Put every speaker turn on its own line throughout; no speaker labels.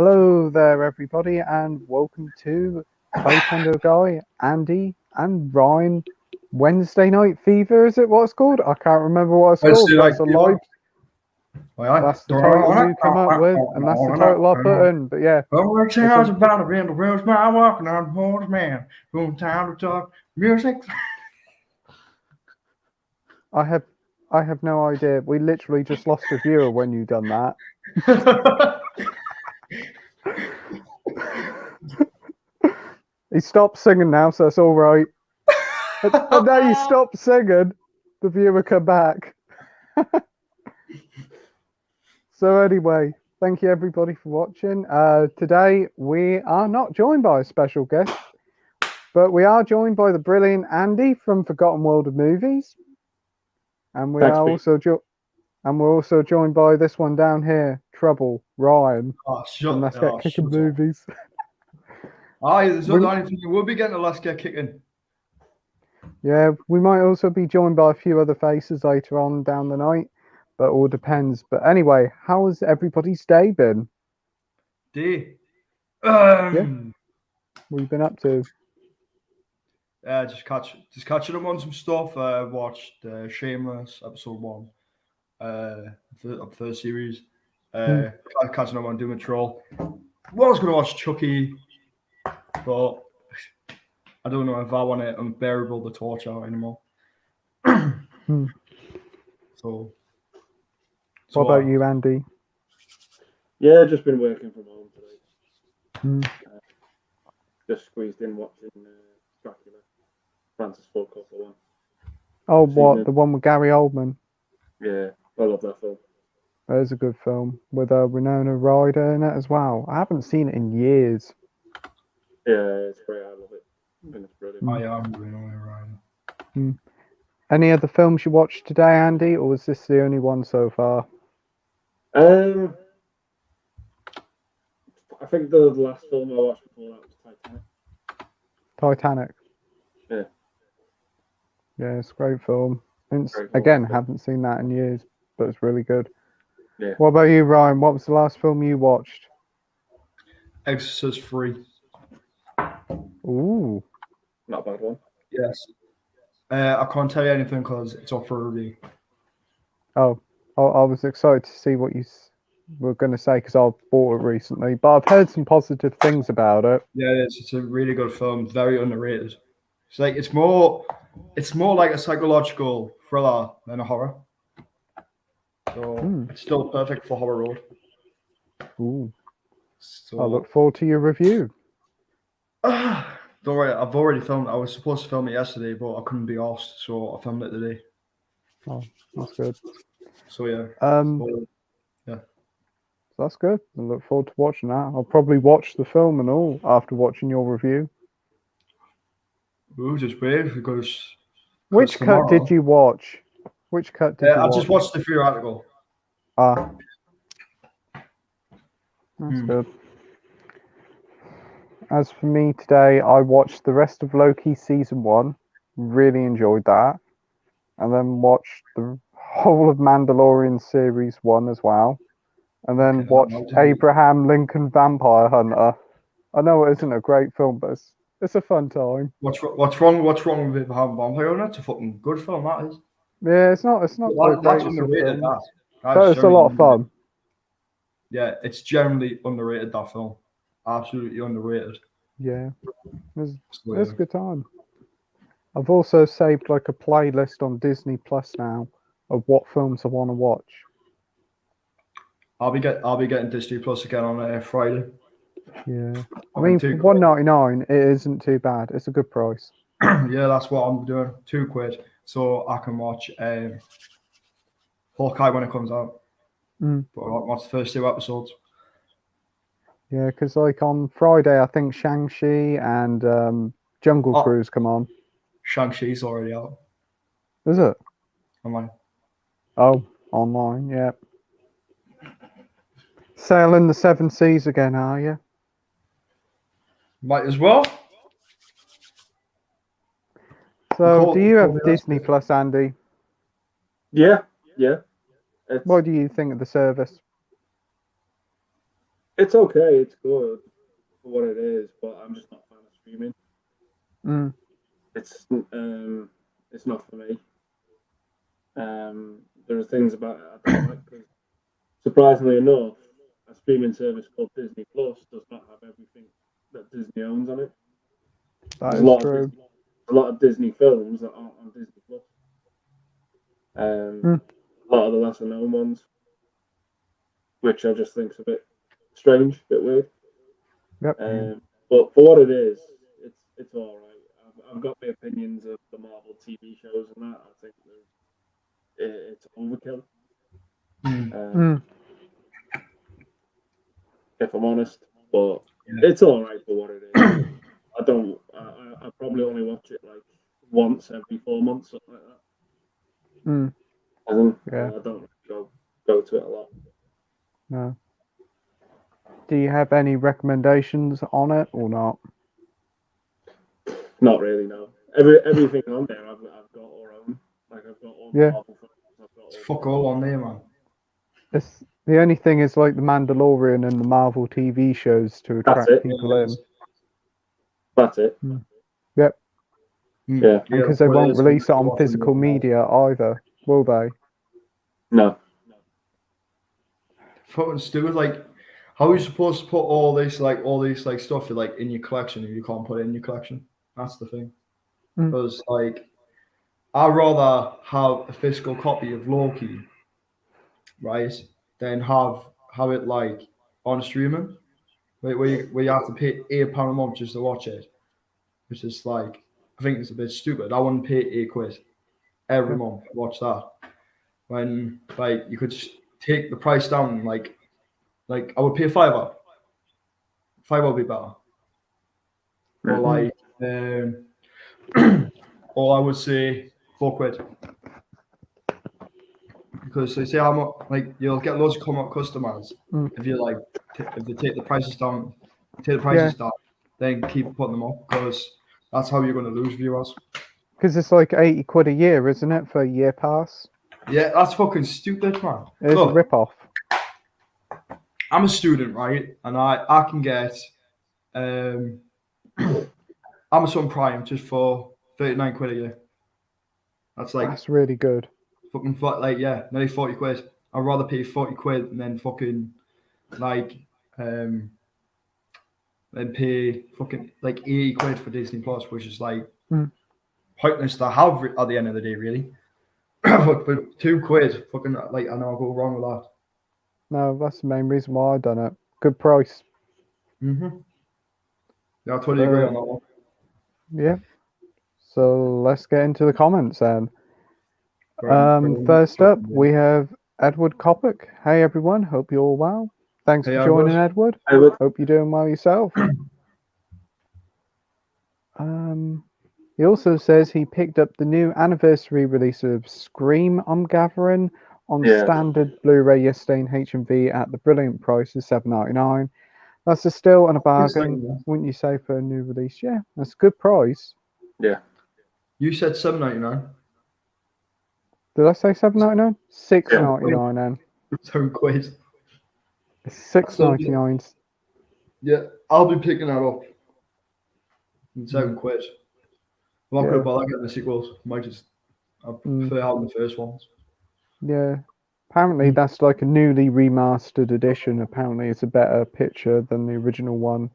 Hello there, everybody, and welcome to Playtendoguy, Andy, and Ryan. Wednesday Night Fever, is it what it's called? I can't remember what it's called, but it's a live. That's the title you come up with, and that's the title I put in. But yeah,
sounds about the the world's my walking on the horseman from time to talk music.
I have no idea. We literally just lost a viewer when you done that. He stopped singing now, so it's all right. And now you stop singing, the viewer come back. So anyway, thank you everybody for watching. Today we are not joined by a special guest, but we are joined by the brilliant Andy from Forgotten World of Movies, and we're also joined by this one down here, Trouble Ryan. From Let's Get Kicking Movies.
There's not anything you will be getting a Let's Get Kicking.
Yeah, we might also be joined by a few other faces later on down the night, but all depends. But anyway, how has everybody's day been?
Day?
Yeah. What have you been up to?
Just catching up on some stuff. Watched Shameless episode 1 of third series. Catching up on Doom Patrol. Well, I was going to watch Chucky, but I don't know if I want it unbearable the torture anymore. So
what about you, Andy?
Yeah, just been working from home today. Just squeezed in watching Dracula, Francis Ford Coppola one.
Oh, what? The one with Gary Oldman?
Yeah, I love that film.
That is a good film with Winona Ryder in it as well. I haven't seen it in years.
Yeah, it's great. I love it. I think it's brilliant.
I am Winona Ryder.
Any other films you watched today, Andy, or was this the only one so far?
I think the last film I watched before that was Titanic.
Titanic.
Yeah.
Yeah, it's a great film. Haven't seen that in years, but it's really good.
Yeah.
What about you, Ryan? What was the last film you watched?
Exorcist 3.
Ooh.
Not a bad one.
Yes. I can't tell you anything because it's up for review.
Oh, I was excited to see what you were going to say because I bought it recently, but I've heard some positive things about it.
Yeah, it is. It's a really good film. Very underrated. It's more like a psychological thriller than a horror. So it's still perfect for Horror Road.
Ooh.
So
I look forward to your review.
Don't worry, I've already filmed. I was supposed to film it yesterday, but I couldn't be asked, so I filmed it today.
Oh, that's good.
So yeah.
So that's good. I look forward to watching that. I'll probably watch the film and all after watching your review.
Ooh, just wait because.
Which cut did you watch? Which cut did you watch?
I just watched the theoretical.
That's good. As for me today, I watched the rest of Loki season 1. Really enjoyed that. And then watched the whole of Mandalorian series 1 as well. And then watched Abraham Lincoln Vampire Hunter. I know it isn't a great film, but it's a fun time.
What's wrong with Abraham Vampire Hunter? It's a fucking good film, that is.
Yeah, it's not
That's underrated.
But it's a lot of fun.
Yeah, it's generally underrated, that film. Absolutely underrated.
Yeah, it's a good time. I've also saved like a playlist on Disney Plus now of what films I want to watch.
I'll be getting Disney Plus again on Friday.
Yeah, I mean for $1.99 it isn't too bad. It's a good price.
Yeah, that's what I'm doing. £2, so I can watch Hawkeye when it comes out. But I'll watch the first 2 episodes.
Yeah, because like on Friday, I think Shang-Chi and Jungle Cruise come on.
Shang-Chi's already out.
Is it?
Online.
Oh, online, yeah. Sailing the 7 seas again, are you?
Might as well.
So, do you have Disney Plus, Andy?
Yeah.
What do you think of the service?
It's okay. It's good for what it is, but I'm just not a fan of streaming.
Mm.
It's not for me. There are things about it I don't like because, surprisingly enough, a streaming service called Disney Plus does not have everything that Disney owns on it.
That
There's
is true.
a lot of Disney films that aren't on Disney Plus. A lot of the lesser known ones, which I just think's a bit strange, a bit weird.
Yep.
But for what it is, it's all right. I've got my opinions of the Marvel TV shows and that. I think it's overkill. If I'm honest, but it's all right for what it is. I probably only watch it like once every 4 months, something like that. I don't go to it a lot.
No. Do you have any recommendations on it or not?
Not really, no. Everything on there I've got our own. Like I've got all the Marvel films.
Fuck all on there, man.
It's, the only thing is like the Mandalorian and the Marvel TV shows to attract people in.
That's it.
Yep.
Yeah.
Because they won't release it on physical media either, will they?
No.
Fucking stupid. Like, how are you supposed to put all this stuff in your collection if you can't put it in your collection? That's the thing. Because I'd rather have a physical copy of Loki, right, than have it like on streaming, where you have to pay £8 a month just to watch it, which is like, I think it's a bit stupid. I wouldn't pay £8 every month to watch that, when like you could just take the price down. Like I would pay £5. £5 would be better. Or like, or I would say £4. Because they say how much, like, you'll get loads of customers if you like if they take the prices down, then keep putting them up, because that's how you're going to lose viewers.
Because it's like £80 a year, isn't it, for a year pass?
Yeah, that's fucking stupid, man.
It's a rip-off.
I'm a student, right, and I can get Amazon Prime just for £39 a year. That's
really good.
Fucking nearly £40. I'd rather pay £40 and then fucking then pay fucking like £80 for Disney Plus, which is like pointless to have at the end of the day, really. But £2, fucking like, I know I'll go wrong with that.
No, that's the main reason why I done it. Good price.
Yeah, I totally agree on that one.
Yeah. So let's get into the comments then. First up, we have Edward Kopic. Hey everyone, hope you're all well. Thanks for joining, Edward. Hope you're doing well yourself. He also says he picked up the new anniversary release of Scream, I'm gathering, on standard Blu-ray yesterday in HMV at the brilliant price of $7.99. That's a steal and a bargain, wouldn't you say, for a new release? Yeah, that's a good price.
Yeah.
You said $7.99.
Did I say $7.99? $6.99 then.
£2.
It's $6.99.
Yeah, I'll be picking that up. £7. I'm not good about getting the sequels. I prefer having the first ones.
Yeah. Apparently that's like a newly remastered edition. Apparently it's a better picture than the original one.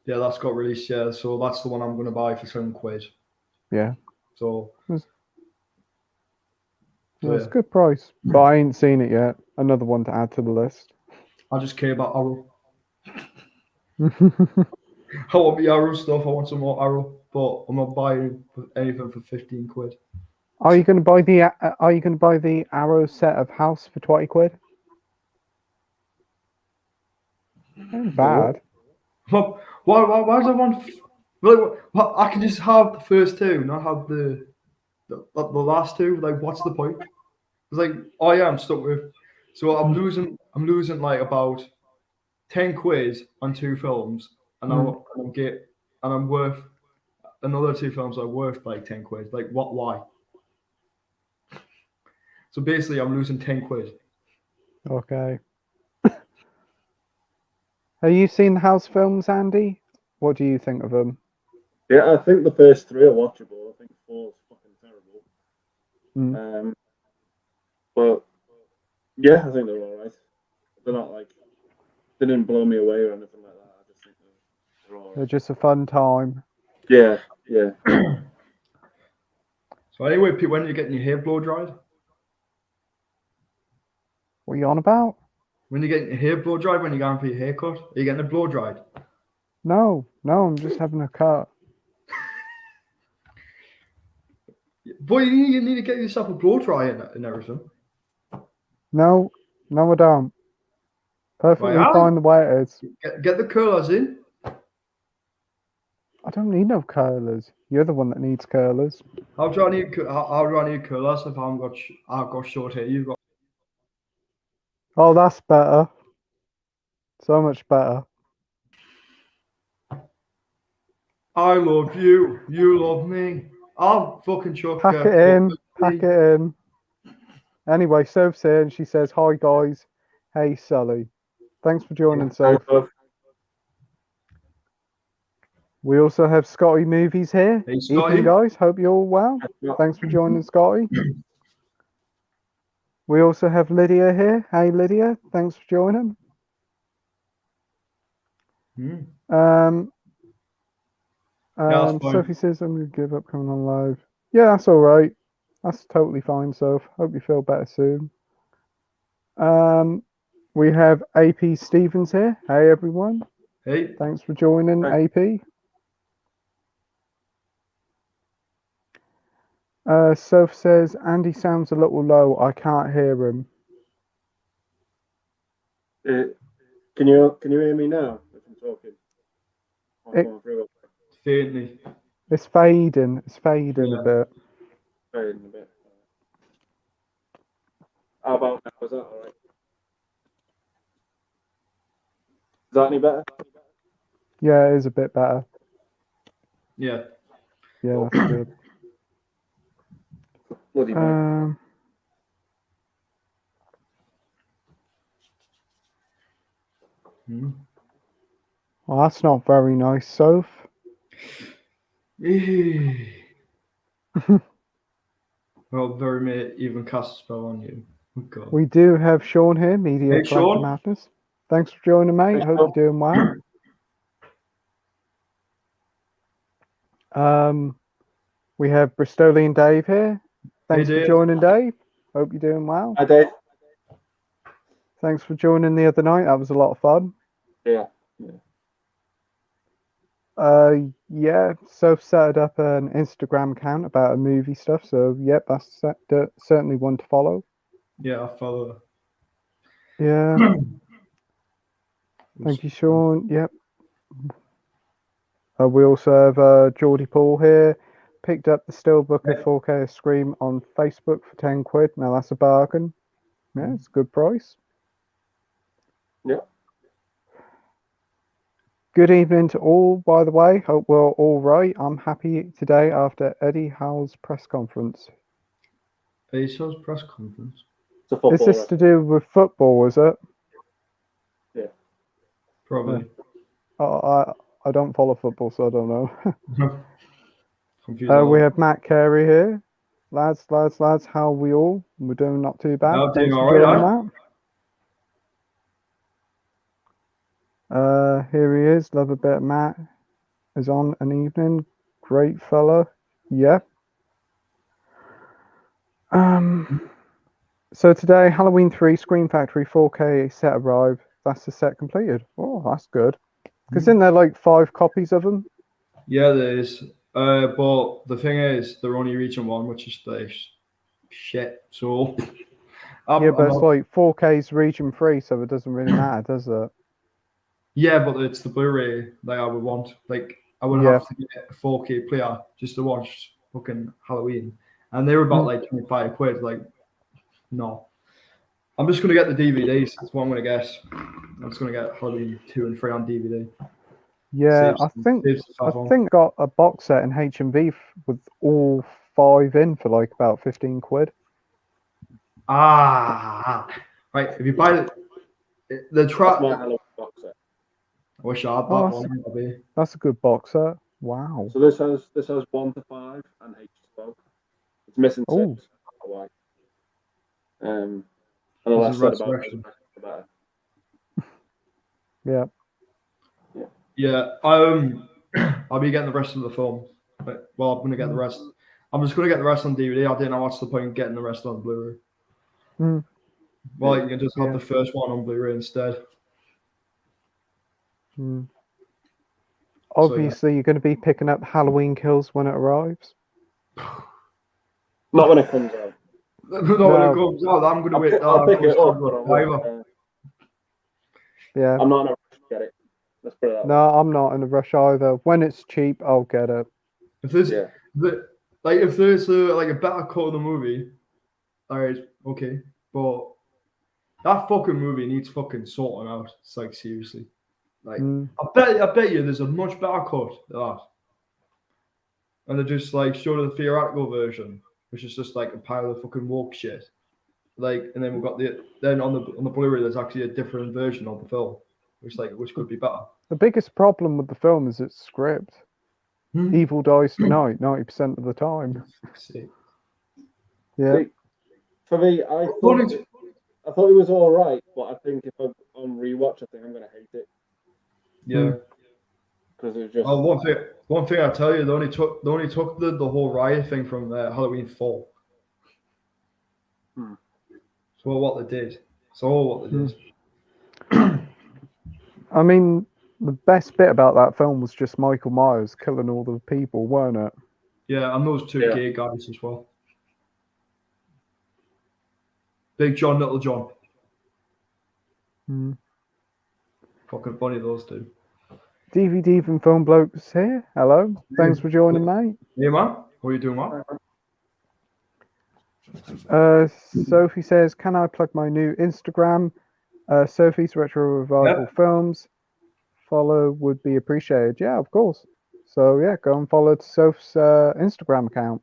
Yeah, that's got released, yeah. So that's the one I'm going to buy for £7.
Yeah.
So
it's a good price. But I ain't seen it yet. Another one to add to the list.
I just care about Arrow. I want the Arrow stuff. I want some more Arrow, but I'm not buying anything for £15.
Are you going to buy the Arrow set of House for £20? Ain't bad.
Why does I want? Well, I can just have the first two, not have the last two. Like, what's the point? It's like, oh yeah, I'm stuck with. So I'm losing like about £10 on 2 films, and I'm worth another 2 films are worth like £10. Like, what? Why? So basically, I'm losing £10.
Okay. Have you seen the House films, Andy? What do you think of them?
Yeah, I think the first 3 are watchable. I think 4's fucking terrible. But yeah, I think they're all right. They're not like they didn't blow me away or anything like that. I just think they're all
They're
right.
just a fun time.
Yeah, yeah.
So anyway, when are you getting your hair blow dried?
What are you on about?
When you getting your hair blow dried, when you're going for your haircut, are you getting it blow dried?
No, I'm just having a cut.
Boy, you need to get yourself a blow dry and everything.
No, I don't. Perfectly
Why,
fine the way it is.
Get the curlers in.
I don't need no curlers. You're the one that needs curlers.
How do I need curlers if I've got short hair? You've got.
Oh, that's better. So much better.
I love you. You love me. I'll fucking chuck.
Pack it in. Pack it in. Anyway, Soph's here and she says, "Hi guys. Hey Sully. Thanks for joining, Soph." We also have Scotty Movies here.
Hey, Scotty.
Evening, guys. Hope you're all well. Thanks for joining, Scotty. We also have Lydia here. Hey, Lydia. Thanks for joining. Sophie says, "I'm going to give up coming on live." Yeah, that's all right. That's totally fine, Soph. Hope you feel better soon. We have AP Stevens here. Hey, everyone.
Hey.
Thanks for joining, AP. Soph says, "Andy sounds a little low. I can't hear him."
Can you hear me now? If I'm talking.
Faintly.
It's fading. It's fading a bit.
Fading a bit. How about now? Is that all right? Is that any better?
Yeah, it is a bit better.
Yeah.
Yeah, that's good.
Bloody
Well, that's not very nice, Soph.
Well, very may even cast a spell on you. Oh, God.
We do have Sean here, Media
Hey,
Collector
Sean.
Madness. Thanks for joining, mate. Hope you're doing well. We have Bristolian Dave here. Thanks for joining, Dave. Hope you're doing well.
Hi, Dave.
Thanks for joining the other night. That was a lot of fun.
Yeah.
Yeah, Soph set up an Instagram account about movie stuff. So, yep, that's certainly one to follow.
Yeah, I follow her.
Yeah. Thank you, Sean. Yep. We also have Geordie Paul here. Picked up the Steelbooker 4K Scream on Facebook for 10 quid. Now that's a bargain. Yeah, it's a good price.
Yeah.
Good evening to all, by the way. Hope we're all right. I'm happy today after Eddie Howe's press conference.
Eddie Howe's press conference?
Is this to do with football, is it?
Yeah.
Probably.
I don't follow football, so I don't know.
We
have Matt Carey here. Lads, how are we all? We're doing not too bad.
No,
Thanks
doing
for
all
joining, Matt. Here he is. Love a bit. Matt is on an evening. Great fella. Yeah. So today, Halloween 3 Scream Factory 4K set arrived. That's the set completed. Oh, that's good. Because isn't there like 5 copies of them?
Yeah, there is. But the thing is, they're only reaching 1, which is like shit. So
yeah, but it's like 4K's region 3, so it doesn't really matter, does it?
Yeah, but it's the Blu-ray that I would want. Like, I would have to get a 4K player just to watch fucking Halloween, and they were about like 25 quid. Like, no, I'm just gonna get the DVDs. That's what I'm gonna guess. I'm just gonna get Halloween 2 and 3 on DVD.
Yeah, I think I got a box set in HMV with all 5 in for like about 15 quid.
Right. If you buy the
That's my Halloween box set.
I wish I had that
Oh,
one.
that's a good box set. Wow.
So this has 1 to 5 and H12. It's missing 6. I
Oh.
don't know why. And the less said about it, the better.
Yeah.
Yeah. I'll be getting the rest of the film. Well, I'm gonna get the rest. I'm just gonna get the rest on DVD. I didn't know what's the point in getting the rest on Blu-ray. Well, you can just have the first one on Blu-ray instead.
Obviously, you're going to be picking up Halloween Kills when it arrives.
Not when it comes out.
When it comes out, I'm going to wait.
I'll pick it up, but
yeah.
I'm not in a rush to get it. Let's put it that way.
No, I'm not in a rush either. When it's cheap, I'll get it.
If there's a better cut of the movie, alright, okay, but that fucking movie needs fucking sorting out. It's like seriously, like I bet you there's a much better cut than that, and they just like showed the theoretical version, which is just like a pile of fucking woke shit. Like, and then we've got then on the Blu-ray there's actually a different version of the film, which could be better.
The biggest problem with the film is its script. Evil dies tonight 90% of the time. Yeah.
See, for me, I thought it was all right, but I think if I'm on rewatch, I think I'm gonna hate it.
Yeah.
Because it was just.
Oh, one thing I tell you, they only took the whole riot thing from Halloween 4. So what they did.
I mean, the best bit about that film was just Michael Myers killing all the people, weren't it?
Yeah, and those two gay guys as well. Big John, Little John. Fucking funny, those two.
DVD from Film Blokes here. Hello. Thanks for joining, mate.
Hey, man. How are you doing, man?
Sophie says, can I plug my new Instagram? Sophie's Retro Revival Films. Follow would be appreciated. Yeah, of course. So, yeah, go and follow Soph's Instagram account.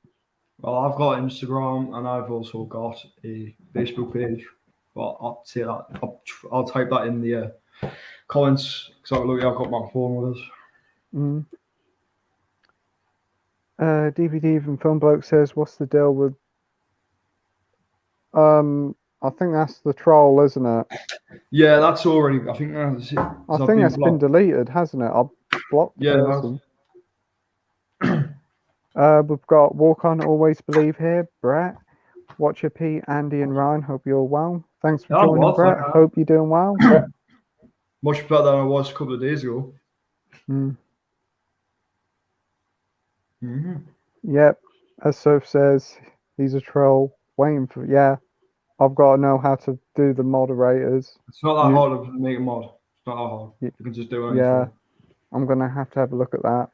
Well, I've got Instagram and I've also got a Facebook page. But I'll say that. I'll type that in the comments. So look, I've got my phone with us.
DVD from Film Bloke says, what's the deal with... I think that's the troll, isn't it?
Yeah, that's already... I think that's it.
I think that's been deleted, hasn't it? I've blocked the person. We've got Walk On, Always Believe here. Brett, Watcher P, Andy and Ryan, hope you're well. Thanks for joining, Brett. Hope you're doing well.
Much better than I was a couple of days ago.
Yep, as Soph says, he's a troll. Waiting for... Yeah, I've got to know how to do the moderators.
It's not that hard to make a mod. It's not that hard. You can just do it.
Yeah, I'm going to have a look at that.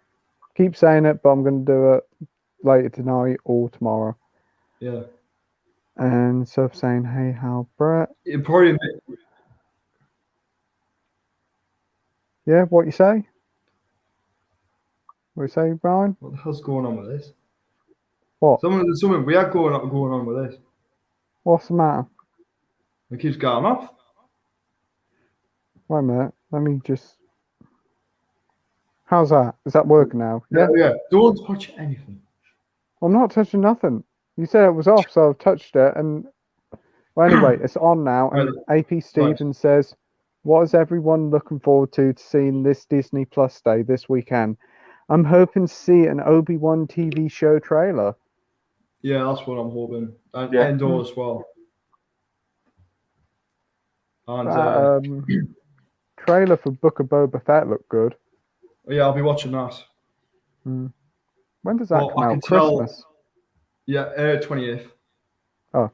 Keep saying it, but I'm going to do it later tonight or tomorrow.
Yeah.
And Soph saying, hey, how, Brett?
It probably...
Yeah, what you say? What you say, Brian?
What the hell's going on with this?
What?
Something we are going on with this.
What's the matter?
It keeps going off.
Wait a minute. Let me just... How's that? Is that working now?
Yeah. Don't touch anything.
I'm not touching nothing. You said it was off, so I've touched it. And well, anyway, it's on now. And AP Stevens says, what is everyone looking forward to seeing this Disney Plus Day this weekend? I'm hoping to see an Obi-Wan TV show trailer.
Yeah, that's what I'm hoping. And Endor as well. And
trailer for Book of Boba Fett looked good.
Yeah, I'll be watching that.
When does that come out? Christmas?
Yeah, 28th.
Oh.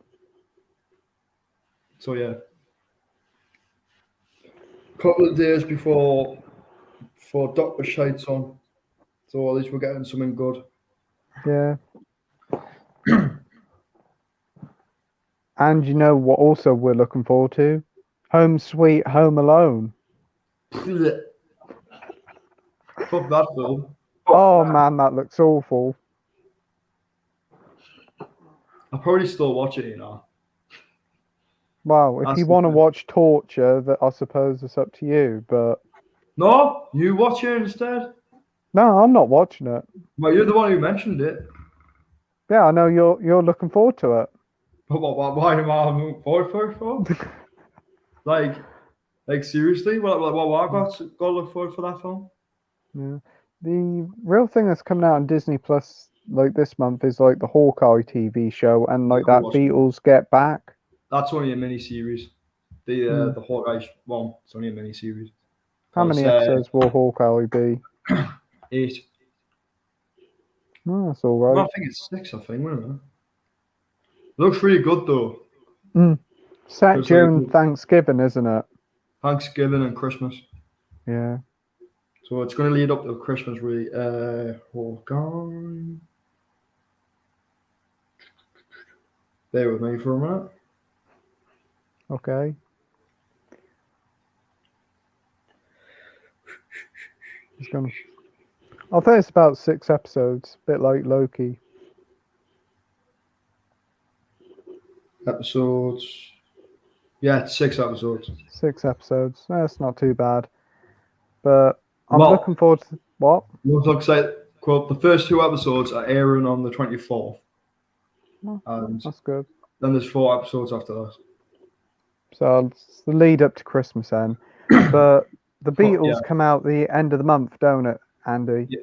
So, yeah. Couple of days before Dr. Shite's on. So at least we're getting something good.
Yeah. And you know what also we're looking forward to? Home Sweet Home Alone.
Fuck that film.
Oh man, that looks awful.
I'll probably still watch it, you know.
Well, if you want to watch torture, that I suppose it's up to you, but
No, you watch it instead.
No, I'm not watching it.
Well, you're the one who mentioned it.
Yeah, I know you're looking forward to it.
But why am I looking forward for? Like seriously, what I got to look forward for that film?
Yeah. The real thing that's coming out on Disney Plus like this month is like the Hawkeye TV show and like that Beatles Get Back.
That's only a mini series. The Hawkeye one. It's only a mini series.
How many episodes will Hawkeye be?
8.
Oh, that's all right.
No, I think it's 6. I think. Wait a minute. It looks really good though.
Set during Thanksgiving, isn't it?
Thanksgiving and Christmas.
Yeah.
So it's going to lead up to Christmas, really. Hawkeye. Bear with me for a minute.
Okay. I think it's about 6 episodes, a bit like Loki.
Episodes. Yeah, it's 6 episodes.
6 episodes. That's not too bad. But I'm looking forward to what?
Looks like, quote, the first 2 episodes are airing on the 24th.
Oh,
And
that's good.
then there's 4 episodes after that.
So it's the lead up to Christmas then. But the Beatles come out the end of the month, don't it, Andy?
Yeah.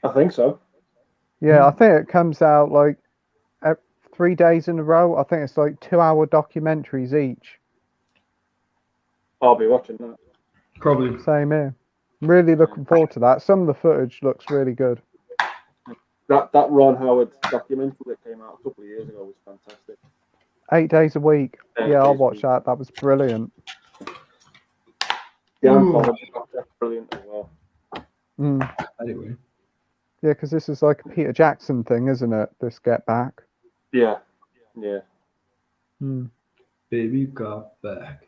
I think so.
Yeah, I think it comes out like 3 days in a row. I think it's like 2-hour documentaries each.
I'll be watching that.
Probably.
Same here. Really looking forward to that. Some of the footage looks really good.
That Ron Howard documentary that came out a couple of years ago was fantastic.
8 days a week. Yeah, I'll watch that. That was brilliant.
The anthology that's brilliant as well.
Anyway.
Yeah, because this is like a Peter Jackson thing, isn't it? This Get Back.
Yeah.
Baby got back.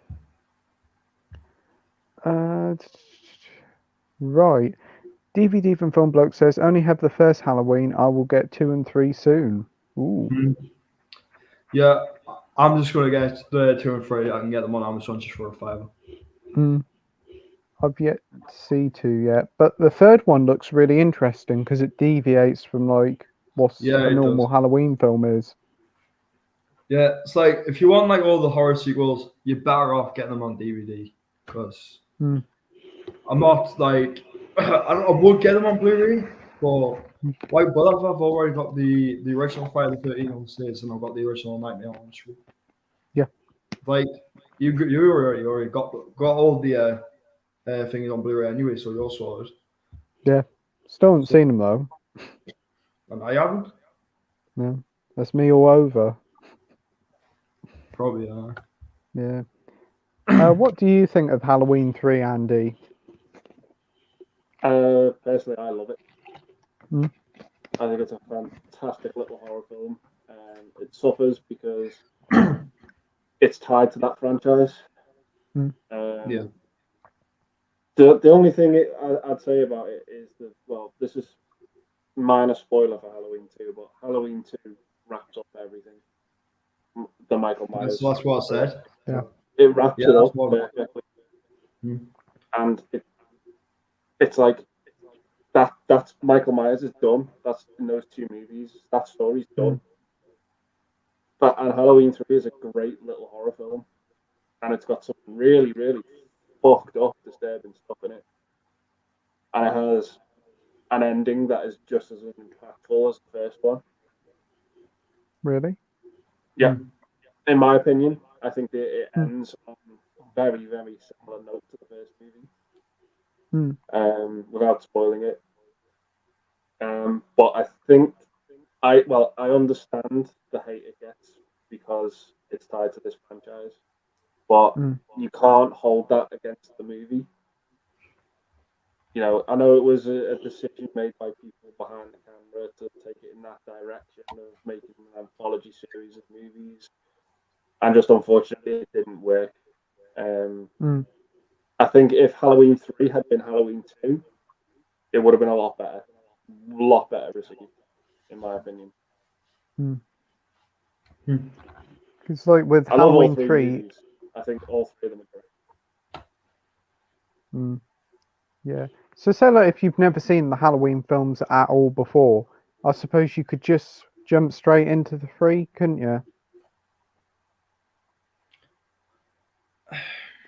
Right. DVD from Film Bloke says, only have the first Halloween. I will get 2 and 3 soon. Ooh.
Yeah, I'm just going to get the 2 and 3. I can get them on Amazon just for a $5.
I've yet to see 2 yet. But the third one looks really interesting because it deviates from like what a normal Halloween film is.
Yeah, it's like if you want like all the horror sequels, you're better off getting them on DVD because I'm not like I would get them on Blu-ray, but like I've already got the original Friday the 13th on stage and I've got the original Nightmare on Street.
Yeah,
like you already got all the things on Blu-ray anyway, so you're sorted.
Yeah, still haven't seen them though.
And I haven't.
No, that's me all over.
Probably are.
Yeah. What do you think of Halloween 3, Andy?
Personally, I love it. I think it's a fantastic little horror film. It suffers because it's tied to that franchise. The only thing I'd say about it is that, well, this is minor spoiler for Halloween 2, but Halloween 2 wraps up everything. The Michael Myers.
That's what I said.
Yeah.
It wraps it up perfectly. And it's like that's Michael Myers is done. That's in those 2 movies. That story's done. And Halloween 3 is a great little horror film. And it's got some really, really fucked up, disturbing stuff in it. And it has an ending that is just as impactful as the first one.
Really?
Yeah. In my opinion, I think that it ends on a very, very similar note to the first movie. Without spoiling it. But I think I understand the hate it gets because it's tied to this franchise. But you can't hold that against the movie. You know, I know it was a decision made by people behind the camera to take it in that direction of making an anthology series of movies. And just unfortunately, it didn't work. I think if Halloween 3 had been Halloween 2, it would have been a lot better received, in my opinion.
It's like with Halloween 3.
Movies. I think all 3 of them are great.
Yeah. So say like if you've never seen the Halloween films at all before, I suppose you could just jump straight into the 3, couldn't you?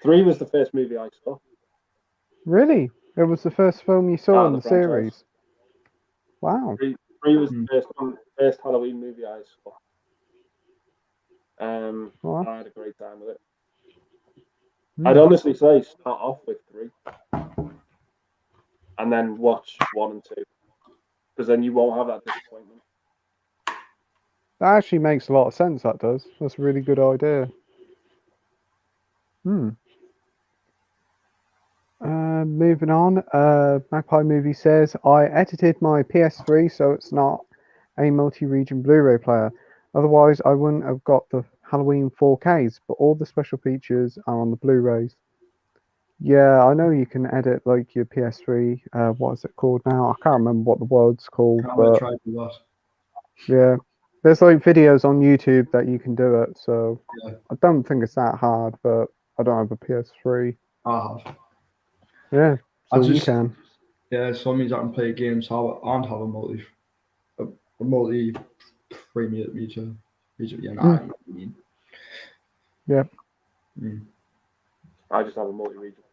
3 was the first movie I saw.
Really? It was the first film you saw in the
franchise.
series. Wow.
3 was the first Halloween movie I saw.
Wow.
I had a great time with it. I'd honestly say start off with 3 and then watch 1 and 2, because then you won't have that disappointment.
That actually makes a lot of sense, that does. That's a really good idea. Moving on, Magpie Movie says, I edited my PS3 so it's not a multi-region Blu-ray player. Otherwise, I wouldn't have got the Halloween 4Ks, but all the special features are on the Blu-rays. Yeah, I know you can edit like your PS3. What is it called now? I can't remember what the word's called, but yeah, there's like videos on YouTube that you can do it. So
Yeah.
I don't think it's that hard, but I don't have a PS3.
I have.
Yeah, so you can.
Yeah, so it means I can play games and have a multi premium meter. Yeah, no, I know what you mean.
Yeah.
I just have a multi-region.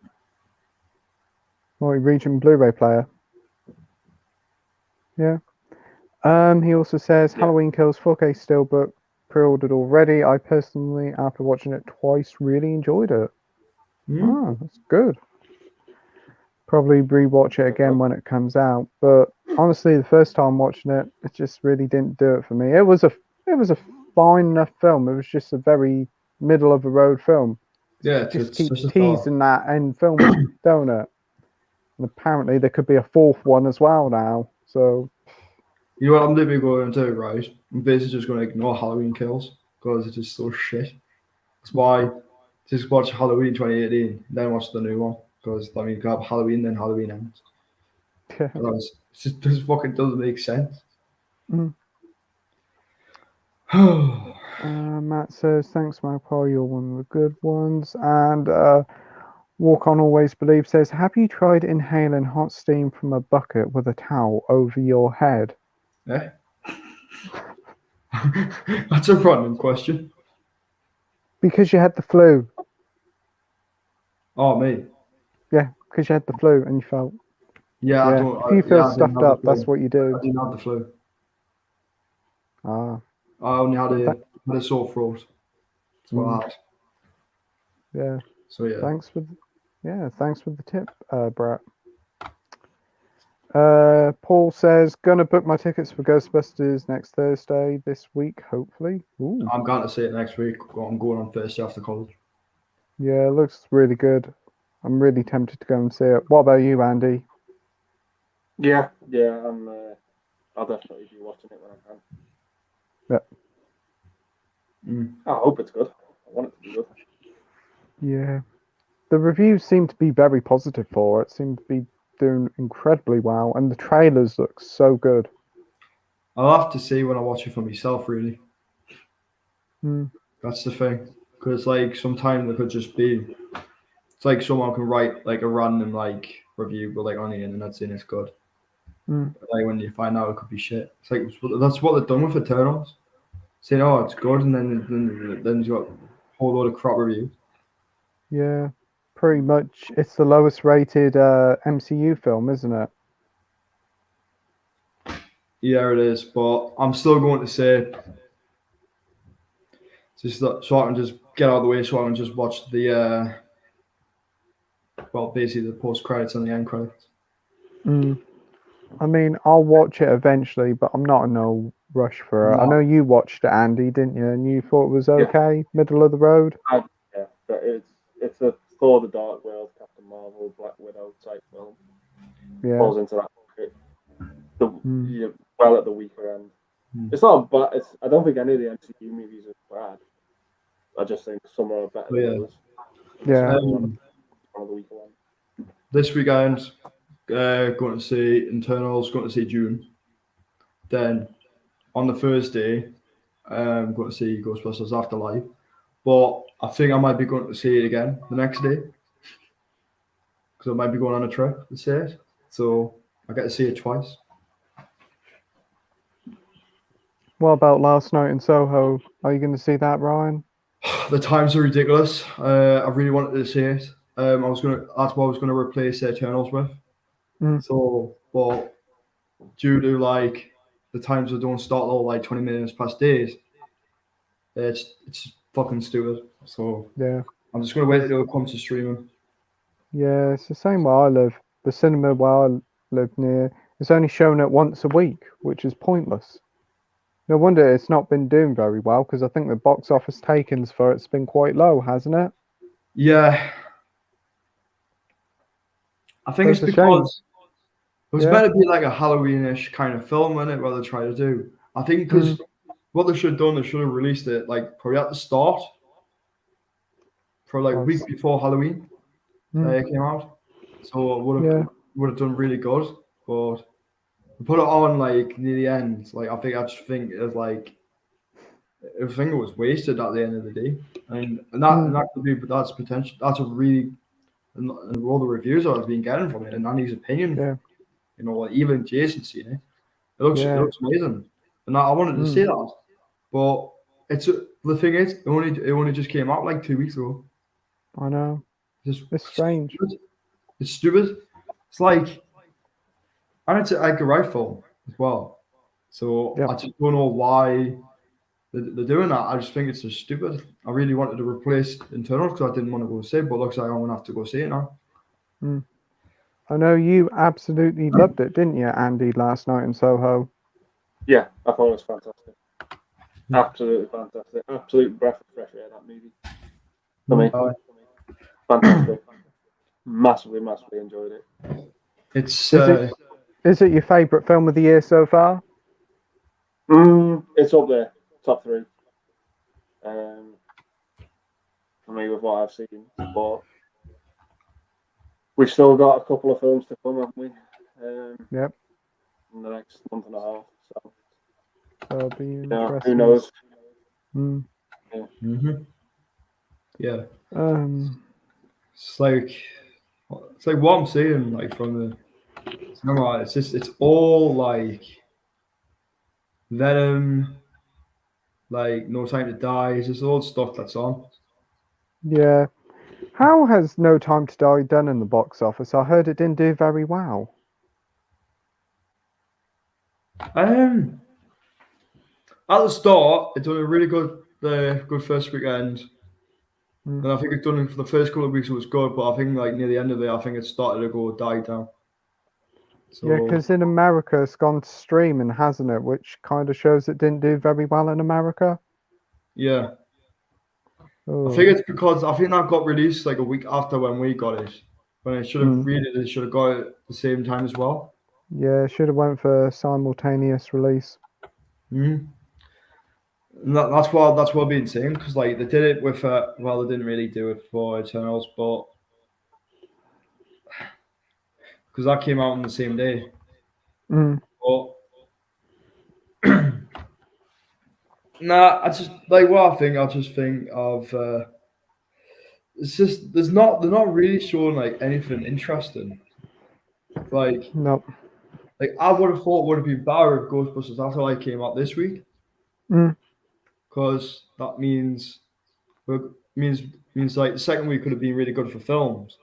Multi-region Blu-ray player. Yeah. He also says Halloween Kills 4K Steelbook pre-ordered already. I personally, after watching it twice, really enjoyed it. Oh, that's good. Probably rewatch it again when it comes out. But honestly, the first time watching it, it just really didn't do it for me. It was a fine enough film. It was just a very middle of the road film.
Yeah,
it just keeps teasing that end film, don't it? And apparently there could be a 4th one as well now. So
you know what I'm literally going to do, right? I'm basically just going to ignore Halloween Kills because it's just so shit. That's why just watch Halloween 2018, then watch the new one, because I mean you got Halloween, then Halloween ends.
yeah.
It just fucking doesn't make sense.
Matt says, thanks, Magpie, you're one of the good ones. And Walk On Always Believe says, have you tried inhaling hot steam from a bucket with a towel over your head?
Yeah. That's a random question.
Because you had the flu.
Oh, me?
Yeah, because you had the flu and you felt...
Yeah, I don't...
If you feel stuffed up, that's what you do.
I didn't have the flu.
Ah.
I only had a sore throat. That's what I had.
Yeah.
So yeah.
Thanks for the tip, Brett. Paul says, gonna book my tickets for Ghostbusters next Thursday this week, hopefully. Ooh.
I'm going to see it next week. I'm going on Thursday after college.
Yeah, it looks really good. I'm really tempted to go and see it. What about you, Andy?
Yeah, I'll definitely be watching it when I can. I hope it's good. I want it to be good.
Yeah. The reviews seem to be very positive for it. Seem to be doing incredibly well, and the trailers look so good.
I'll have to see when I watch it for myself, really. That's the thing. Because, like, sometimes it could just be... It's like someone can write, like, a random, like, review, but, like, on the internet saying it's good. But, like, when you find out it could be shit. It's like, that's what they've done with Eternals. Saying, oh, it's good, and then you got a whole load of crap reviews.
Yeah, pretty much. It's the lowest rated MCU film, isn't it?
Yeah, it is. But I'm still going to say, just so I can just get out of the way, so I can just watch the, basically the post credits and the end credits.
I mean, I'll watch it eventually, but I'm not in no rush for it. No. I know you watched it, Andy, didn't you? And you thought it was okay, middle of the road.
Yeah, but it's a Thor: The Dark World, Captain Marvel, Black Widow type film.
Yeah,
falls into that pocket. Well at the weaker end. It's not bad. I don't think any of the MCU movies are bad. I just think some are better than others.
Yeah.
One of the weaker ones.
This weekend, going to see Internals, going to see June. Then on the Thursday, I'm going to see Ghostbusters Afterlife. But I think I might be going to see it again the next day. because I might be going on a trip to see it. So I get to see it twice.
What about Last Night in Soho? Are you going to see that, Ryan?
The times are ridiculous. I really wanted to see it. That's what I was gonna replace Eternals with. So, but due to like the times that don't start till like 20 minutes past days, it's fucking stupid. So
Yeah.
I'm just gonna wait until it comes to streaming.
Yeah, it's the same where I live. The cinema where I live near, it's only shown it once a week, which is pointless. No wonder it's not been doing very well, because I think the box office takings for it's been quite low, hasn't it?
Yeah, I think
That's
it's
a shame.
because it was meant to be like a Halloweenish kind of film, isn't it? What they try to do. I think because what they should have done, they should have released it like probably at the start, for like a week before Halloween. It came out, so it would have done really good. But we put it on like near the end. Like I just think it was like I think it was wasted at the end of the day. And that could be, but that's potential. That's a really and all the reviews I've been getting from it, and Andy's opinion.
Yeah.
You know, like even Jason's seen it. It looks amazing, and I wanted to see that. But the thing is, it only just came out like 2 weeks ago.
I know.
It's
strange.
It's stupid. It's like, and it's an Edgar Wright film as well. So I just don't know why they're doing that. I just think it's just stupid. I really wanted to replace Internal because I didn't want to go see it, but looks like I'm gonna have to go see it now.
I know you absolutely loved it, didn't you, Andy, Last Night in Soho?
Yeah, I thought it was fantastic. Absolutely fantastic. Absolute breath of fresh air, that movie. For me. Fantastic. Massively enjoyed it.
It's
is it your favourite film of the year so far?
It's up there, top 3. For me, with what I've seen, but we've still got a couple of films to come, haven't we?
Yep.
In the next month and a half. So
that'll be interesting.
Who knows?
Yeah. It's like what I'm seeing like from the cinema. It's all like Venom, like No Time to Die. It's just all stuff that's on.
Yeah. How has No Time to Die done in the box office? I heard it didn't do very well.
At the start, it done a really good first weekend. And I think it's done for the first couple of weeks it was good, but I think like near the end of it, I think it started to die down. So,
yeah, because in America it's gone to streaming, hasn't it? Which kind of shows it didn't do very well in America.
Yeah. I think it's because I think that got released like a week after when we got it. When it should have it should have got it at the same time as well.
Yeah, it should have went for simultaneous release.
And that's what I've been saying, because like they did it with they didn't really do it for Eternals, but because that came out on the same day. But I just like what I think. I just think of it's just they're not really showing like anything interesting. Like
no,
like I would have thought would have been better if Ghostbusters Afterlife came out this week, because that means like the second week could have been really good for films,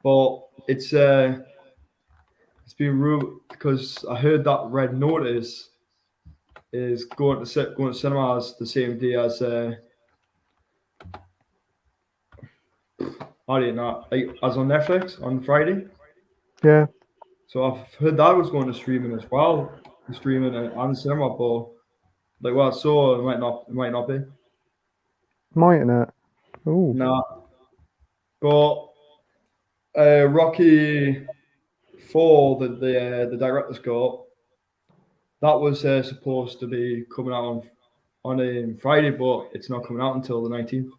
but it's been rude because I heard that Red Notice is going to cinemas the same day as I didn't know, like as on Netflix on Friday.
Yeah.
So I've heard that was going to streaming as well, streaming and cinema, but like what I saw, it might not be.
Mightn't it? Ooh.
Nah. But Rocky 4, the director's cut, that was supposed to be coming out on Friday, but it's not coming out until the 19th.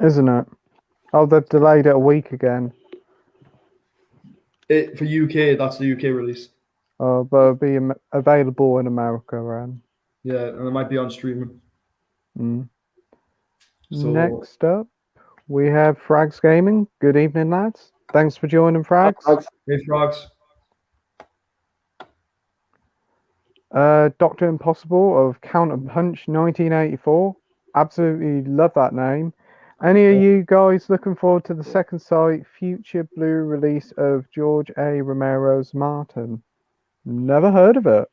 Isn't it? Oh, they've delayed it a week again.
For UK, that's the UK release.
Oh, but it'll be available in America,
yeah, and it might be on streaming.
So, next up, we have Frags Gaming. Good evening, lads. Thanks for joining, Frags.
Hey, Frogs.
Dr. Impossible of Counter Punch 1984. Absolutely love that name. Any of you guys looking forward to the second sight future blue release of George A. Romero's Martin? Never heard of it.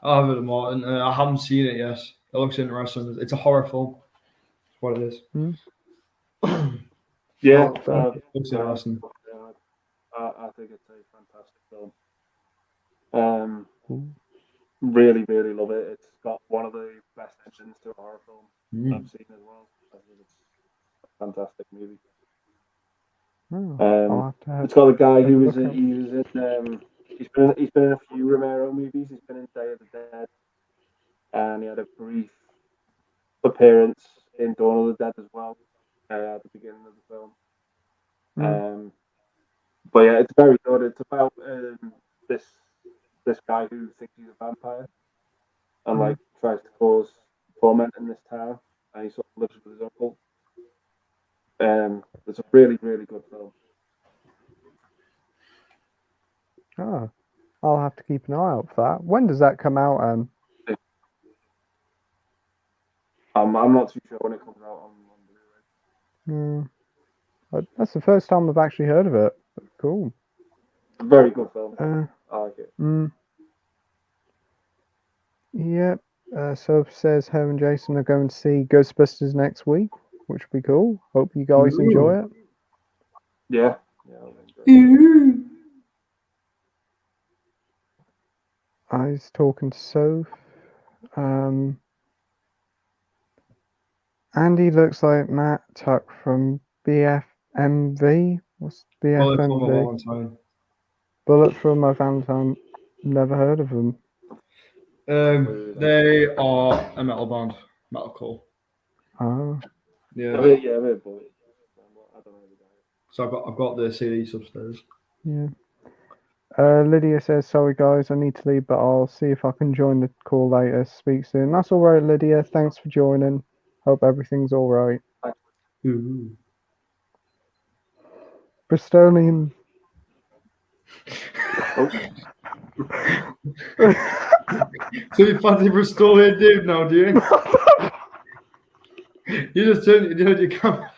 I've heard of Martin. I haven't seen it yet. It looks interesting. It's a horror film. That's what it is.
Yeah,
Looks interesting.
I think it's a fantastic film. Really, really love it. It's got one of the best endings to a horror film I've seen as well. I think it's a fantastic movie. It's got a guy who was he's been in a few Romero movies. He's been in Day of the Dead, and he had a brief appearance in Dawn of the Dead as well at the beginning of the film. But yeah, it's very good. It's about this guy who thinks he's a vampire and like tries to cause torment in this town, and he sort of lives with his uncle. It's a really, really good film.
I'll have to keep an eye out for that. When does that come out?
I'm not too sure when it comes out on
Blu-ray. That's the first time I've actually heard of it. Cool.
It's a very good film. I like it.
Yep. So says her and Jason are going to see Ghostbusters next week, which will be cool. Hope you guys enjoy it.
Yeah.
I was talking to Soph. Andy looks like Matt Tuck from BFMV. What's BFMV? Bullet from my Valentine. Never heard of them.
They are a metal band, metalcore.
Oh.
Yeah.
So I've got the CDs upstairs.
Yeah. Lydia says, sorry guys, I need to leave, but I'll see if I can join the call later. Speak soon. That's all right, Lydia. Thanks for joining. Hope everything's all right. Bristolian.
So you fancy Bristolian Dave now, do you? You just turned your camera.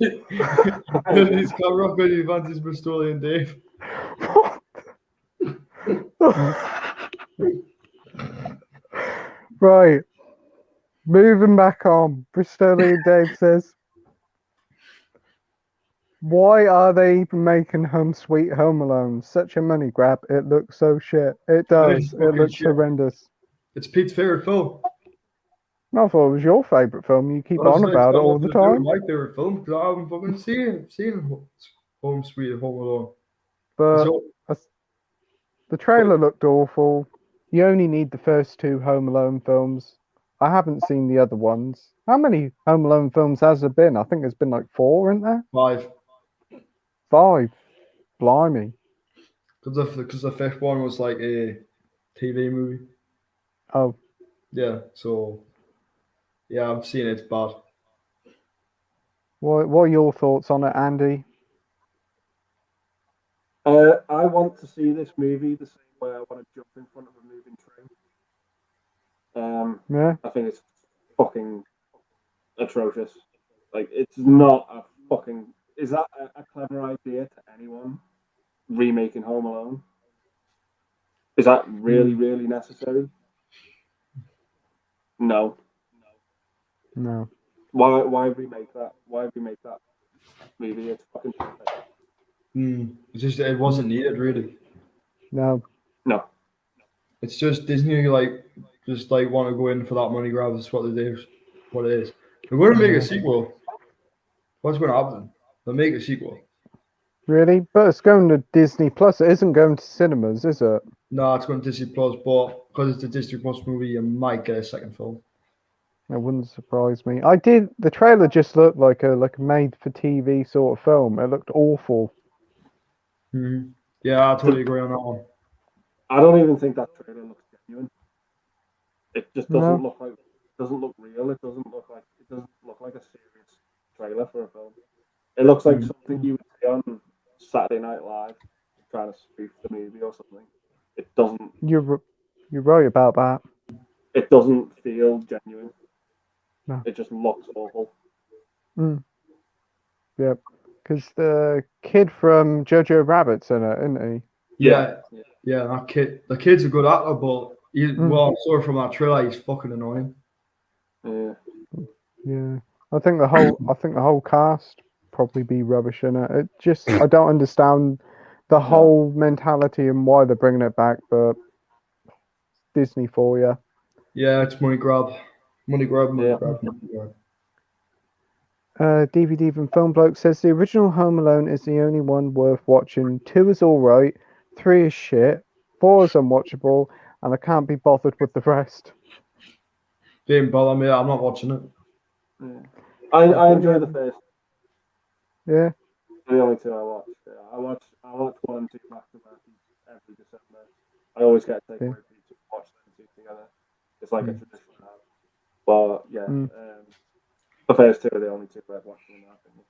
His camera off when you fancy Bristolian Dave.
Right. Moving back on. Bristolian Dave says, why are they even making Home Sweet Home Alone? Such a money grab. It looks so shit. It does. It looks horrendous.
It's Pete's favourite film.
I thought it was your favourite film. You keep on about it all the time.
My favourite film because I haven't fucking seen Home Sweet Home Alone.
But the trailer looked awful. You only need the first two Home Alone films. I haven't seen the other ones. How many Home Alone films has there been? I think there's been like 4, isn't there? 5. Blimey.
Because the fifth one was like a TV movie.
Oh.
Yeah, so yeah, I've seen it. It's bad.
What are your thoughts on it, Andy?
I want to see this movie the same way I want to jump in front of a moving train.
Yeah.
I think it's fucking atrocious. Like, it's not a fucking... Is that a clever idea to anyone remaking Home Alone? Is that really, really necessary? No. Why remake that? Why remake that movie? It's fucking perfect.
It wasn't needed, really.
No.
It's just Disney just want to go in for that money grab. That's what it is. They're going to make a sequel. What's going to happen? They'll make a sequel.
Really? But it's going to Disney Plus. It isn't going to cinemas, is it?
No, it's going to Disney Plus, but because it's a Disney Plus movie, you might get a second film.
That wouldn't surprise me. The trailer just looked like a made-for-TV sort of film. It looked awful.
Yeah, I totally agree on that one.
I don't even think that trailer looks genuine. It just doesn't look like. Doesn't look real. It doesn't look like a serious trailer for a film. It looks like something you would see on Saturday Night Live trying to spoof the movie or something. It doesn't.
You're right about that.
It doesn't feel genuine.
No.
It just looks awful.
Yep. Because the kid from Jojo Rabbit's in it, isn't he?
Yeah. That kid. The kid's a good actor, but well, sorry from that trailer, he's fucking annoying.
Yeah. I think the whole cast probably be rubbish in it. It just I don't understand the whole mentality and why they're bringing it back, but Disney for you.
Yeah, it's money grab. Money grab.
DVD from Film Bloke says the original Home Alone is the only one worth watching. 2 is alright, 3 is shit, 4 is unwatchable, and I can't be bothered with the rest.
Didn't bother me. I'm not watching it.
Yeah. I enjoy the first.
Yeah.
The only 2 I watch. I watch 1 and 2 back to back every December. I always get a takeaway to watch them 2 together. It's like a tradition now. But yeah, the first 2 are the only 2 I've watched in my opinion.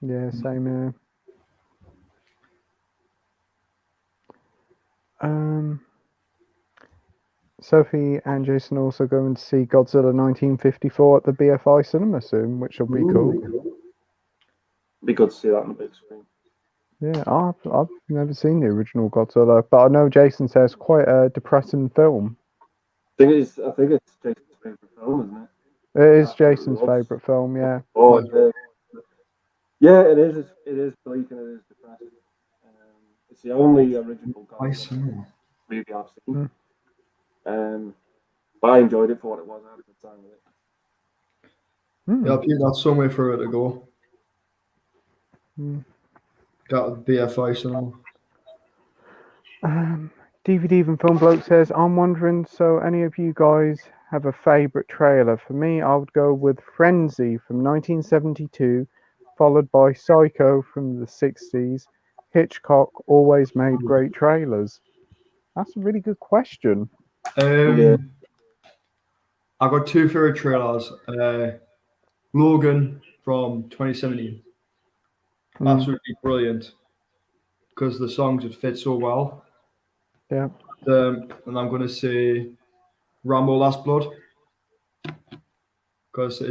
Yeah, same here. Sophie and Jason also going to see Godzilla 1954 at the BFI cinema soon, which will be cool.
Be good to see that on the big screen.
Yeah, I've never seen the original Godzilla, but I know Jason says quite a depressing film.
I think it's Jason's favourite film, isn't it?
It is Jason's favourite film, yeah.
Oh, yeah, it is. It is bleak and it is depressing. It's the only original Godzilla movie I've seen. But I enjoyed it for what it was. I had a good time with it.
Yeah, I think that's somewhere for it to go. Got a BFI cinema.
DVD from Film Bloke says, I'm wondering, so any of you guys have a favourite trailer? For me, I would go with Frenzy from 1972, followed by Psycho from the 60s. Hitchcock always made great trailers. That's a really good question.
I got 2 favorite trailers. Logan from 2017. Absolutely brilliant. Because the songs would fit so well.
Yeah.
And I'm going to say Rambo Last Blood. Because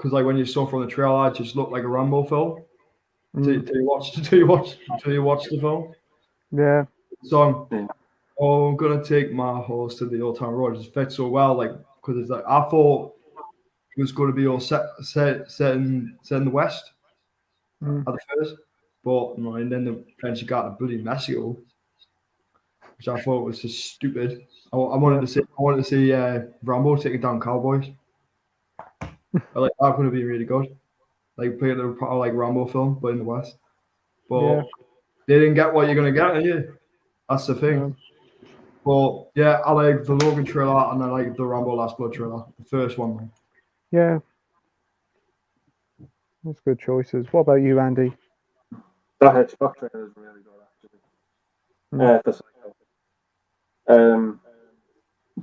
like when you saw from the trailer, it just looked like a Rambo film. Till you watch the film.
Yeah.
Song. Oh, I'm gonna take my horse to the old town road. It just fits so well, like because it's like I thought it was going to be all set in the West at the first, but and then she got a bloody Mexico, which I thought was just stupid. I wanted to see Rambo taking down cowboys. I like that's going to be really good, like play the proper like Rambo film, but in the West. But they didn't get what you're gonna get, are you? That's the thing. But yeah, I like the Logan trailer and I like the Rambo Last Blood trailer, the first one.
Yeah. That's good choices. What about you, Andy?
That Hitchcock trailer is really good, actually.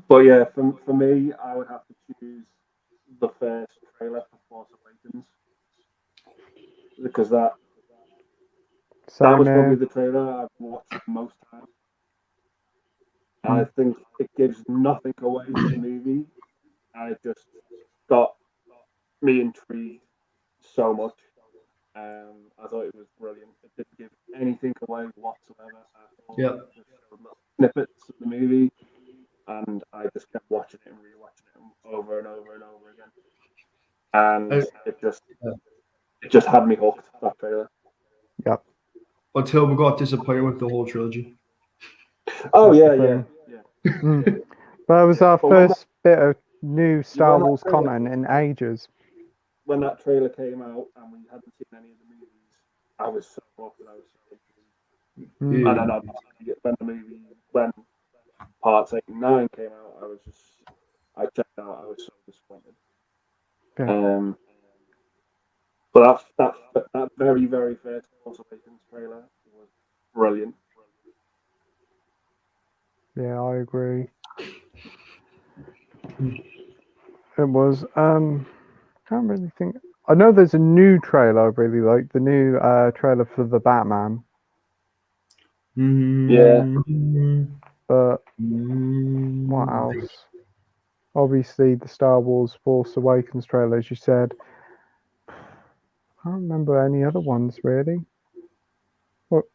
But yeah, for me, I would have to choose the first trailer for Force Awakens because that was probably the trailer I've watched the most times. I think it gives nothing away to the movie, and it just got me intrigued so much. I thought it was brilliant. It didn't give anything away whatsoever.
Yeah.
Just showed little snippets of the movie, and I just kept watching it and rewatching it over and over and over again. And it just had me hooked, that trailer.
Yep.
Until we got disappointed with the whole trilogy.
Oh yeah.
But it was our first bit of new Star Wars content in ages.
When that trailer came out and we hadn't seen any of the movies, I was so hooked and I was so intrigued. And then obviously when parts 8 and 9 came out, I checked out. I was so disappointed. But that very, very first Force Awakens trailer was brilliant.
Yeah, I agree. It was. Can't really think. I know there's a new trailer I really like, the new trailer for the Batman.
Yeah.
But what else? Obviously, the Star Wars Force Awakens trailer, as you said. I can't remember any other ones really. What?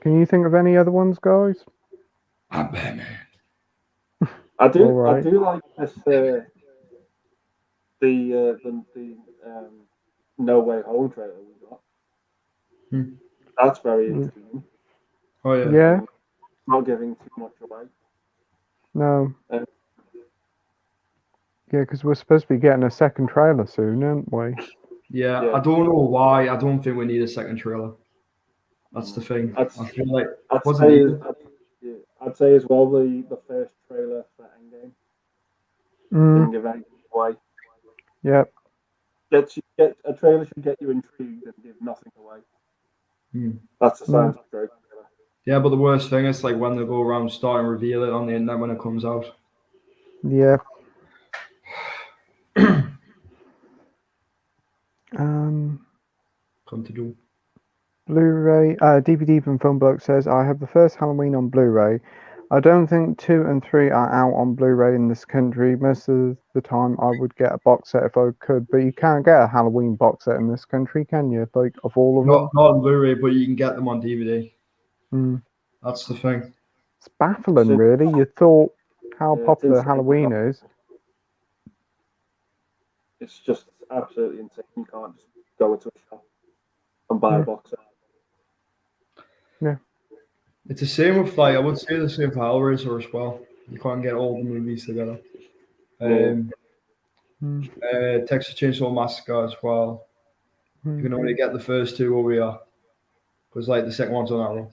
Can you think of any other ones, guys?
I'm Batman.
I do
Alright.
like this. The No Way Home trailer we got. That's very intriguing.
Oh yeah.
Yeah.
Not giving too much away.
No.
Um,
Yeah, because we're supposed to be getting a second trailer soon, aren't we?
Yeah,
Yeah.
I don't know why. I don't think we need a second trailer. That's the thing. I feel like
I'd say as well the first trailer for Endgame didn't give anything away.
Yep.
A trailer should get you intrigued and give nothing away. That's the science of trailer.
Yeah, but the worst thing is like when they go around starting to reveal it on the internet when it comes out.
Yeah.
Come to do.
Blu-ray, DVD from Film Bloke says, I have the first Halloween on Blu-ray. I don't think 2 and 3 are out on Blu-ray in this country. Most of the time I would get a box set if I could, but you can't get a Halloween box set in this country, can you? Like, of all of them?
Not on Blu-ray, but you can get them on DVD. That's the thing.
It's baffling, really. You thought how popular Halloween is.
It's just absolutely insane. You can't just go into a shop and buy a box set.
Yeah.
It's the same with like I would say the same for Hellraiser as well. You can't get all the movies together. Texas Chainsaw Massacre as well. You can only get the first 2 over here because like the second one's on Arrow.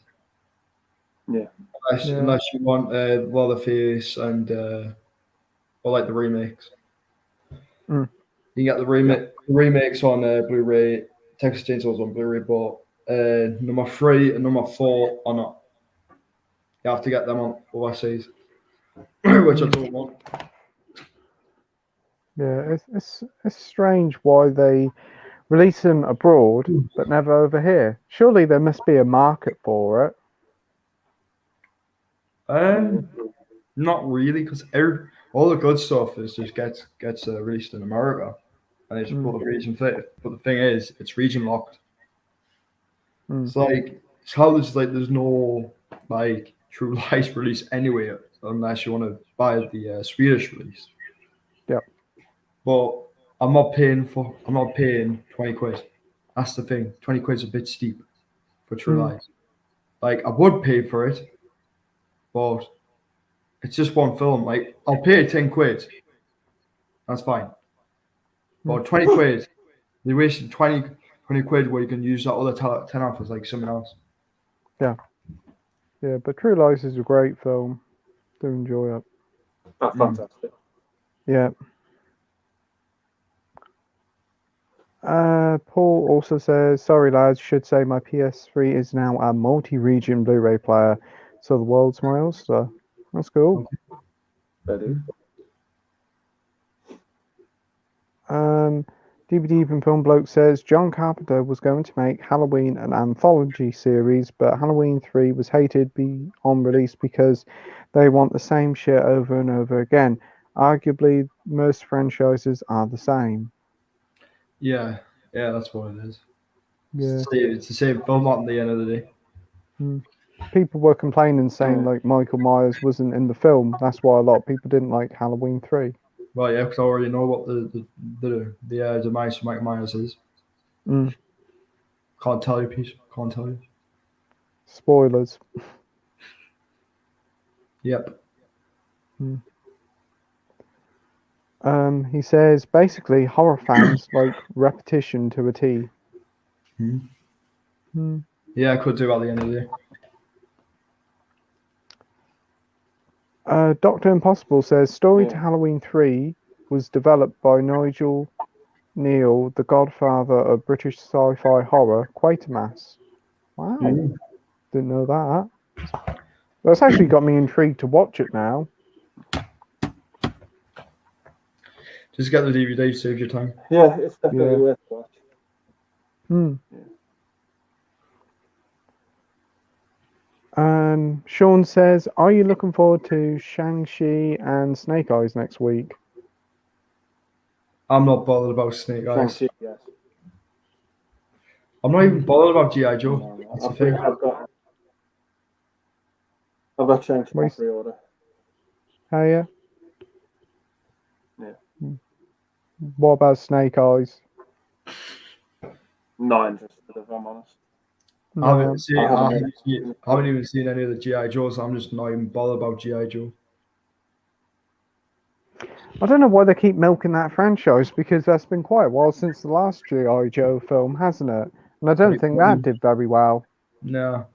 Yeah.
Unless you want Leatherface and or like the remakes. You can get the remakes on Blu-ray. Texas Chainsaw's on Blu-ray, but number 3 and number 4 are not. You have to get them on overseas, which I don't want.
Yeah, it's strange why they release them abroad but never over here. Surely there must be a market for it.
Not really, because all the good stuff is just gets released in America, and they just put the region fit. But the thing is, it's region locked. It's like it's how there's no like True Lies release anywhere unless you want to buy the Swedish release.
Yep.
But I'm not paying 20 quid. That's the thing. 20 quid's a bit steep for True Lies. Like I would pay for it, but it's just one film. Like I'll pay 10 quid. That's fine. But 20 quid, they wasted 20 quid where you can use that other 10 off as like something else.
Yeah. Yeah, but True Lies is a great film. Do enjoy it.
That's fantastic.
Yeah. Paul also says, sorry lads, should say my PS3 is now a multi-region Blu-ray player, so the world's my oyster. That's cool. DVD from Film Bloke says John Carpenter was going to make Halloween an anthology series, but Halloween 3 was hated on release because they want the same shit over and over again. Arguably, most franchises are the same.
Yeah, that's what it is.
Yeah,
it's the same film at the end of the day.
People were complaining, saying like Michael Myers wasn't in the film. That's why a lot of people didn't like Halloween 3.
Well, yeah, because I already know what the demise of Michael Myers is. Can't tell you, Pete. Can't tell you.
Spoilers.
Yep.
He says basically horror fans like repetition to a T.
Yeah, I could do at the end of the day.
Dr. Impossible says story to Halloween 3 was developed by Nigel Neal, the godfather of British sci-fi horror, Quatermass. Wow. Didn't know that. That's actually got me intrigued to watch it now.
Just get the DVD, save your time.
Yeah, it's definitely worth watching.
Hmm. Sean says, "Are you looking forward to Shang-Chi and Snake Eyes next week?"
I'm not bothered about Snake Eyes.
Shang-Chi, yes.
I'm not even bothered about G.I. Joe.
No,
That's the
I've
thing.
got Shang-Chi on
Wait.
pre-order.
Oh yeah.
Yeah.
What about Snake Eyes?
Not interested, if I'm honest.
I
No.
haven't even seen any of the G.I. Joes. I'm just not even bothered about G.I. Joe.
I don't know why they keep milking that franchise, because that's been quite a while since the last G.I. Joe film, hasn't it? And I don't think that did very well.
No.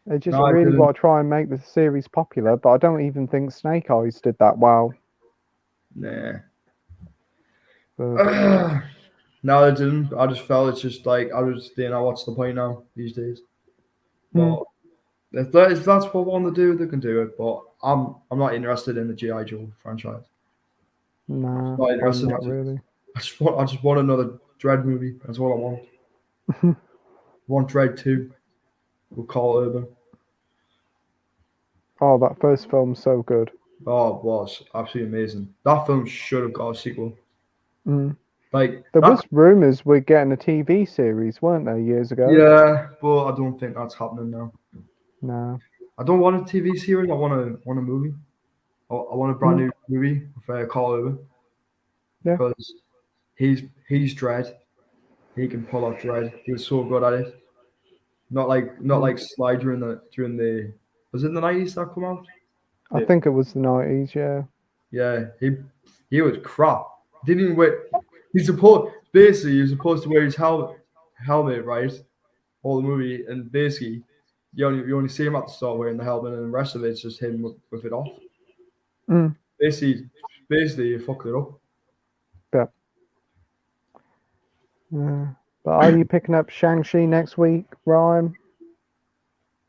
They just really want to try and make the series popular, but I don't even think Snake Eyes did that well.
Nah.
But,
No, it didn't. I just felt it's just like I was saying, what's the point now these days? But if that's what they want to do, they can do it. But I'm not interested in the G.I. Joe franchise.
nah,
Not interested.
not really.
I just want another Dread movie. That's all I want. I want Dread 2 with Carl Urban.
Oh, that first film's so good.
Oh, it was absolutely amazing. That film should have got a sequel. Like
there was rumors we're getting a TV series, weren't there, years ago?
Yeah, but I don't think that's happening now.
No.
I don't want a TV series. I want a movie. I want a brand new movie with Carl Urban.
Yeah.
Because he's Dread. He can pull off Dread. He was so good at it. Not like Sly during the was it in the 90s that come out?
I think it was the 90s, yeah.
Yeah, he was crap. Didn't even wear. He was supposed to wear his helmet, right? All the movie, and basically you only see him at the start wearing the helmet, and the rest of it's just him with it off. Basically, you fucked it up.
Yeah. But are you picking up Shang-Chi next week, Ryan?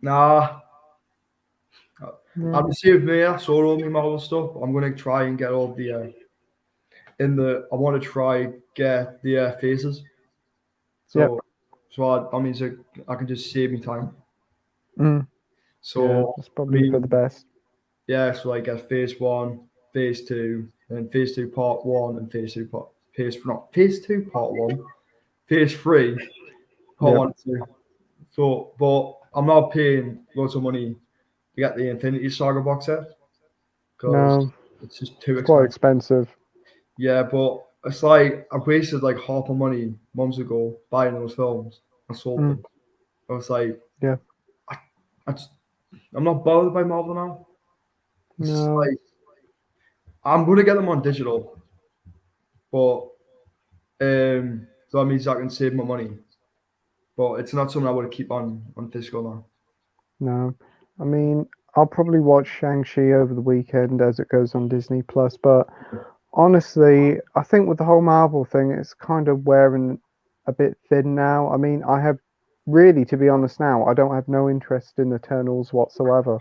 Nah. I'll see with me. I saw all my Marvel stuff. I'm gonna try and get all the I want to try get the phases. So I mean, so I can just save me time. So
that's probably for the best.
Yeah, so I get phase 1, phase 2, and phase 2 part 1, and phase 2 part 1, phase 3 part 1 and 2. So, but I'm not paying lots of money to get the Infinity Saga box set because it's just too expensive.
Quite expensive.
Yeah, but it's like I wasted like half my money months ago buying those films. I sold them. I was like, I'm not bothered by Marvel now. It's just like I'm gonna get them on digital, but so that means I can save my money. But it's not something I want to keep on physical now.
No, I mean, I'll probably watch Shang-Chi over the weekend as it goes on Disney Plus, but honestly, I think with the whole Marvel thing, it's kind of wearing a bit thin now. I mean, I have really, to be honest now, I don't have no interest in Eternals whatsoever.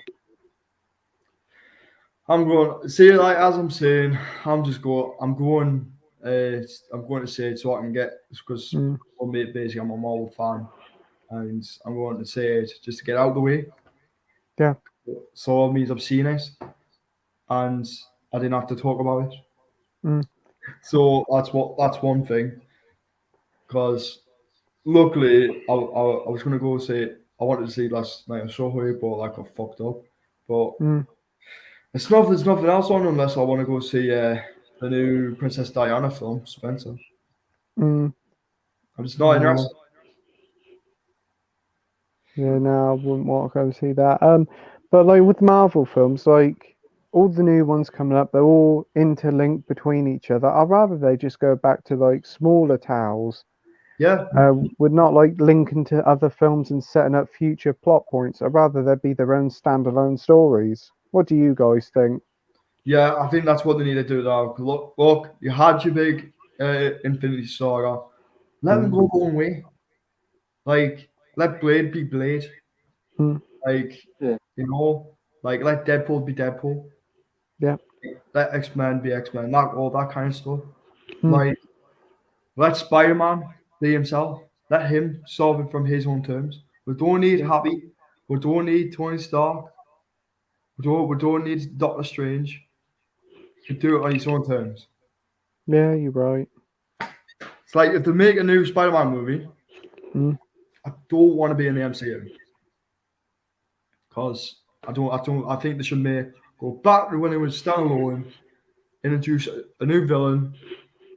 I'm going see, like as I'm saying, I'm going to say it so I can get, because basically I'm a Marvel fan, and I'm going to say it just to get out of the way.
Yeah.
So it means I've seen it, and I didn't have to talk about it. So that's one thing. Because luckily, I was going to go see. I wanted to see last night. I saw her, but like I fucked up. But there's nothing else on unless I want to go see the new Princess Diana film, Spencer. I'm just not interested.
Yeah, no, I wouldn't want to go see that. But like with Marvel films, like all the new ones coming up, they're all interlinked between each other. I'd rather they just go back to like smaller tales.
Yeah.
Would not like linking to other films and setting up future plot points. I'd rather there be their own standalone stories. What do you guys think?
Yeah, I think that's what they need to do now. Look, you had your big Infinity Saga. Let them go their own way. Like, let Blade be Blade. Like, like let Deadpool be Deadpool.
Yeah.
Let X-Men be X-Men. All that kind of stuff. Like, let Spider-Man be himself. Let him solve it from his own terms. We don't need Happy. We don't need Tony Stark. We don't need Doctor Strange. He can do it on his own terms.
Yeah, you're right.
It's like if they make a new Spider-Man movie, I don't want to be in the MCU because I think they should go back to when it was standalone, introduce a new villain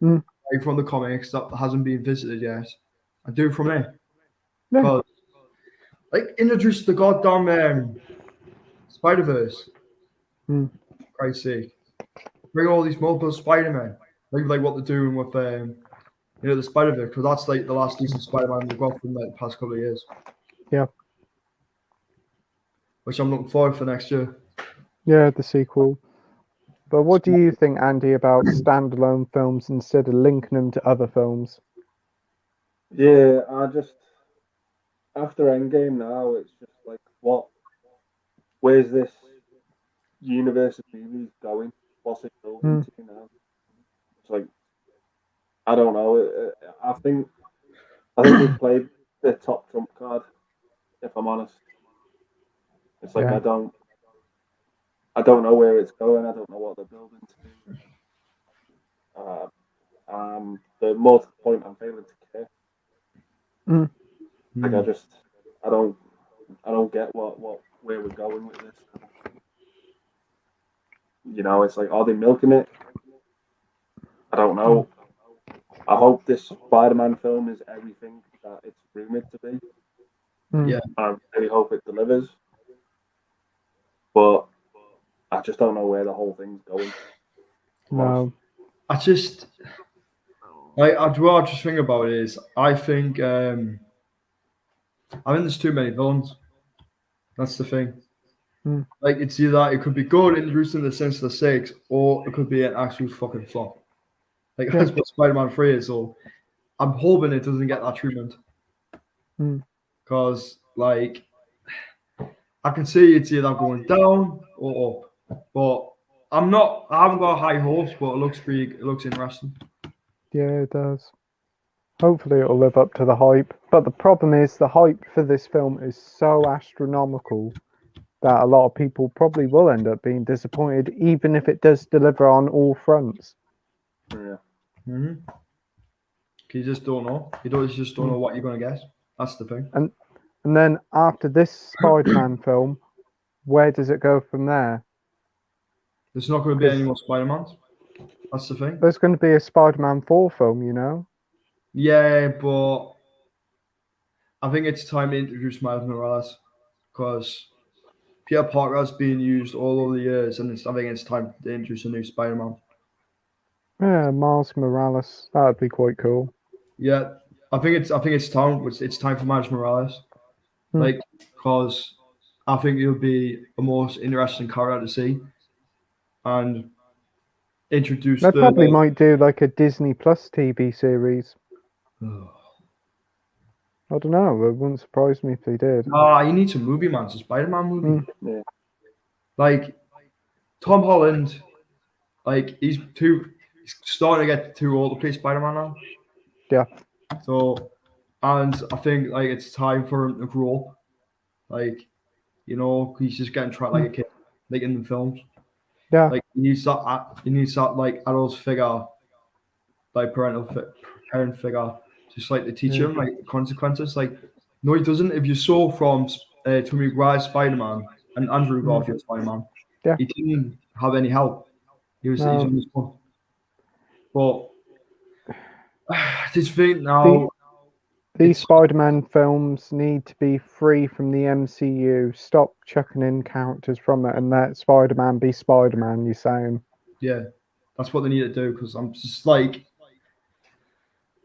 like from the comics that hasn't been visited yet, and do it from there.
Yeah.
Because like introduce the goddamn Spider-Verse. Christ's sake. Bring all these multiple Spider-Men. Like what they're doing with the Spider-Verse, because that's like the last decent Spider-Man we've got from like the past couple of years.
Yeah.
Which I'm looking forward for next year.
Yeah, the sequel. But what do you think, Andy, about standalone films instead of linking them to other films?
Yeah, after Endgame now, it's just like, where's this universe of movies going? What's it building to now? It's like, I don't know. I think we've played the top trump card, if I'm honest. It's like, I don't know where it's going. I don't know what they're building to. The more to the point, I'm failing to care. Like, I don't get where we're going with this. It's like, are they milking it? I don't know. I hope this Spider-Man film is everything that it's rumored to be.
Yeah.
I really hope it delivers. But I just don't know where the whole thing's going.
No.
I just what I just think about it is I think there's too many villains. That's the thing. Like it's either that it could be good introduced in the sense of the stakes, or it could be an absolute fucking flop. Like that's what Spider-Man 3 is. So I'm hoping it doesn't get that treatment. Because like I can see it's either going down or up. But I haven't got high hopes, but it looks interesting.
Yeah, it does. Hopefully it'll live up to the hype. But the problem is the hype for this film is so astronomical that a lot of people probably will end up being disappointed, even if it does deliver on all fronts.
Yeah.
You just don't know. You just don't know what you're going to get. That's the thing.
And then after this Spider-Man film, where does it go from there?
There's not going to be any more Spider-Mans. That's the thing.
There's going to be a Spider-Man 4 film,
Yeah, but I think it's time to introduce Miles Morales because Peter Parker has been used all over the years, and I think it's time to introduce a new Spider-Man.
Yeah, Miles Morales. That would be quite cool.
Yeah, I think it's time. It's time for Miles Morales, because I think it'll be a most interesting character to see, and introduce.
They probably might do like a Disney Plus TV series. I don't know. It wouldn't surprise me if they did.
You need some movie, man. It's a Spider-Man movie.
Yeah.
Like Tom Holland, like he's starting to get too old to play Spider-Man now.
Yeah.
So, and I think like it's time for him to grow up. Like, he's just getting treated like a kid, like in the films.
Yeah.
Like he needs that like adult figure, like parent figure, just like to teach him like the consequences. Like, no, he doesn't. If you saw from Tobey Maguire's Spider-Man and Andrew Garfield's Spider-Man, he didn't have any help. He was on his own. But this thing now.
These Spider-Man films need to be free from the MCU. Stop chucking in characters from it and let Spider-Man be Spider-Man, you're saying?
Yeah, that's what they need to do, because I'm just like...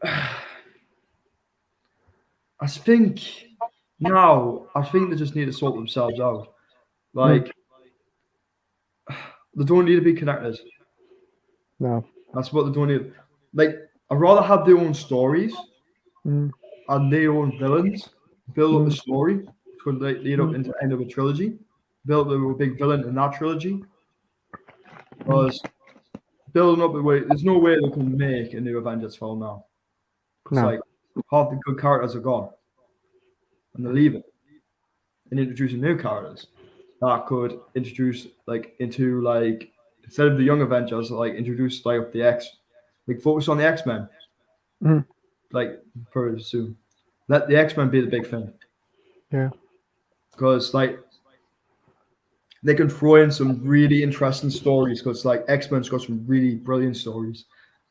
I think they just need to sort themselves out. Like, they don't need to be connected.
No.
That's what they don't need. Like, I'd rather have their own stories and their own villains, build up a story, could lead up into the end of a trilogy, build up a big villain in that trilogy. Because building up the way, there's no way they can make a new Avengers film now. It's like half the good characters are gone, and they're leaving and introducing new characters that could introduce into instead of the young Avengers, introduce the focus on the X-Men, pretty soon. Let the X-Men be the big thing.
Yeah.
Because they can throw in some really interesting stories. Because X-Men's got some really brilliant stories.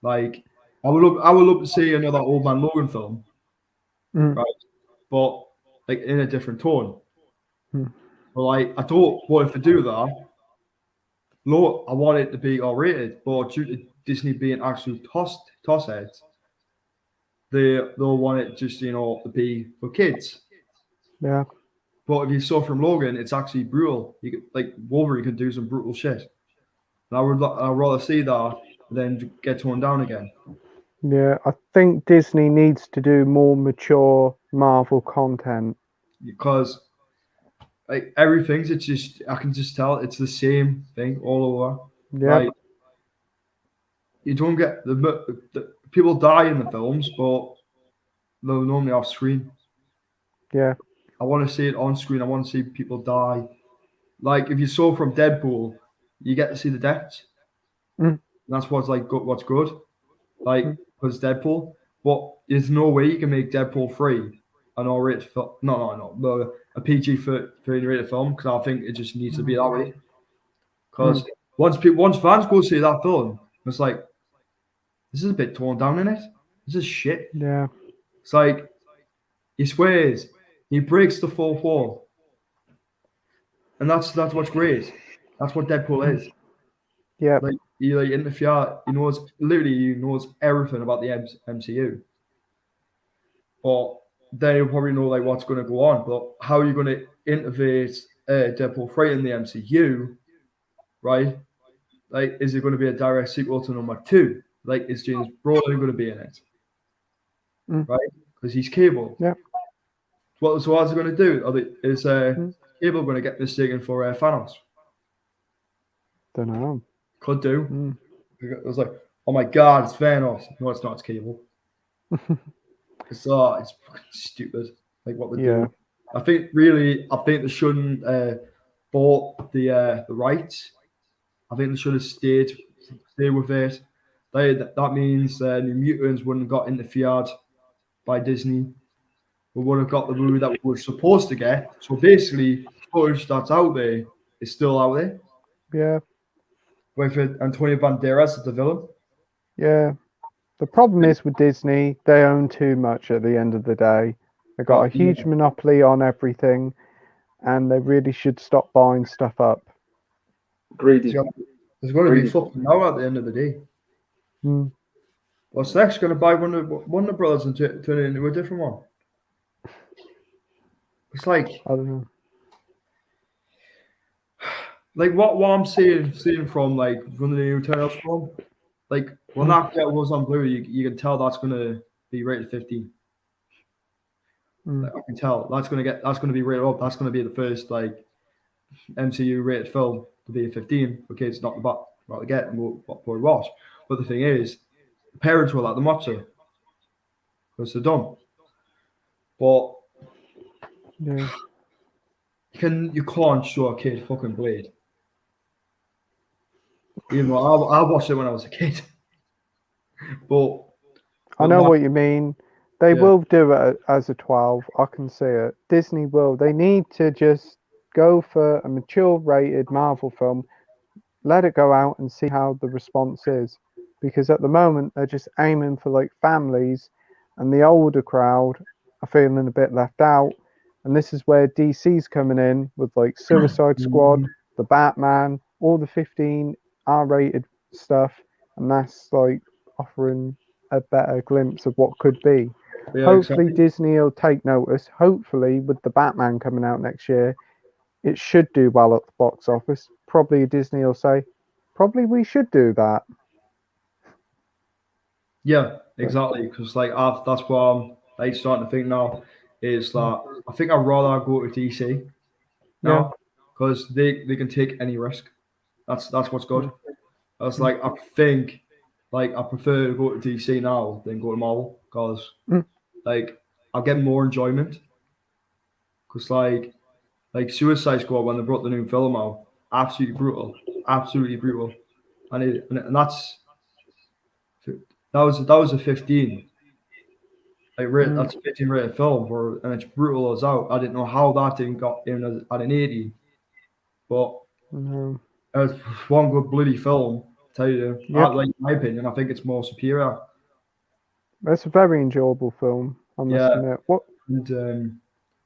I would love to see another Old Man Logan film, right? But in a different tone. But I don't want to do that. No, I want it to be R-rated, but due to Disney being absolute toss heads, they'll want it just to be for kids.
Yeah.
But if you saw from Logan, it's actually brutal. You could, Wolverine can do some brutal shit. And I'd rather see that than get torn down again.
Yeah, I think Disney needs to do more mature Marvel content.
Because everything's I can just tell it's the same thing all over.
Yeah.
You don't get the people die in the films, but they're normally off screen.
Yeah.
I want to see it on screen. I want to see people die. If you saw from Deadpool, you get to see the deaths. And that's what's what's good. Because Deadpool, but there's no way you can make Deadpool 3 an R-rated film. No, a PG-13 rated film, because I think it just needs to be that way. Because once fans go see that film, it's like, this is a bit torn down in it. This is shit.
Yeah.
It's he swears, he breaks the fourth wall, and that's what's great. That's what Deadpool is.
Yeah.
He interferes. He knows everything about the MCU. But then you'll probably know what's going to go on. But how are you going to innovate Deadpool 3 in the MCU, right? Is it going to be a direct sequel to number 2? Is James Brolin going to be in it? Right? Because he's Cable.
Yeah.
So what's he going to do? Is Cable going to get mistaken for Thanos?
Don't know.
Could do. It was oh my God, it's Thanos. No, it's not. It's Cable. It's fucking stupid. What they do. I think they shouldn't bought the rights. I think they should have stayed with it. That means New Mutants wouldn't have got interfered by Disney. We would have got the movie that we were supposed to get. So basically, footage that's out there is still out there.
Yeah.
With Antonio Banderas as the villain.
Yeah. The problem is with Disney, they own too much at the end of the day. They've got a huge monopoly on everything, and they really should stop buying stuff up.
Greedy.
There's going to be fucking now at the end of the day. What's next? Going to buy one of the brothers and turn it into a different one? It's
I don't know.
What I'm seeing from from the new Turtles film, when that was on Blu, you can tell that's going to be rated 15. I can tell that's going to be rated up. That's going to be the first MCU rated film to be a 15 for kids not to get and what watch. But the thing is, the parents will let them watch it because they're dumb. But
yeah,
you can't show a kid fucking Blade. Even though I watched it when I was a kid. But
I know what you mean. They will do it as a 12. I can see it. Disney will. They need to just go for a mature rated Marvel film, let it go out and see how the response is. Because at the moment, they're just aiming for families, and the older crowd are feeling a bit left out. And this is where DC's coming in with Suicide Squad, the Batman, all the 15 R-rated stuff, and that's offering a better glimpse of what could be.
Yeah,
Hopefully
exactly.
Disney will take notice. Hopefully with the Batman coming out next year, it should do well at the box office. Probably Disney will say, probably we should do that.
Yeah, exactly. Because that's what I'm starting to think now. Is that I think I'd rather go to DC now because they can take any risk. That's what's good. That's I think I prefer to go to DC now than go to Marvel because like I'll get more enjoyment because like Suicide Squad when they brought the new film out, absolutely brutal, and that's that was a 15. That's a 15 rated film and it's brutal as out. I didn't know how that didn't got in at an 80, but it's one good bloody film. I tell you, in my opinion, I think it's more superior.
It's a very enjoyable film, I must admit. What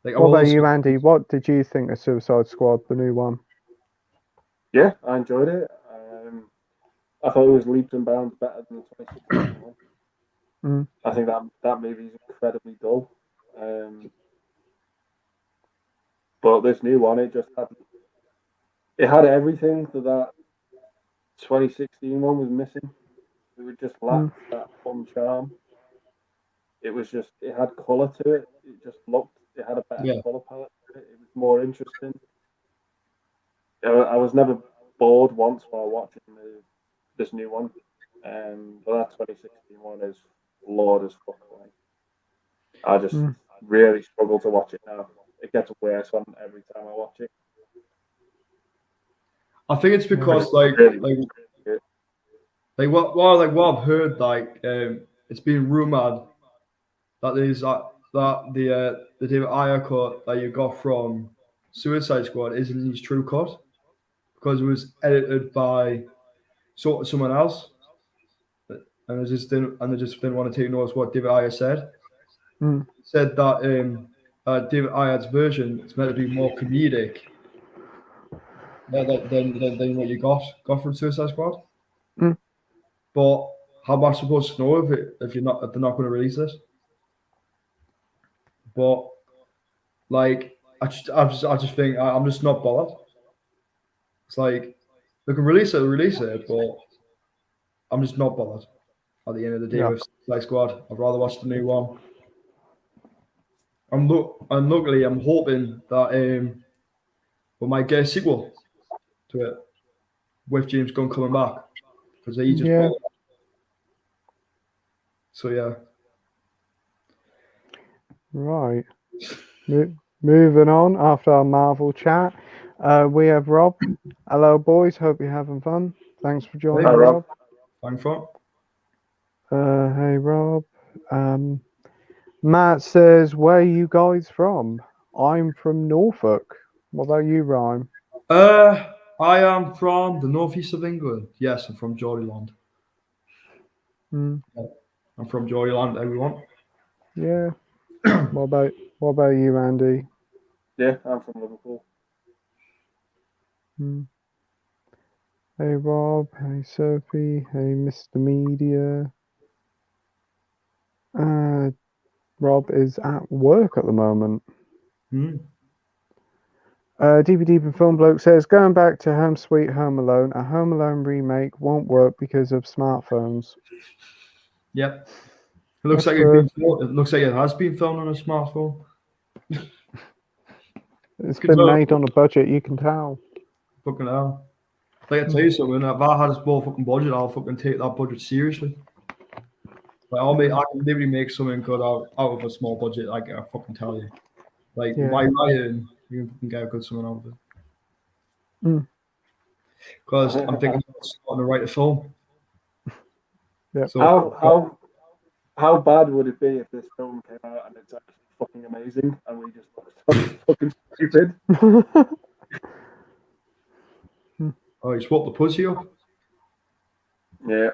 about you, Andy? What did you think of Suicide Squad, the new one?
Yeah, I enjoyed it. I thought it was leaps and bounds better than the 2016 one. I think that movie is incredibly dull. But this new one, it had everything that 2016 one was missing. It would just lack that fun charm. It had colour to it. It had a better colour palette to it. It was more interesting. I was never bored once while watching this new one. But that 2016 one is Lord as fuck. I just really struggle to watch it now. It gets worse on every time I watch it.
I think it's because what I've heard, it's been rumored that there's the David Ayer cut that you got from Suicide Squad isn't his true cut because it was edited by someone else, and they just didn't want to take notice what David Ayer said. He said that David Ayer's version is meant to be more comedic than what you got from Suicide Squad. But how am I supposed to know if they're not going to release this? But I just think I'm just not bothered. It's like they can release it, but I'm just not bothered. At the end of the day, with Suicide Squad, I'd rather watch the new one. And luckily, I'm hoping that we might get a sequel to it with James Gunn coming back because he just bought it. So yeah.
Right. Moving on after our Marvel chat, we have Rob. Hello, boys. Hope you're having fun. Thanks for joining, Rob.
Thanks, Rob.
Hey, Rob. Matt says, "Where are you guys from?" I'm from Norfolk. What about you, Ryan?
I am from the northeast of England. Yes, I'm from Geordieland. I'm from Geordieland, everyone.
Yeah. What about you, Andy?
Yeah, I'm from Liverpool.
Hey, Rob. Hey, Sophie. Hey, Mr. Media. Rob is at work at the moment. DVD Film Bloke says, going back to Home Sweet Home Alone, a Home Alone remake won't work because of smartphones.
Yep. It looks like it has been filmed on a smartphone.
It's been made on a budget, you can tell.
Fucking hell. I tell you something, if I had a small fucking budget, I'll fucking take that budget seriously. I can literally make something good out of a small budget, I fucking tell you. My writing, you can fucking get a good something out of it. Because I'm thinking about starting to write a film.
Yeah.
So how bad would it be if this film came out and it's actually fucking amazing and we just look fucking stupid?
Oh, you swap the pussy up?
Yeah.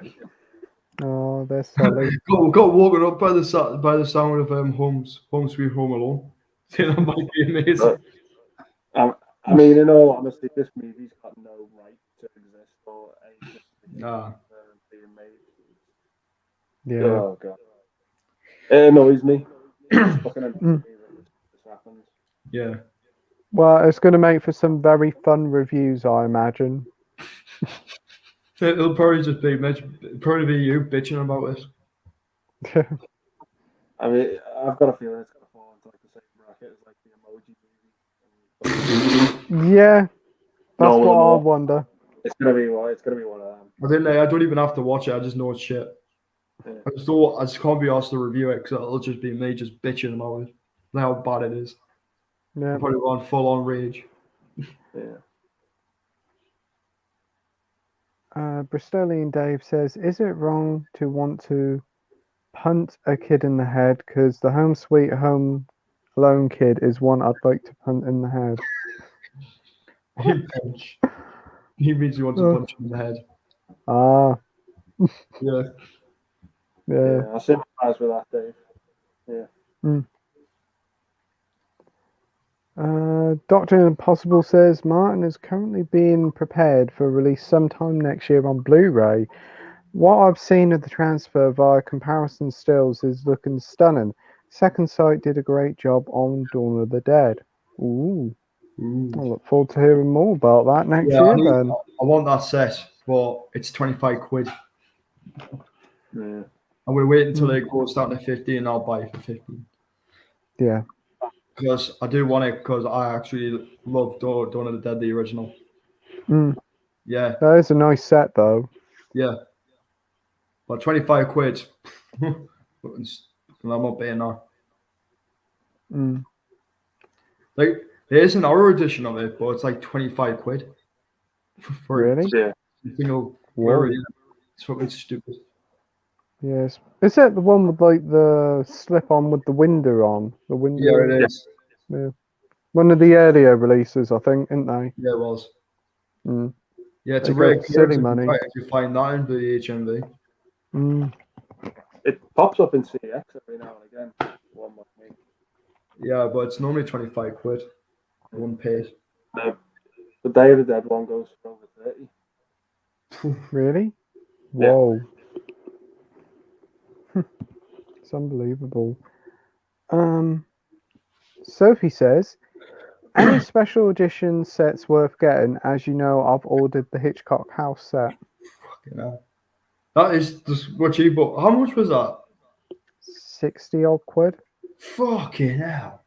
Oh, they're silly.
Got woken up by the sound of Home Sweet Home Alone. That might be amazing.
I mean, in all honesty, this movie's got no right to exist or anything being made.
Yeah.
Oh god. It annoys me. It's fucking annoys me that this happens.
Yeah.
Well, it's going to make for some very fun reviews, I imagine.
It'll probably just be you bitching about it.
I mean, I've got a feeling it's going to fall into the same bracket as the Emoji movie.
Yeah, that's what I wonder.
It's going to be one of them.
I don't even have to watch it. I just know it's shit. I just can't be asked to review it because it'll just be me just bitching about it. How bad it is.
Yeah.
I'll probably go on full on rage.
Yeah.
Bristolian Dave says, is it wrong to want to punt a kid in the head because the Home Sweet Home Alone kid is one I'd like to punt in the head?
He means he wants to punch him in the head.
Ah.
Yeah.
Yeah.
I sympathise with that, Dave. Yeah.
Dr. Impossible says Martin is currently being prepared for release sometime next year on Blu-ray. What I've seen of the transfer via comparison stills is looking stunning. Second Sight did a great job on Dawn of the Dead. Ooh. I look forward to hearing more about that next year then.
I want that set, but it's 25 quid.
Yeah.
I'm going to wait until it goes down to 50 and I'll buy it for 15.
Yeah.
Because I do want it because I actually love Dawn of the Dead, the original. Yeah.
That is a nice set though.
Yeah. But 25 quid. I'm not paying that. Like, there's an horror edition of it, but it's like 25 quid. For
Really?
Yeah.
a single
Whoa.
Blu-ray. It's fucking stupid.
Yes. Is it the one with like the slip on with the window on? The window?
Yeah, it is.
Yeah. One of the earlier releases, I think, isn't they?
Yeah, it was. Yeah, it's
They
a rare
go for silly
clearance
money.
if you find that in the HMV.
It pops up in CX every now and again. One with me.
Yeah, but it's normally 25 quid. One paid.
The Day of the Dead one goes for over 30.
Really?
Yeah.
Whoa. It's unbelievable. Sophie says, any special edition sets worth getting? As you know, I've ordered the Hitchcock house set.
Fucking hell. That is just what cheap, but how much was that?
60 odd quid.
Fucking hell.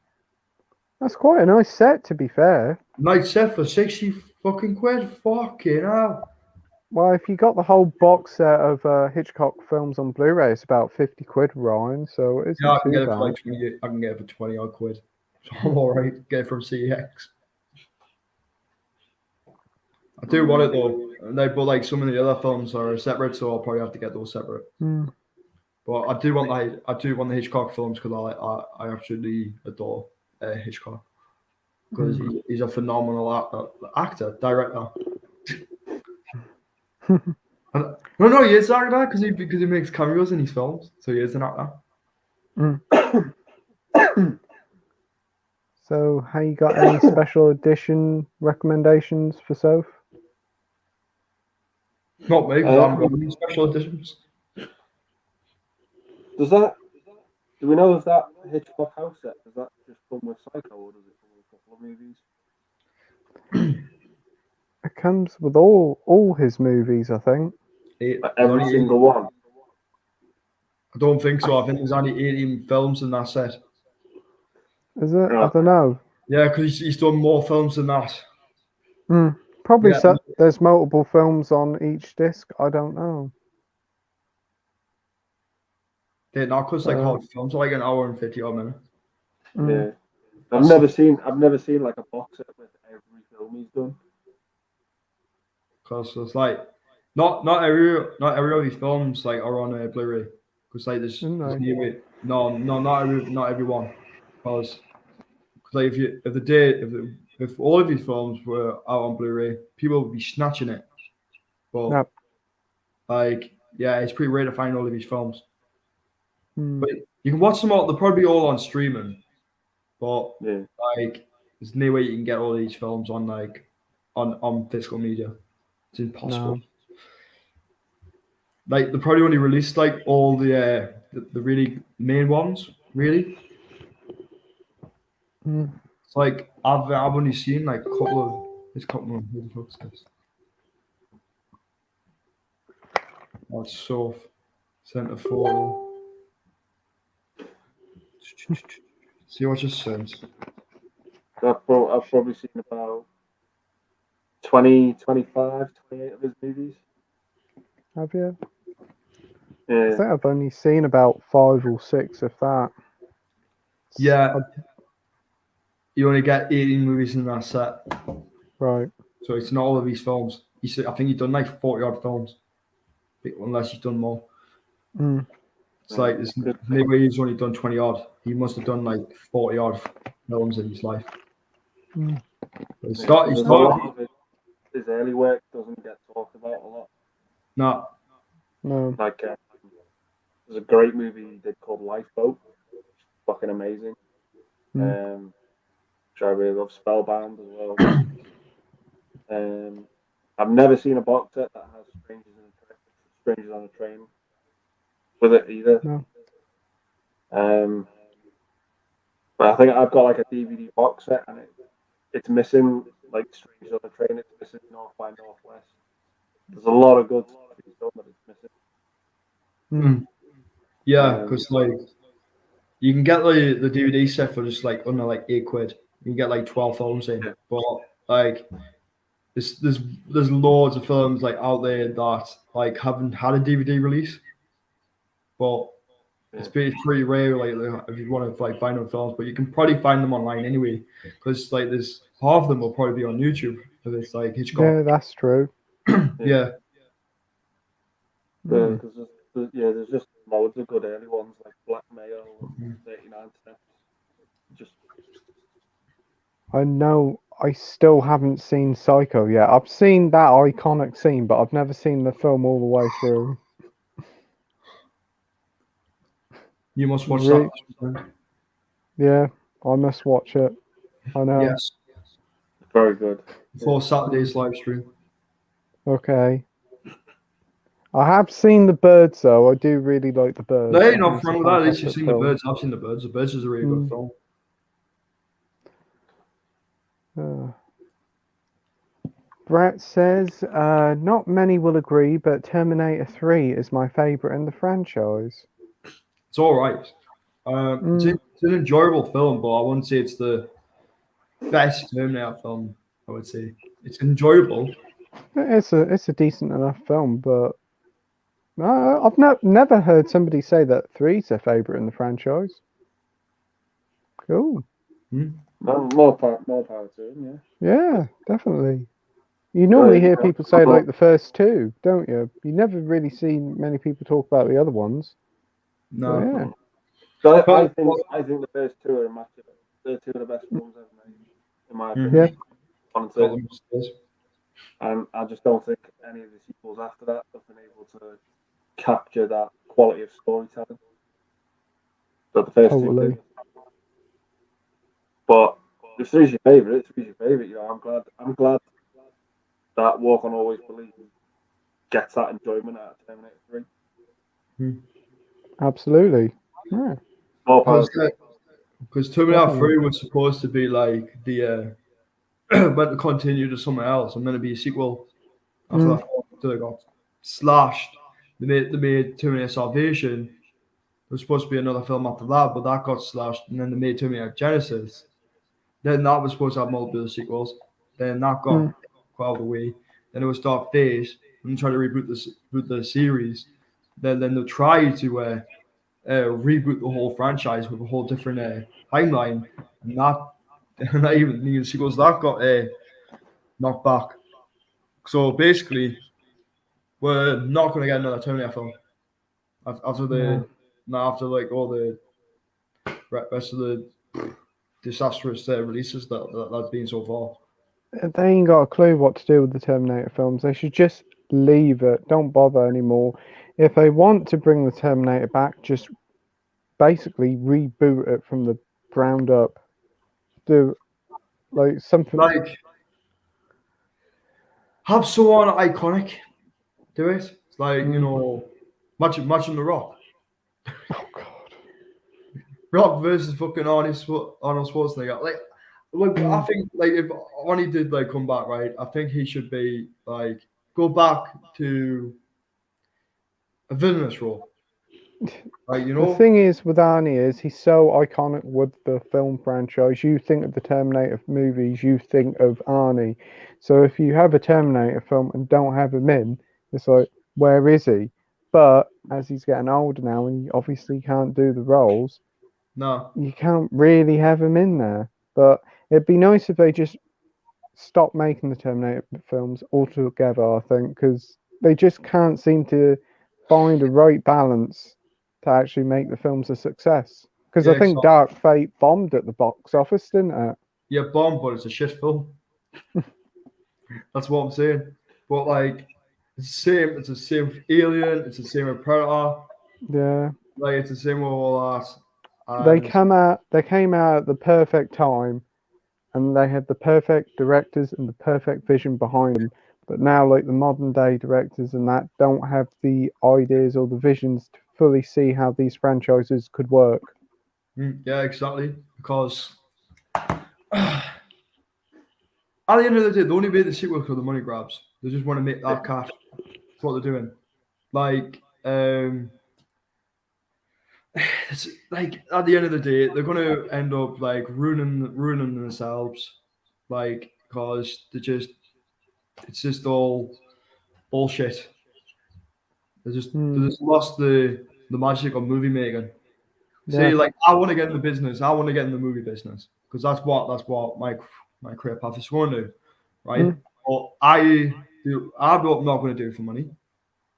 That's quite a nice set, to be fair.
Night set for 60 fucking quid? Fucking hell.
Well, if you got the whole box set of Hitchcock films on Blu-ray, it's about 50 quid, Ryan, so it isn't
Yeah, I can
too
get it for
bad.
like 20. I can get it for 20 odd quid. So I'm alright. Get it from CX. I do want it though. But like some of the other films are separate, so I'll probably have to get those separate. But I do want the Hitchcock films because I absolutely adore Hitchcock because he's a phenomenal actor, director. No, he is an actor because he makes cameos in his films, so he is an actor.
So, have you got any special edition recommendations for Soph?
Not me, because I haven't got any special editions.
Do we know if that Hitchcock house set, does that just come with Psycho or does it come with a couple of movies?
It comes with all his movies, I think.
Every single one?
I don't think so. I think there's only 18 films in that set.
Is it? I don't know.
Yeah, because he's done more films than that.
Probably so. There's multiple films on each disc. I don't know.
Yeah, not because like hard films are like an hour and 50 odd minutes.
Yeah, I've never seen like a box set with every film he's done.
Because it's like not every of these films like are on a Blu-ray. Because like there's not everyone. Because like if all of these films were out on Blu-ray, people would be snatching it. But like it's pretty rare to find all of these films. But you can watch them all. They're probably all on streaming. But like there's no way you can get all these films on like on physical media. It's impossible.
No.
Like they probably only released like all the really main ones. Really. It's like I've only seen like a couple of this. Who the fuck's this? Oh, it's so center for. See what just sent.
I've probably seen about 20, 25, 28 of his movies.
Have you? I think I've only seen about 5 or 6 of that.
Yeah. You only get 18 movies in that set.
Right.
So it's not all of these films. I think he's done like 40 odd films, unless he's done more.
Mm.
It's like maybe he's only done 20 odd. He must have done like 40 odd films in his life.
Mm.
His early work doesn't get talked about a lot.
No.
Like there's a great movie he did called Lifeboat. Fucking amazing. Which I really love. Spellbound as well. I've never seen a box set that has Strangers on a Train with it either.
No.
But I think I've got like a DVD box set and it's missing like Strangers on a Train. It's missing North by Northwest. There's a lot of good stuff he's done that it's missing.
Yeah, because like you can get like the DVD set for just like under like £8. You can get like 12 films in, but like there's loads of films like out there that like haven't had a DVD release, but it's pretty rare. Like if you want to like find them films, but you can probably find them online anyway, because like there's half of them will probably be on YouTube if it's like Hitchcock.
Yeah, that's true.
Yeah.
Because there's just loads of good early ones like Blackmail, 39 Steps. Just
I know I still haven't seen Psycho yet. I've seen that iconic scene, but I've never seen the film all the way through.
You must watch that.
Yeah, I must watch it. I know.
Yes.
Very good.
For Saturday's live stream.
Okay. I have seen The Birds, though. I do really like The Birds.
No, you're not wrong with that. At least you've seen The Birds. I've seen The Birds. The Birds is a really good film.
Brett says, not many will agree, but Terminator 3 is my favourite in the franchise.
It's all right. It's an enjoyable film, but I wouldn't say it's the best Terminator film. I would say it's enjoyable.
It's a decent enough film, but I've never heard somebody say that 3's their favourite in the franchise. Cool.
More power to him, yeah.
Yeah, definitely. You normally hear people say like the first 2, don't you? You never really see many people talk about the other ones.
No.
Yeah.
So I think the first 2 are immaculate. They're 2 of the best films ever made, in my opinion.
Yeah.
Honestly. And I just don't think any of the sequels after that have been able to capture that quality of storytelling. So the first 2 did. But if 3's your favourite, 3's your favourite. You know, I'm glad that Walk On Always Believe gets that enjoyment out of Terminator 3.
Absolutely. Yeah.
Because Terminator 3 was supposed to be like the meant to continue to something else and meant to be a sequel after that until it got slashed. They made Terminator Salvation. There was supposed to be another film after that, but that got slashed, and then they made Terminator Genesis. Then that was supposed to have multiple sequels. Then that got out of the way. Then it was Dark Days, and try to reboot the series. Then they tried to reboot the whole franchise with a whole different timeline, and not even the sequels that got knocked back. So basically, we're not going to get another Terminator film after like all the rest of the disastrous releases that's been so far.
They ain't got a clue what to do with the Terminator films. They should just leave it. Don't bother anymore. If they want to bring the Terminator back, just basically reboot it from the ground up. Do like something
like have someone iconic do it. It's like matching The Rock.
Oh God.
Rock versus fucking Arnold Schwarzenegger. I think like if Arnie did like come back, right, I think he should be like go back to a villainous role. Like,
The thing is with Arnie is he's so iconic with the film franchise. You think of the Terminator movies, you think of Arnie. So if you have a Terminator film and don't have him in, it's like, where is he? But as he's getting older now, and he obviously can't do the roles,
No.
you can't really have him in there. But it'd be nice if they just stopped making the Terminator films altogether, I think, because they just can't seem to find a right balance to actually make the films a success. Because
Yeah,
I think
exactly.
Dark Fate bombed at the box office, didn't it?
Yeah, bomb, but it's a shit film. That's what I'm saying. But like, it's the same. It's the same with Alien. It's the same with Predator.
Yeah.
Like, it's the same with all that.
They
And
came out at the perfect time, and they had the perfect directors and the perfect vision behind them. But now, like the modern day directors and that, don't have the ideas or the visions to fully see how these franchises could work.
yeah, exactly. Because at the end of the day, they only made the sequel because the money grabs. They just want to make that cash. That's what they're doing. Like, it's like at the end of the day, they're gonna end up like ruining themselves. Like, because it's just all bullshit. They just lost the magic of movie making.
Yeah.
See, like I want to get in the business. I want to get in the movie business because that's what my career path is going to, right? But I'm not going to do it for money.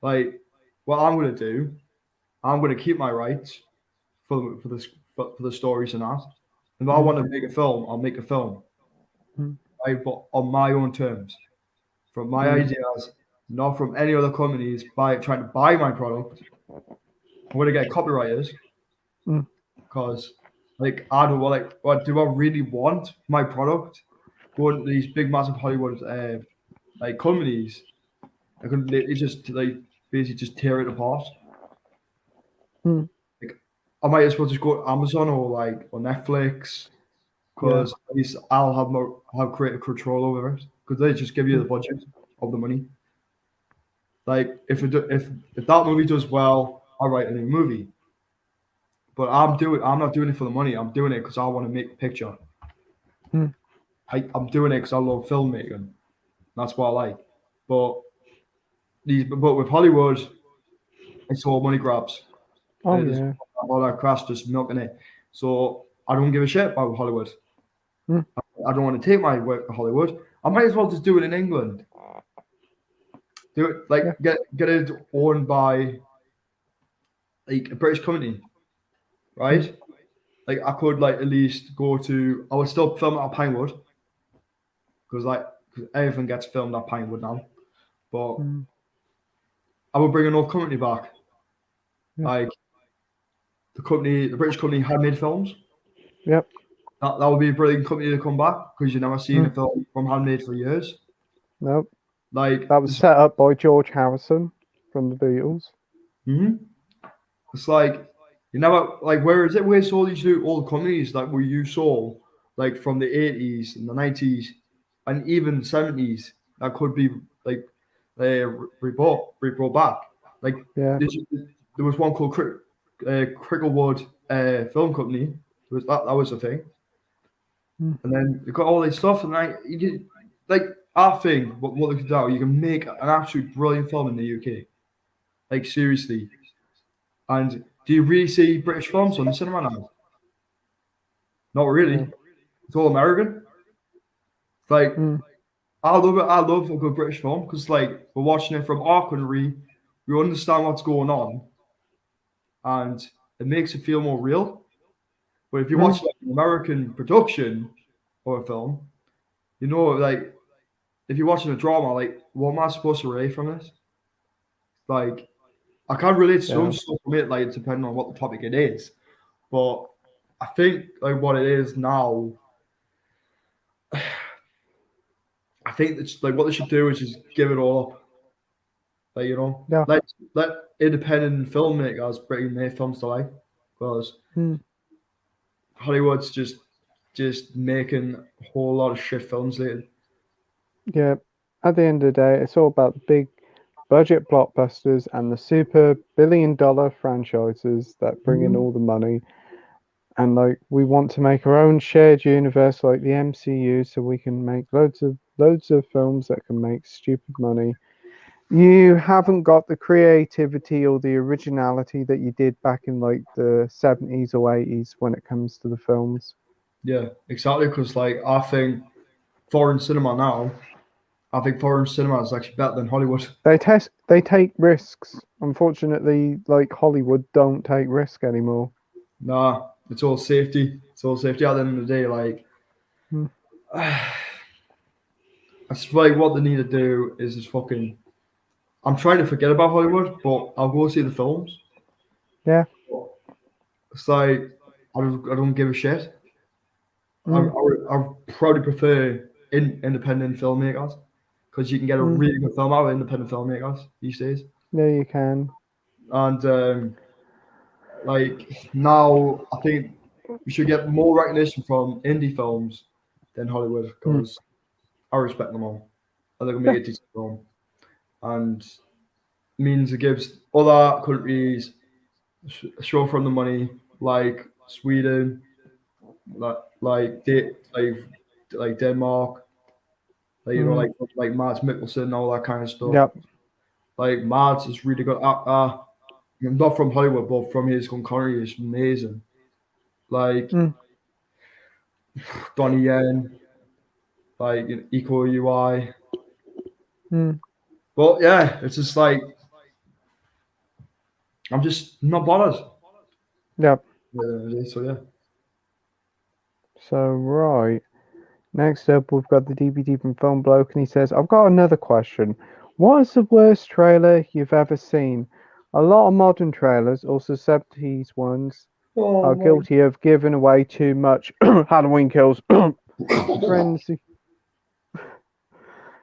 Like what I'm going to do, I'm going to keep my rights for the stories and that. If I want to make a film, I'll make a film, right? But on my own terms, from my ideas, not from any other companies trying to buy my product. I'm going to get copywriters because like I don't like what do I really want my product going to these big massive Hollywood like companies. I could they just like basically just tear it apart. Like I might as well just go to Amazon or Netflix because at least I'll have creative control over it because they just give you the budget of the money. Like if that movie does well, I'll write a new movie. But I'm not doing it for the money. I'm doing it because I want to make a picture. I'm doing it because I love filmmaking. That's what I like. But with Hollywood, it's all money grabs.
Oh
There's
yeah.
all that crash just milking it. So I don't give a shit about Hollywood. I don't want to take my work to Hollywood. I might as well just do it in England. Do it like get it owned by like a British company, right? Like I could like at least go to. I would still film it at Pinewood because everything gets filmed at Pinewood now. But I would bring another company back, like the British company Handmade Films.
Yep.
That would be a brilliant company to come back because you've never seen a film from Handmade for years.
Nope.
Like
That was set up by George Harrison from the Beatles.
It's like you never like where is it? Where's all these new old companies like where you saw like from the 80s and the 90s and even 70s that could be like rebrought back. Like
Yeah.
there was one called Cricklewood Film Company. That was a thing. And then you got all this stuff, and I think what they could do, you can make an absolute brilliant film in the UK. Like seriously. And do you really see British films on the cinema now? Not really.
Yeah.
It's all American. It's like I love it. I love a good British film because like we're watching it from our country, we understand what's going on, and it makes it feel more real. But if you watch like an American production of a film, like if you're watching a drama, like what am I supposed to relate from this? Like I can't relate to some stuff from it, like depending on what the topic it is. But I think like what it is now, I think it's like what they should do is just give it all up. Like let independent filmmakers bring their films to life because Hollywood's just making a whole lot of shit films lately.
Yeah. At the end of the day, it's all about the big budget blockbusters and the super billion-dollar franchises that bring in all the money. And like we want to make our own shared universe like the MCU so we can make loads of films that can make stupid money. You haven't got the creativity or the originality that you did back in like the 70s or 80s when it comes to the films.
Yeah, exactly. Because like I think foreign cinema now, I think foreign cinema is actually better than Hollywood.
They take risks. Unfortunately, like Hollywood don't take risk anymore.
Nah, it's all safety. It's all safety at the end of the day. Like,
Hmm.
that's like what they need to do is just fucking. I'm trying to forget about Hollywood, but I'll go see the films.
Yeah.
It's like I don't give a shit.
Mm.
I probably prefer independent filmmakers because you can get a
Mm.
really good film out of independent filmmakers these days.
Yeah, you can.
And like now, I think we should get more recognition from indie films than Hollywood because I respect them all. I think they make a decent film, and means it gives other countries a show from the money, like Sweden, like Denmark, like you know, like Mads Mikkelsen, all that kind of stuff.
Yep.
Like Mads is really good actor. Not from Hollywood, but from his own country, is amazing. Like Donnie Yen, like Eco UI. But yeah, it's just like I'm just not bothered.
Yep.
So yeah.
So right. Next up, we've got the DVD from Film Bloke, and he says, "I've got another question. What is the worst trailer you've ever seen? A lot of modern trailers, also 70s ones, are guilty of giving away too much. Halloween Kills, Frenzy.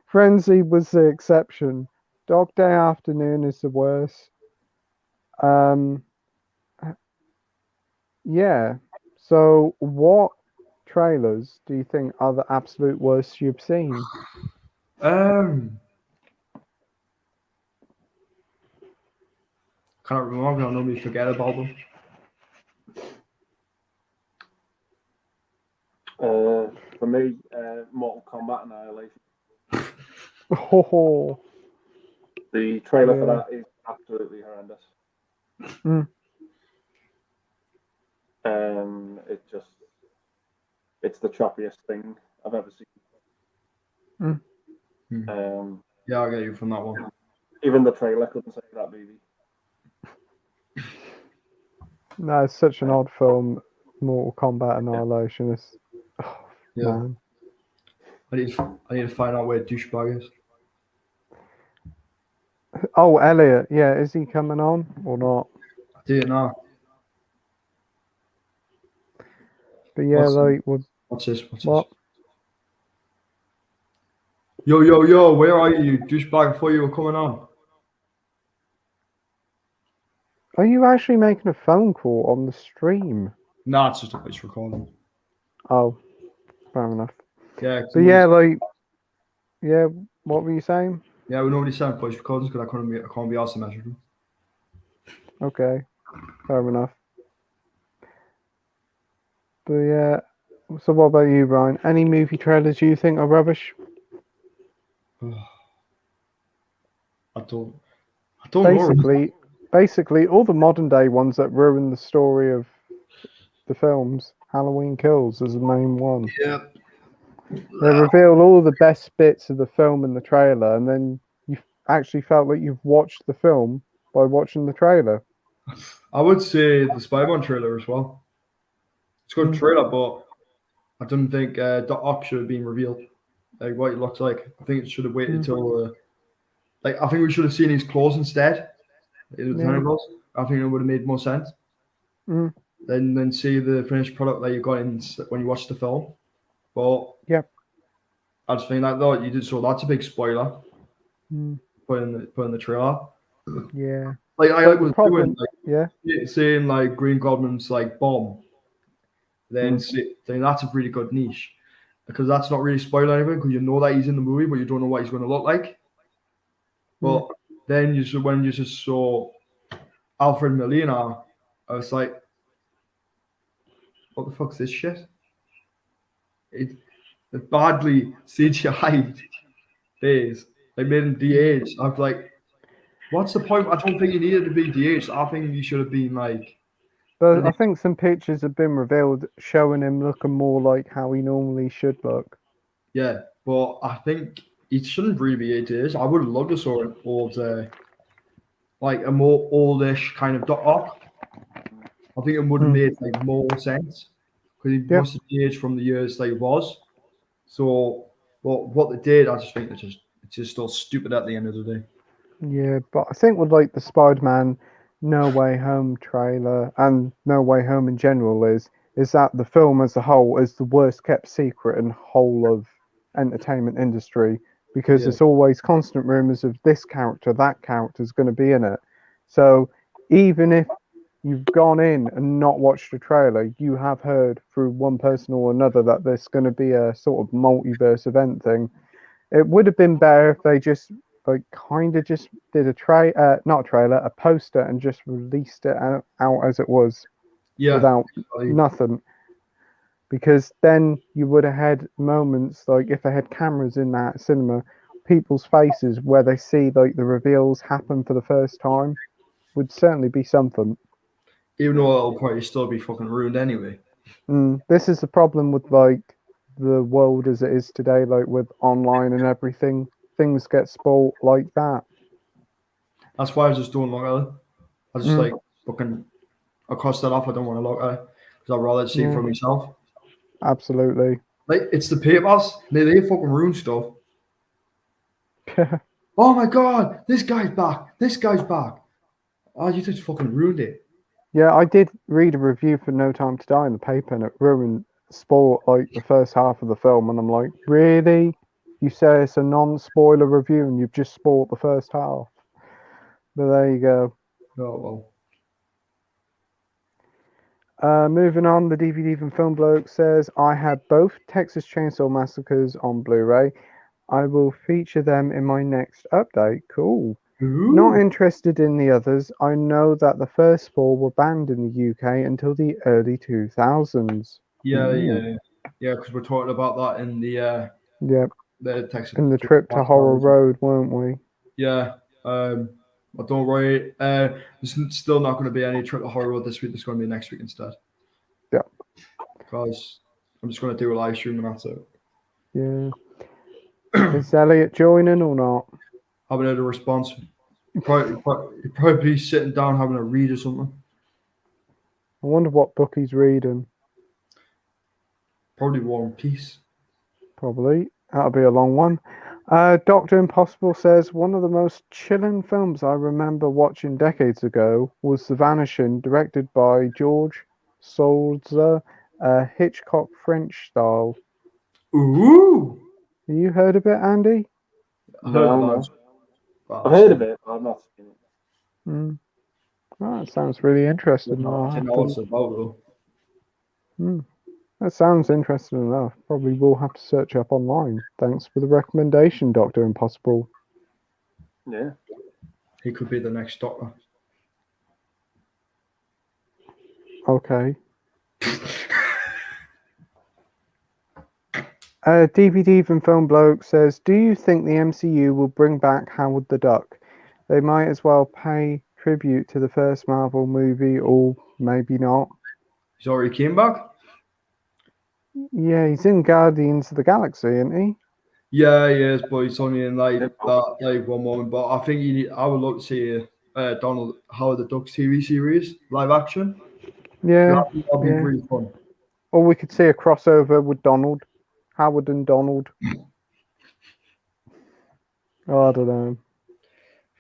Frenzy was the exception. Dog Day Afternoon is the worst. Yeah. So, what trailers do you think are the absolute worst you've seen?"
Can't remember. I normally forget about them.
For me, Mortal Kombat Annihilation.
Oh.
The trailer for that is absolutely horrendous. It's the choppiest thing I've ever seen.
Yeah, I'll get you from that one.
Even the trailer couldn't say that movie.
No, it's such an odd film. Mortal Kombat Annihilation is. Oh, man.
I need to find out where douchebag is.
Oh, Elliot. Yeah, is he coming on or not?
I do it now.
But yeah,
what's this?
What?
Yo, where are you, douchebag? Before you were coming on.
Are you actually making a phone call on the stream?
Nah, it's just a voice recording.
Oh, fair enough.
Yeah.
But yeah, yeah. What were you saying?
Yeah, we normally send voice recordings because I can't be asked to measure them.
Okay, fair enough. But yeah, so what about you, Ryan? Any movie trailers you think are rubbish?
I don't know.
Basically, all the modern day ones that ruin the story of the films. Halloween Kills is the main one.
Yeah.
They reveal all the best bits of the film in the trailer, and then you actually felt like you've watched the film by watching the trailer.
I would say the Spider-Man trailer as well. It's a good trailer, but I don't think Doc Ock should have been revealed. Like what it looks like. I think it should have waited till. I think we should have seen his claws instead. I think it would have made more sense. Then see the finished product that you got in when you watch the film. But I just think that though you did so that's a big spoiler. Put in the trailer.
Yeah.
Like I was doing saying like Green Goblin's like bomb. Then that's a really good niche. Because that's not really spoiling anything because you know that he's in the movie, but you don't know what he's going to look like. But then when you just saw Alfred Molina, I was like, what the fuck's this shit? It badly CGI'd face. They made him de-age. I was like, What's the point? I don't think you needed to be de-aged. I think you should have been like.
But I think some pictures have been revealed showing him looking more like how he normally should look.
Yeah, but I think it shouldn't really be 8 years. I would have loved to saw an old, like a more oldish kind of Doc. I think it would have made like more sense because he must have aged from the years that he was. So, what they did, I just think it's just still stupid at the end of the day.
Yeah, but I think with like the Spider-Man No Way Home trailer and No Way Home in general is that the film as a whole is the worst kept secret in whole of entertainment industry because
Yeah.
there's always constant rumors of this character, that character is going to be in it. So even if you've gone in and not watched the trailer, you have heard through one person or another that there's going to be a sort of multiverse event thing. It would have been better if they just like kind of just did not a trailer, a poster, and just released it out as it was without nothing. Because then you would have had moments like if they had cameras in that cinema, people's faces where they see like the reveals happen for the first time would certainly be something.
Even though it'll probably still be fucking ruined anyway.
This is the problem with like the world as it is today, like with online and everything. Things get spoiled like that.
That's why I just don't look at it. I just like fucking. I cross that off. I don't want to look at it because I'd rather see it for myself.
Absolutely.
Like it's the papers. They fucking ruin stuff. Oh my god, this guy's back. This guy's back. Oh, you just fucking ruined it.
Yeah, I did read a review for No Time to Die in the paper, and it spoiled like the first half of the film, and I'm like, really? You say it's a non-spoiler review, and you've just spoiled the first half. But there you go.
Oh
well. Moving on, the DVD from Film Bloke says, I had both Texas Chainsaw Massacres on Blu-ray. I will feature them in my next update. Cool.
Ooh.
Not interested in the others. I know that the first 4 were banned in the UK until the early 2000s.
Yeah, because we're talking about that in the Texas.
In the trip to Horror Road, weren't we?
Yeah. But don't worry. There's still not going to be any trip to Horror Road this week. It's going to be next week instead.
Yeah.
Because I'm just going to do a live stream and that's it.
Yeah. Is Elliot joining or not?
Haven't heard a response. He'd probably be sitting down having a read or something.
I wonder what book he's reading.
Probably War and Peace.
Probably. That'll be a long one. Dr. Impossible says, one of the most chilling films I remember watching decades ago was The Vanishing, directed by George Solzer, Hitchcock French style.
Ooh!
Have you heard of it, Andy?
I heard of it.
I've heard of it, but I've not seen it.
Oh, that sounds really interesting.
I don't know what it's about, though.
That sounds interesting enough. Probably will have to search up online. Thanks for the recommendation, Dr. Impossible.
Yeah.
He could be the next Doctor.
Okay. DVD from Film Bloke says, do you think the MCU will bring back Howard the Duck? They might as well pay tribute to the first Marvel movie, or maybe not.
He's already came back?
Yeah, he's in Guardians of the Galaxy, isn't he?
Yeah, he is, but he's only in like that like one moment. But I think I would love to see Donald Howard the Duck's TV series live action.
Yeah,
that'd be really fun.
Or we could see a crossover with Donald, Howard and Donald. Oh, I don't know.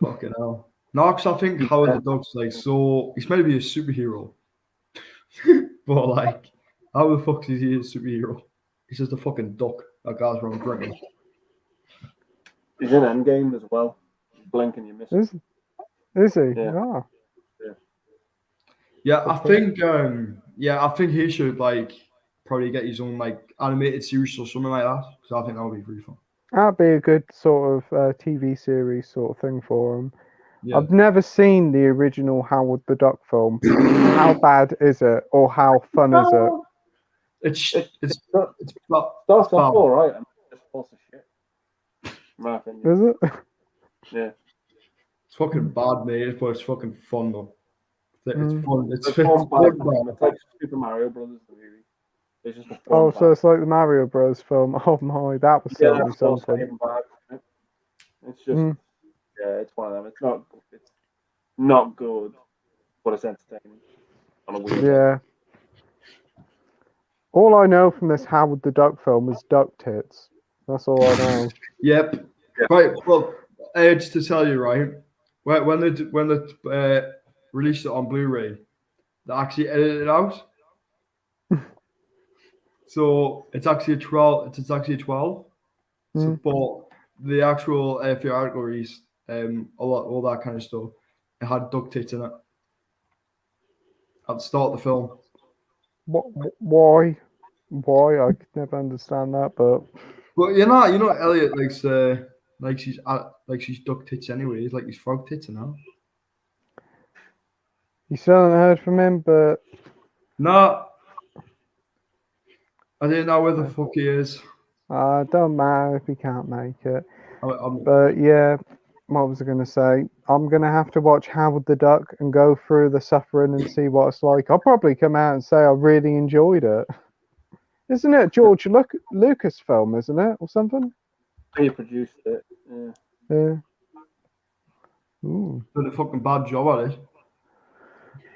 Fucking hell. No, because I think Howard the Duck's like so. He's maybe a superhero, but like, how the fuck is he a superhero? He's just a fucking duck. That guy's wrong drinking.
He's in Endgame as well. Blink and you miss it.
Is he?
Yeah.
Oh.
Yeah, I think. I think he should like probably get his own like animated series or something like that. Because I think that would be really fun.
That'd be a good sort of TV series sort of thing for him.
Yeah.
I've never seen the original Howard the Duck film. How bad is it, or how fun is it?
It starts
off all right. I'm just full of shit. My opinion.
Is it?
Yeah.
It's fucking bad, mate, but it's fucking fun though. It's fun. It's
It's
fun.
fun back then. It's like Super Mario Brothers, the movie. It's just a fun.
Oh, so it's like the Mario Bros. Film. Oh my, that was certainly something.
It's just, yeah, it's one of them. It's not good, but it's entertaining. On a weird level.
All I know from this Howard the Duck film is duck tits. That's all I know.
Yep. Right. Well, just to tell you, right, when they released it on Blu-ray, they actually edited it out. So it's actually a 12. It's actually a 12. So, but the actual theatrical release, all that kind of stuff, it had duck tits in it at the start of the film.
Why? I could never understand that, but.
Well, Elliot likes his duck tits anyway. He's like his frog tits now.
You still haven't heard from him, but.
No. I didn't know where the fuck he is.
Don't matter if he can't make it.
I'm
But yeah, what was I going to say? I'm going to have to watch Howard the Duck and go through the suffering and see what it's like. I'll probably come out and say I really enjoyed it. Isn't it George Lucas film, isn't it? Or something?
He produced it. Yeah.
Yeah. Ooh.
done a fucking bad job at it.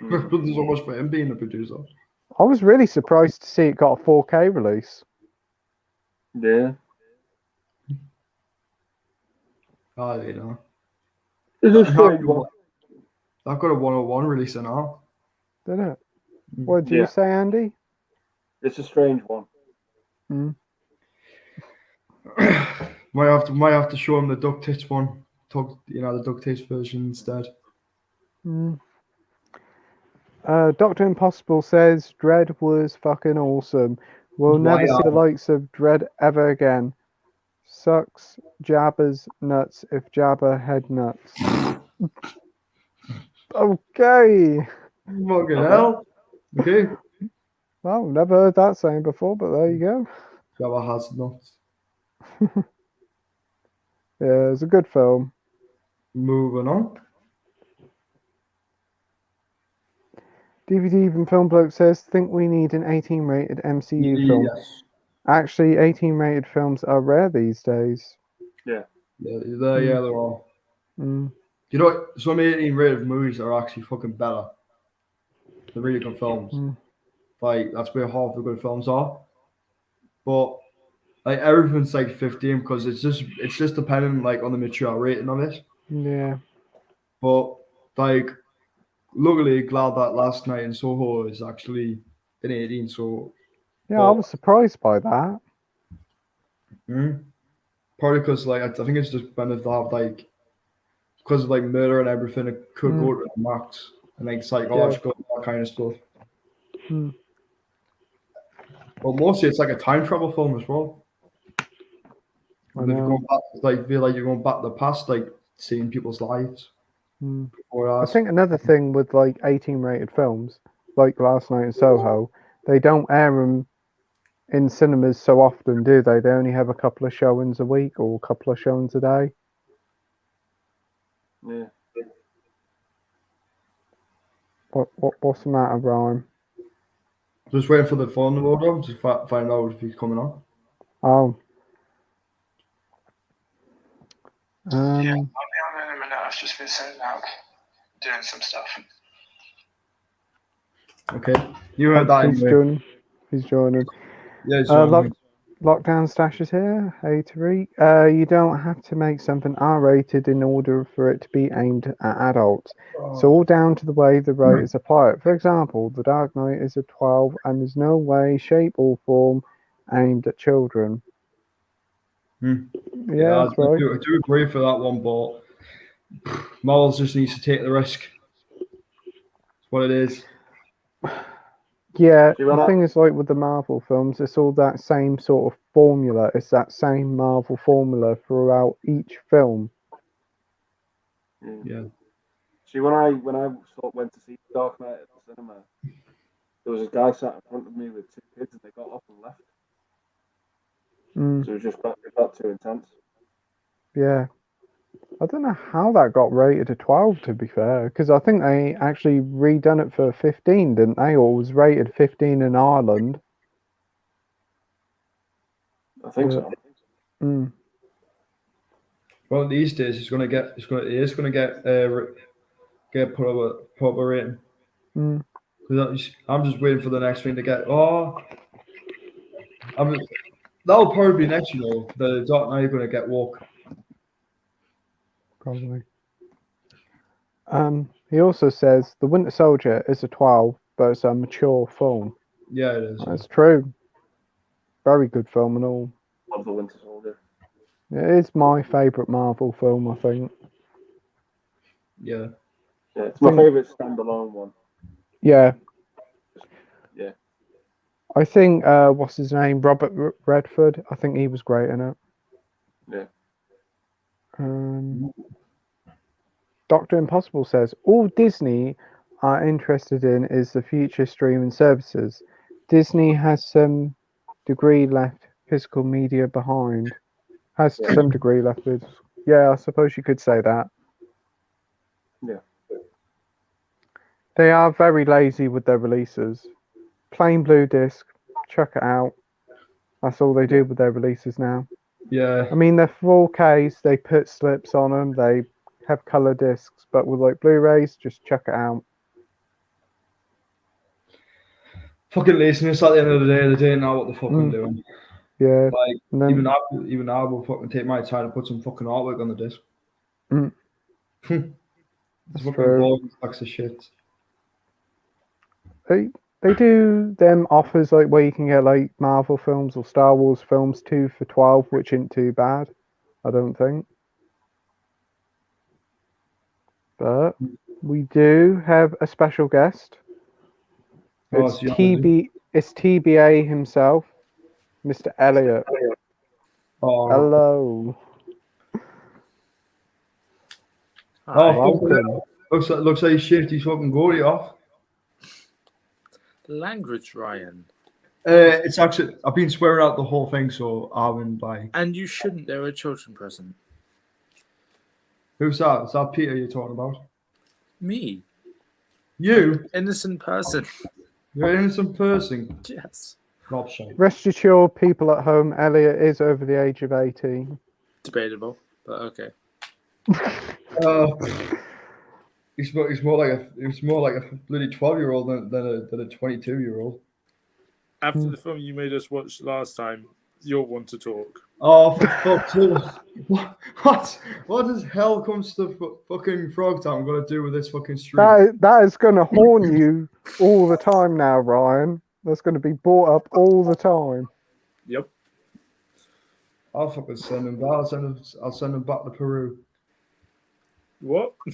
There's almost for him being a producer.
I was really surprised to see it got a 4K release.
Yeah. It's a strange one.
I've got a 101 release now.
Did it? What did you say, Andy?
It's a strange one.
Might have to show him the duck tits one. The duck tits version instead.
Dr. Impossible says Dread was fucking awesome. We'll never see the likes of Dread ever again. Sucks Jabba's nuts if Jabba had nuts. Okay.
Fucking hell. Okay.
Well, never heard that saying before, but there you go.
Jabba has nuts.
Yeah, it's a good film.
Moving on.
DVD even Film Bloke says, think we need an 18 rated MCU film.
Yes.
Actually, 18 rated films are rare these days.
Yeah, there are.
Mm.
You know what? Some 18 rated movies are actually fucking better. They're really good films. Like, that's where half the good films are. But like everything's like 15 because it's just dependent like on the mature rating of it.
Yeah.
But like, luckily, glad that Last Night in Soho is actually in 18. So
yeah, I was surprised by that.
Probably because like I think it's just better to have like because of like murder and everything, it could go to the max and like psychological that kind of stuff. But mostly it's like a time travel film as well. And if you're going back, feel like you're going back to the past, like seeing people's lives.
I think another thing with like 18 rated films, like Last Night in Soho, they don't air them in cinemas so often, do they? They only have a couple of showings a week or a couple of showings a day.
Yeah.
What's the matter, Brian?
Just waiting for the phone to load up to find out if he's coming on.
Oh.
Yeah, I'll be on in a minute. I've just been sent out doing some stuff.
Okay. You heard that anyway.
He's joining.
Yeah, he's joining.
Lockdown Stash is here. Hey, Tariq. You don't have to make something R-rated in order for it to be aimed at adults. It's all down to the way the writers apply it. For example, The Dark Knight is a 12 and there's no way, shape or form aimed at children. Yeah, that's right.
I do agree for that one, but Marvel just needs to take the risk. That's what it is.
Yeah, the thing is, like with the Marvel films, it's all that same sort of formula. It's that same Marvel formula throughout each film.
Yeah.
See, when I went to see Dark Knight at the cinema, there was a guy sat in front of me with two kids, and they got up and left. So it got too intense.
Yeah. I don't know how that got rated a 12, to be fair, because I think they actually redone it for 15, didn't they? Or was rated 15 in Ireland.
I think so.
Mm.
Well, these days it is gonna get proper rating.
Mm.
I'm just waiting for the next thing to get. That'll probably be next year. Though. The Dark Knight are gonna get woke.
Probably. He also says The Winter Soldier is a 12, but it's a mature film.
Yeah, it is.
That's true. Very good film and all.
Love The Winter Soldier.
It is my favourite Marvel film, I think.
Yeah.
Yeah, it's my favourite standalone one.
Yeah.
Yeah.
I think, what's his name? Robert Redford. I think he was great in it.
Yeah.
Dr. Impossible says, all Disney are interested in is the future streaming services. Disney has some degree left physical media behind. Has some degree left with. Yeah, I suppose you could say that.
Yeah.
They are very lazy with their releases. Plain blue disc, chuck it out. That's all they do with their releases now.
Yeah.
I mean, they're 4Ks, they put slips on them, they have color discs, but with like Blu-rays, just chuck it out.
Fucking laziness at the end of the day. They didn't know what they're fucking doing.
Yeah.
Like
then,
even I will fucking take my time to put some fucking artwork on the disc. It's fucking boring stacks of shit.
They do them offers like where you can get like Marvel films or Star Wars films 2 for 12, which isn't too bad, I don't think. But we do have a special guest. It's TBA himself, Mr. Elliot.
Oh.
Hello.
Welcome. Looks like he shaved his fucking goatee off.
Language, Ryan.
It's actually I've been swearing out the whole thing, so I wouldn't buy.
And you shouldn't. They're a children present.
Who's that? Is that Peter you're talking about?
Me.
You?
Innocent person.
You're an innocent person.
Yes.
Rest assured, people at home, Elliot is over the age of 18.
Debatable, but okay.
He's more like a bloody 12-year-old than a 22-year-old.
After the film you made us watch last time, you'll want to talk.
Oh, for fuck's sake! What does hell comes to fucking Frogtown going to do with this fucking stream?
That is going to haunt you all the time now, Ryan. That's going to be brought up all the time.
Yep.
I'll fucking send him back. I'll send him back to Peru.
What?
I'm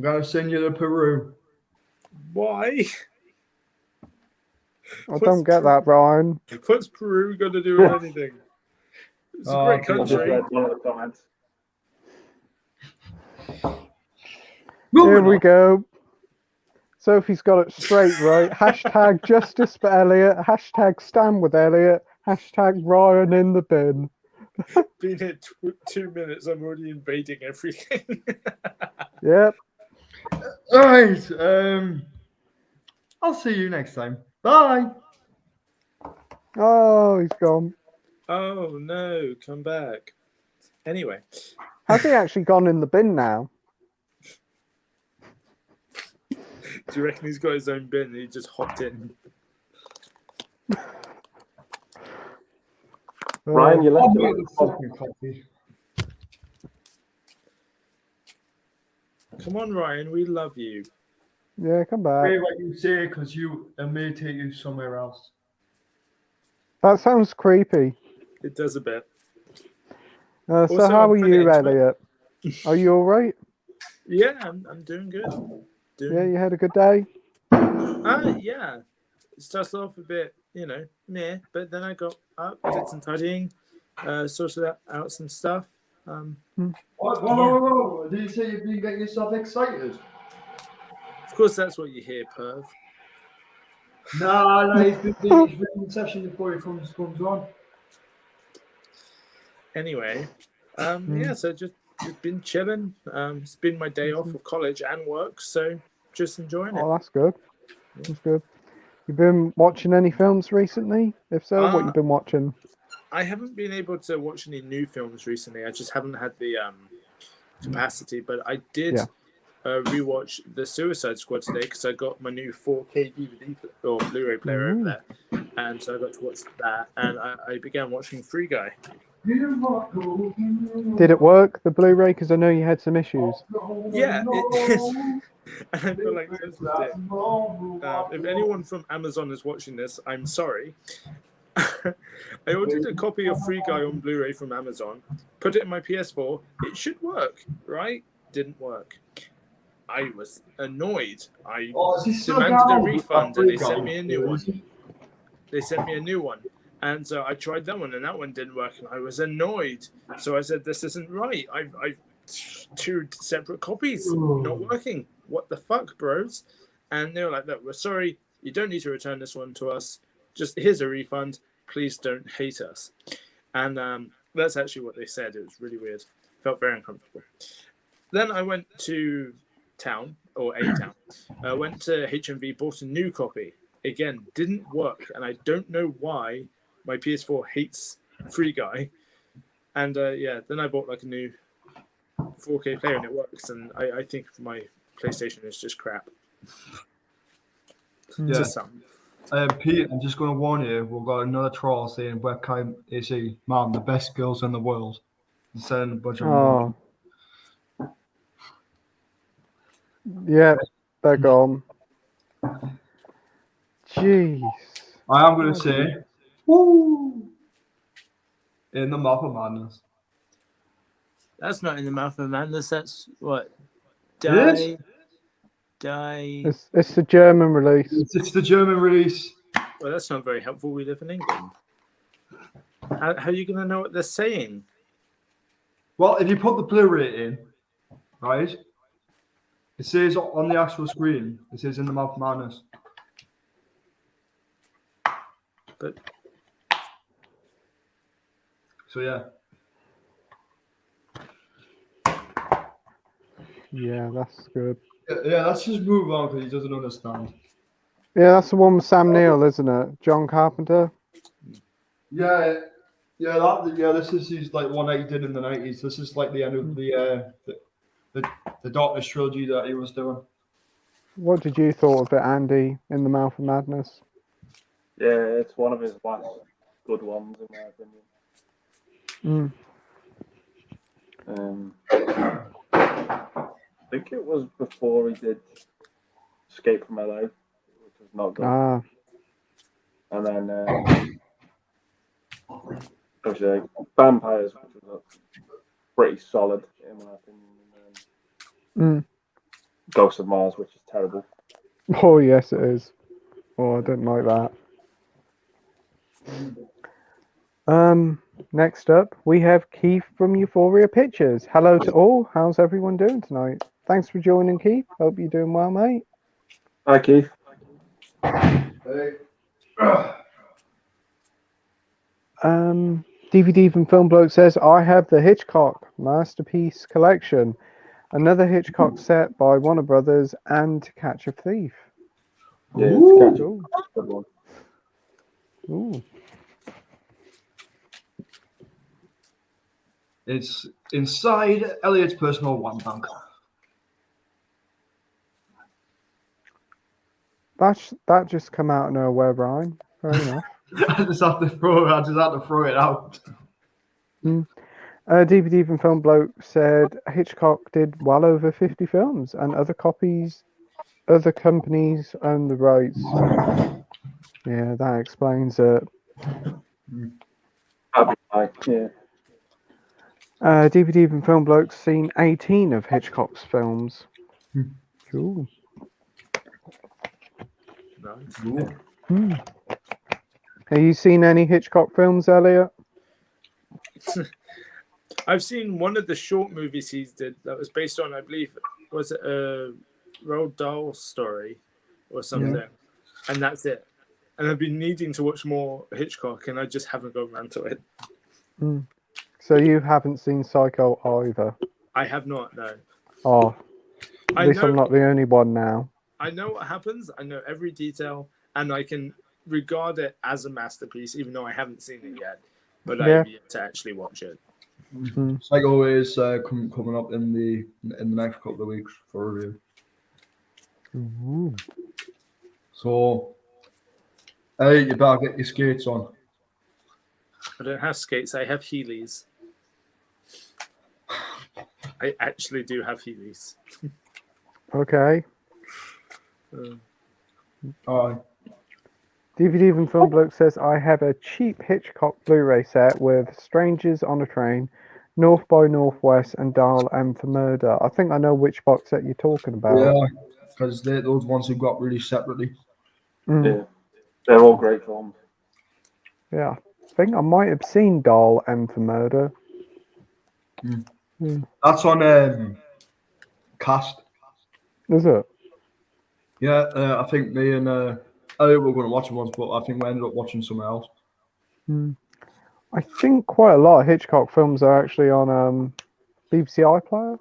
gonna send you to Peru.
Why?
I don't get that, Ryan.
What's Peru going to do with anything? It's a great country.
Here we go. Sophie's got it straight, right? Hashtag justice for Elliot. Hashtag stand with Elliot. Hashtag Ryan in the bin.
Been here 2 minutes. I'm already invading everything.
Yep.
All right. I'll see you next time. Bye.
Oh, he's gone.
Oh no! Come back. Anyway,
has he actually gone in the bin now?
Do you reckon he's got his own bin and he just hopped in?
Ryan, you left the fucking
coffee.
Come on, Ryan, we love you.
Yeah, come back.
Say what you say, because I may take you somewhere else.
That sounds creepy.
It does a bit.
So also, how are you, Elliot? Are you all right?
Yeah, I'm doing good.
Yeah, you had a good day?
Yeah. It starts off a bit, meh, but then I got up, did some tidying, sorted out some stuff.
Whoa. Did you say you've been getting yourself excited?
Of course, that's what you hear, perv.
No, he's been doing his written session before he comes on.
Anyway, yeah, so just Just been chilling. It's been my day off of college and work, so just enjoying it.
Oh, that's good. That's good. You been watching any films recently? If so, what you been watching?
I haven't been able to watch any new films recently. I just haven't had the capacity, but I did rewatch The Suicide Squad today because I got my new 4K DVD or Blu-ray player over there, and so I got to watch that. And I began watching Free Guy.
Did it work, the Blu-ray? Because I know you had some issues.
Yeah, it is. I feel like such a dick. If anyone from Amazon is watching this, I'm sorry. I ordered a copy of Free Guy on Blu-ray from Amazon, put it in my PS4. It should work, right? Didn't work. I was annoyed. I demanded a refund, and they sent me a new one. They sent me a new one. And so I tried that one, and that one didn't work, and I was annoyed. So I said, this isn't right. I've 2 separate copies not working. What the fuck, bros? And they were like, look, we're sorry. You don't need to return this one to us. Just here's a refund. Please don't hate us. And that's actually what they said. It was really weird. Felt very uncomfortable. Then I went to town, or a town. I went to HMV, bought a new copy. Again, didn't work. And I don't know why my PS4 hates Free Guy. And then I bought like a new 4K player and it works. And I think my PlayStation is just crap.
Yeah.
Just something.
Pete, I'm just going to warn you, we've got another troll saying webcam is man, the best girls in the world. Sending a bunch of money.
Yeah, they're gone. Jeez.
I am going to say, woo! In the mouth of madness.
That's not in the mouth of madness. That's what?
It
Die.
It's the German release.
It's the German release.
Well, that's not very helpful. We live in England. How are you going to know what they're saying?
Well, if you put the Blu-ray in, right, it says on the actual screen, it says in the mouth of madness.
But
so yeah.
Yeah, that's good.
Yeah, let's just move on because he doesn't understand.
Yeah, that's the one with Sam Neill, isn't it? John Carpenter.
Yeah, this is his like one that he did in the 90s. This is like the end of the Doctor's trilogy that he was doing.
What did you thought of it, Andy, in the Mouth of Madness?
Yeah, it's one of his last good ones, in my opinion. I think it was before he did Escape from LA, which was not good. And then obviously Vampires, which was pretty solid in my opinion. Ghost of Mars, which is terrible.
Oh yes, it is. Oh, I didn't like that. Next up, we have Keith from Euphoria Pictures. Hello to all. How's everyone doing tonight? Thanks for joining, Keith. Hope you're doing well, mate.
Hi, Keith.
Hey.
DVD from Film Bloke says, I have the Hitchcock Masterpiece Collection. Another Hitchcock set by Warner Brothers and To Catch a Thief.
Yeah,
Ooh.
To Catch a good one.
Ooh.
It's inside Elliot's personal one bank.
That just come out of nowhere, Brian. Fair enough.
I just had to throw it out.
DVD from Film Bloke said Hitchcock did well over 50 films, and other companies own the rights. Yeah, that explains it.
Yeah.
DVD from Film Bloke's seen 18 of Hitchcock's films. Cool.
Nice.
Have you seen any Hitchcock films, Elliot?
I've seen one of the short movies he did that was based on, I believe, was it a Roald Dahl story or something? And that's it. And I've been needing to watch more Hitchcock, and I just haven't got around to it.
So you haven't seen Psycho either?
I have not, no.
Oh, at
I
least I'm
know,
not the only one now.
I know what happens. I know every detail, and I can regard it as a masterpiece, even though I haven't seen it yet. But
Yeah.
I've yet to actually watch it.
Psycho is coming up in the next couple of weeks for review.
Ooh.
So, hey, you better get your skates on.
I don't have skates. I have Heelys. I actually do have Heelys.
Okay.
All right.
DVD Even Film Bloke says, I have a cheap Hitchcock Blu-ray set with Strangers on a Train, North by Northwest, and Dial M for Murder. I think I know which box set you're talking about.
Yeah, because they're those ones who got released separately.
Mm.
Yeah, they're all great films.
Yeah. I think I might have seen Dial M for Murder.
That's on Cast.
Is it?
Yeah, I think me and Elliot were going to watch it once, but I think we ended up watching somewhere else.
I think quite a lot of Hitchcock films are actually on BBC iPlayer.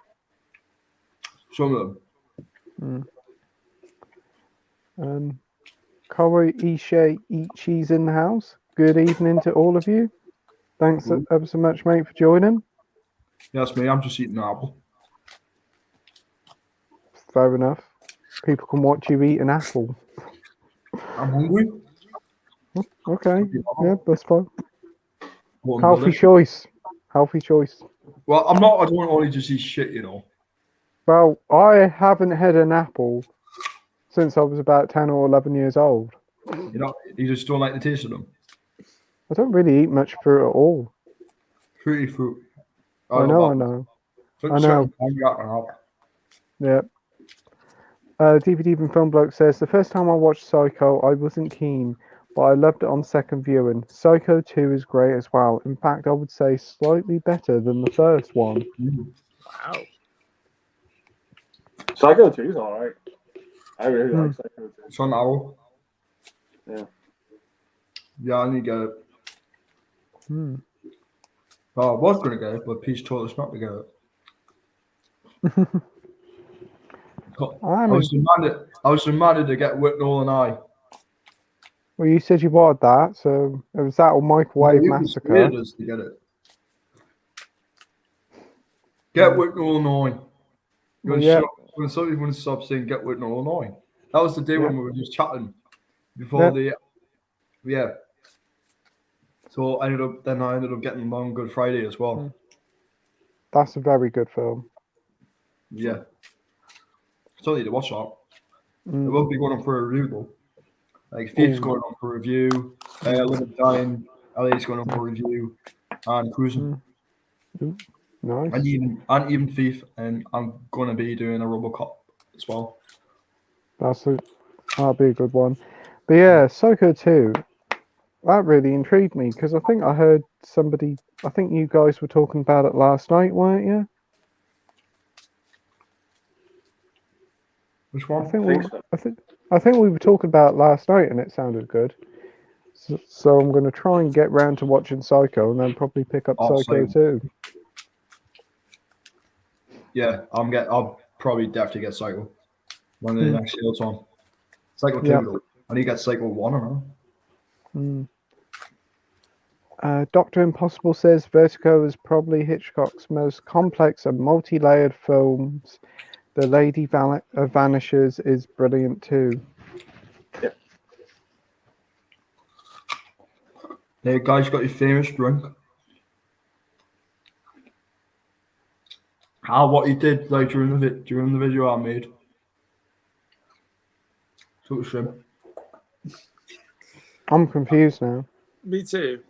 Some of them.
Koro Ishe Ichi's in the house. Good evening to all of you. Thanks ever so much, mate, for joining.
Yeah, that's me. I'm just eating an apple.
Fair enough. People can watch you eat an apple.
I'm hungry.
Okay. Yeah, that's fine.
What I'm
Healthy
delicious.
choice. Healthy choice.
Well, I'm not. I don't only just eat shit, you know.
Well, I haven't had an apple since I was about 10 or 11 years old.
You know, you just don't like the taste of them.
I don't really eat much fruit at all.
Fruity fruit.
I know. I know. Yeah. DVD Even Film Bloke says, the first time I watched Psycho, I wasn't keen, but I loved it on second viewing. Psycho 2 is great as well. In fact, I would say slightly better than the first one.
Wow.
Psycho 2 is alright. I really like Psycho 2.
It's on Arrow.
Yeah.
Yeah, I need to get it. Well, I was going to get it, but Peach told us not to get it. I was demanded to get Whitnall and I.
Well, you said you wanted that, so it was that or Microwave Massacre.
Us to get it. Get Whitnall and I. When somebody wants to stop saying get Whitnall and I. That was the day when we were just chatting before yeah. So I ended up getting them on Good Friday as well.
That's a very good film.
Yeah. Still need to watch that. It will be going on for a review though. Like Steve's going on for a review, Limit Dying, Ellie's going on for a review, and Cruising.
Nice.
And even Thief, and I'm gonna be doing a RoboCop as well.
That'll be a good one. But yeah, Psycho 2, that really intrigued me because I think I heard somebody. I think you guys were talking about it last night, weren't you?
Which one?
I think we were talking about it last night, and it sounded good. So I'm going to try and get round to watching Psycho, and then probably pick up Psycho 2.
Yeah, I'll probably definitely get Psycho when the next sale's on. Psycho 2 though. I need to get Psycho 1 or not.
Dr. Impossible says Vertigo is probably Hitchcock's most complex and multi-layered films. The Lady Vanishes is brilliant too.
Yeah.
Hey guys, got your famous drink? What you did like during the video I made. Took a shrimp.
I'm confused now.
Me too.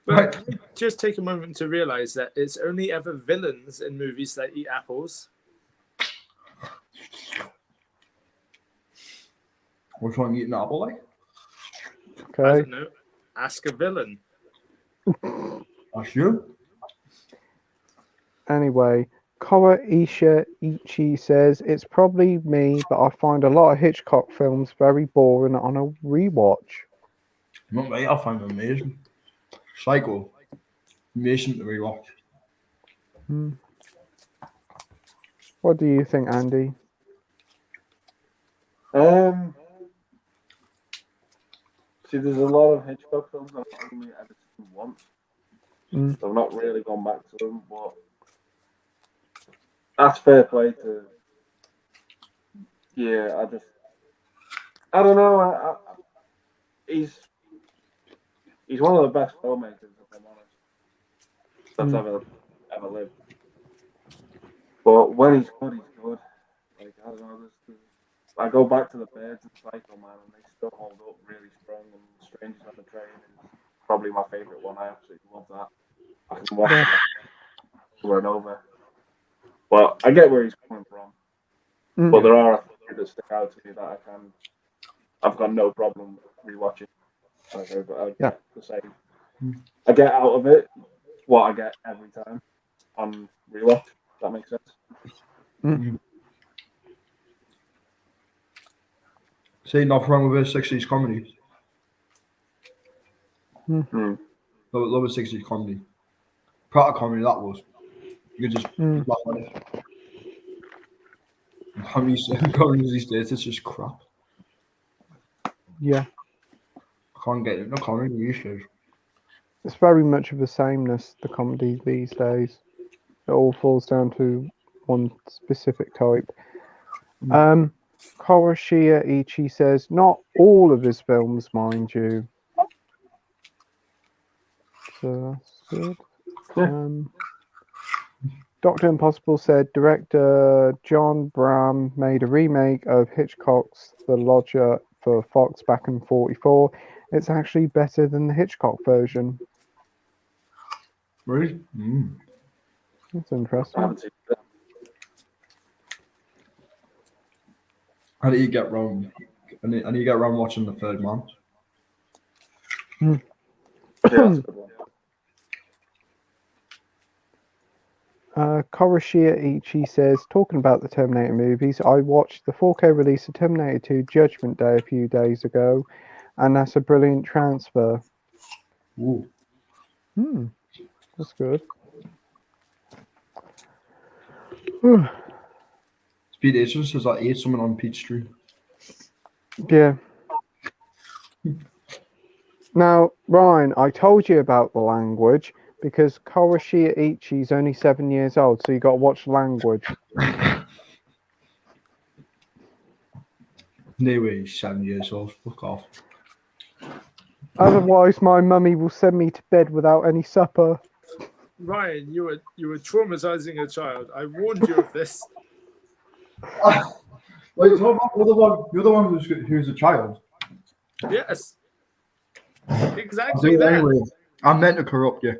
But can we just take a moment to realize that it's only ever villains in movies that eat apples?
Which one eating apple like?
Okay.
I don't know. Ask a villain.
That's you.
Anyway, Koro Isha Ichi says it's probably me, but I find a lot of Hitchcock films very boring on a rewatch.
Not me. I find them amazing. Psycho. Amazing to rewatch.
What do you think, Andy?
See, there's a lot of Hitchcock films I've only ever seen once.
Mm.
So I've not really gone back to them, but that's fair play to. Yeah, I don't know. He's one of the best filmmakers, if I'm honest, that's ever lived. But when he's good, he's good. Like, I don't know. I go back to The Birds and Psycho Man, and they still hold up really strong. And Strangers on the Train is probably my favourite one. I absolutely love that. I can watch it over and over. But I get where he's coming from. But there are a few that stick out to me that I've got no problem rewatching. But I get the same. I get out of it what I get every time on rewatch. If that makes sense.
See, nothing wrong with a 60s comedy. Love a 60s comedy. Proper comedy, that was. You could just laugh at it. Comedy these days, it's just crap.
Yeah.
I can't get it. No comedy these days.
It's very much of the sameness, the comedy these days. It all falls down to one specific type. Koroshia Ichi says, not all of his films, mind you. So that's good. Dr. Impossible said director John Bram made a remake of Hitchcock's The Lodger for Fox back in '44. It's actually better than the Hitchcock version.
Really?
That's interesting.
How did you get wrong? And you get wrong watching The Third Man?
Yeah, that's a good one.
Koroshia Ichi says, talking about the Terminator movies, I watched the 4K release of Terminator 2 Judgment Day a few days ago, and that's a brilliant transfer.
Ooh.
That's good.
Speed Agent says I ate something on Peachtree.
Yeah. Now, Ryan, I told you about the language because Koroshia Ichi's only 7 years old, so you got to watch language.
No way, he's 7 years old. Fuck off.
Otherwise, my mummy will send me to bed without any supper.
Ryan, you were traumatizing a child. I warned you of this.
Wait, so you're the one who's a child.
Yes. Exactly that.
Anyway, I meant to corrupt you.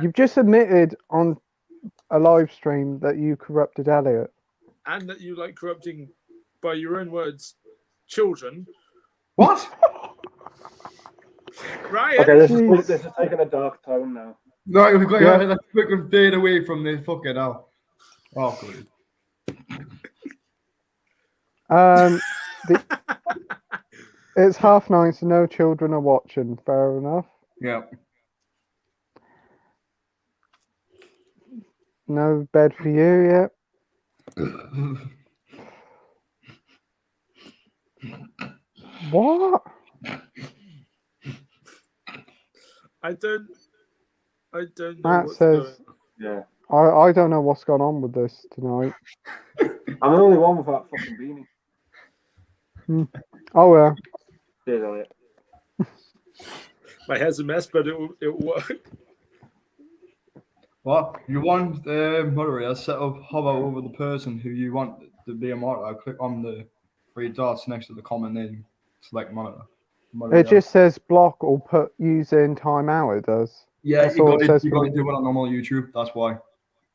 You've just admitted on a live stream that you corrupted Elliot.
And that you like corrupting, by your own words, children.
What?
Ryan.
Okay, this is taking a dark tone now.
No, we've got to fucking fade away from this fucking hell. Oh, good.
It's 9:30, so no children are watching. Fair enough.
Yeah.
No bed for you yet. What?
I don't know
Matt
what's
says,
going on.
Yeah.
I don't know what's gone on with this tonight.
I'm the only one with that fucking beanie.
Oh, yeah.
Cheers, Elliot.
My hair's a mess, but it'll work.
What? You want moderator set up hover over the person who you want to be a moderator. Click on the three dots next to the common name. Select monitor.
It just says block or put user in timeout. It does.
Yeah,
That's
you
all
got
it
to
says
do it on normal YouTube. That's why.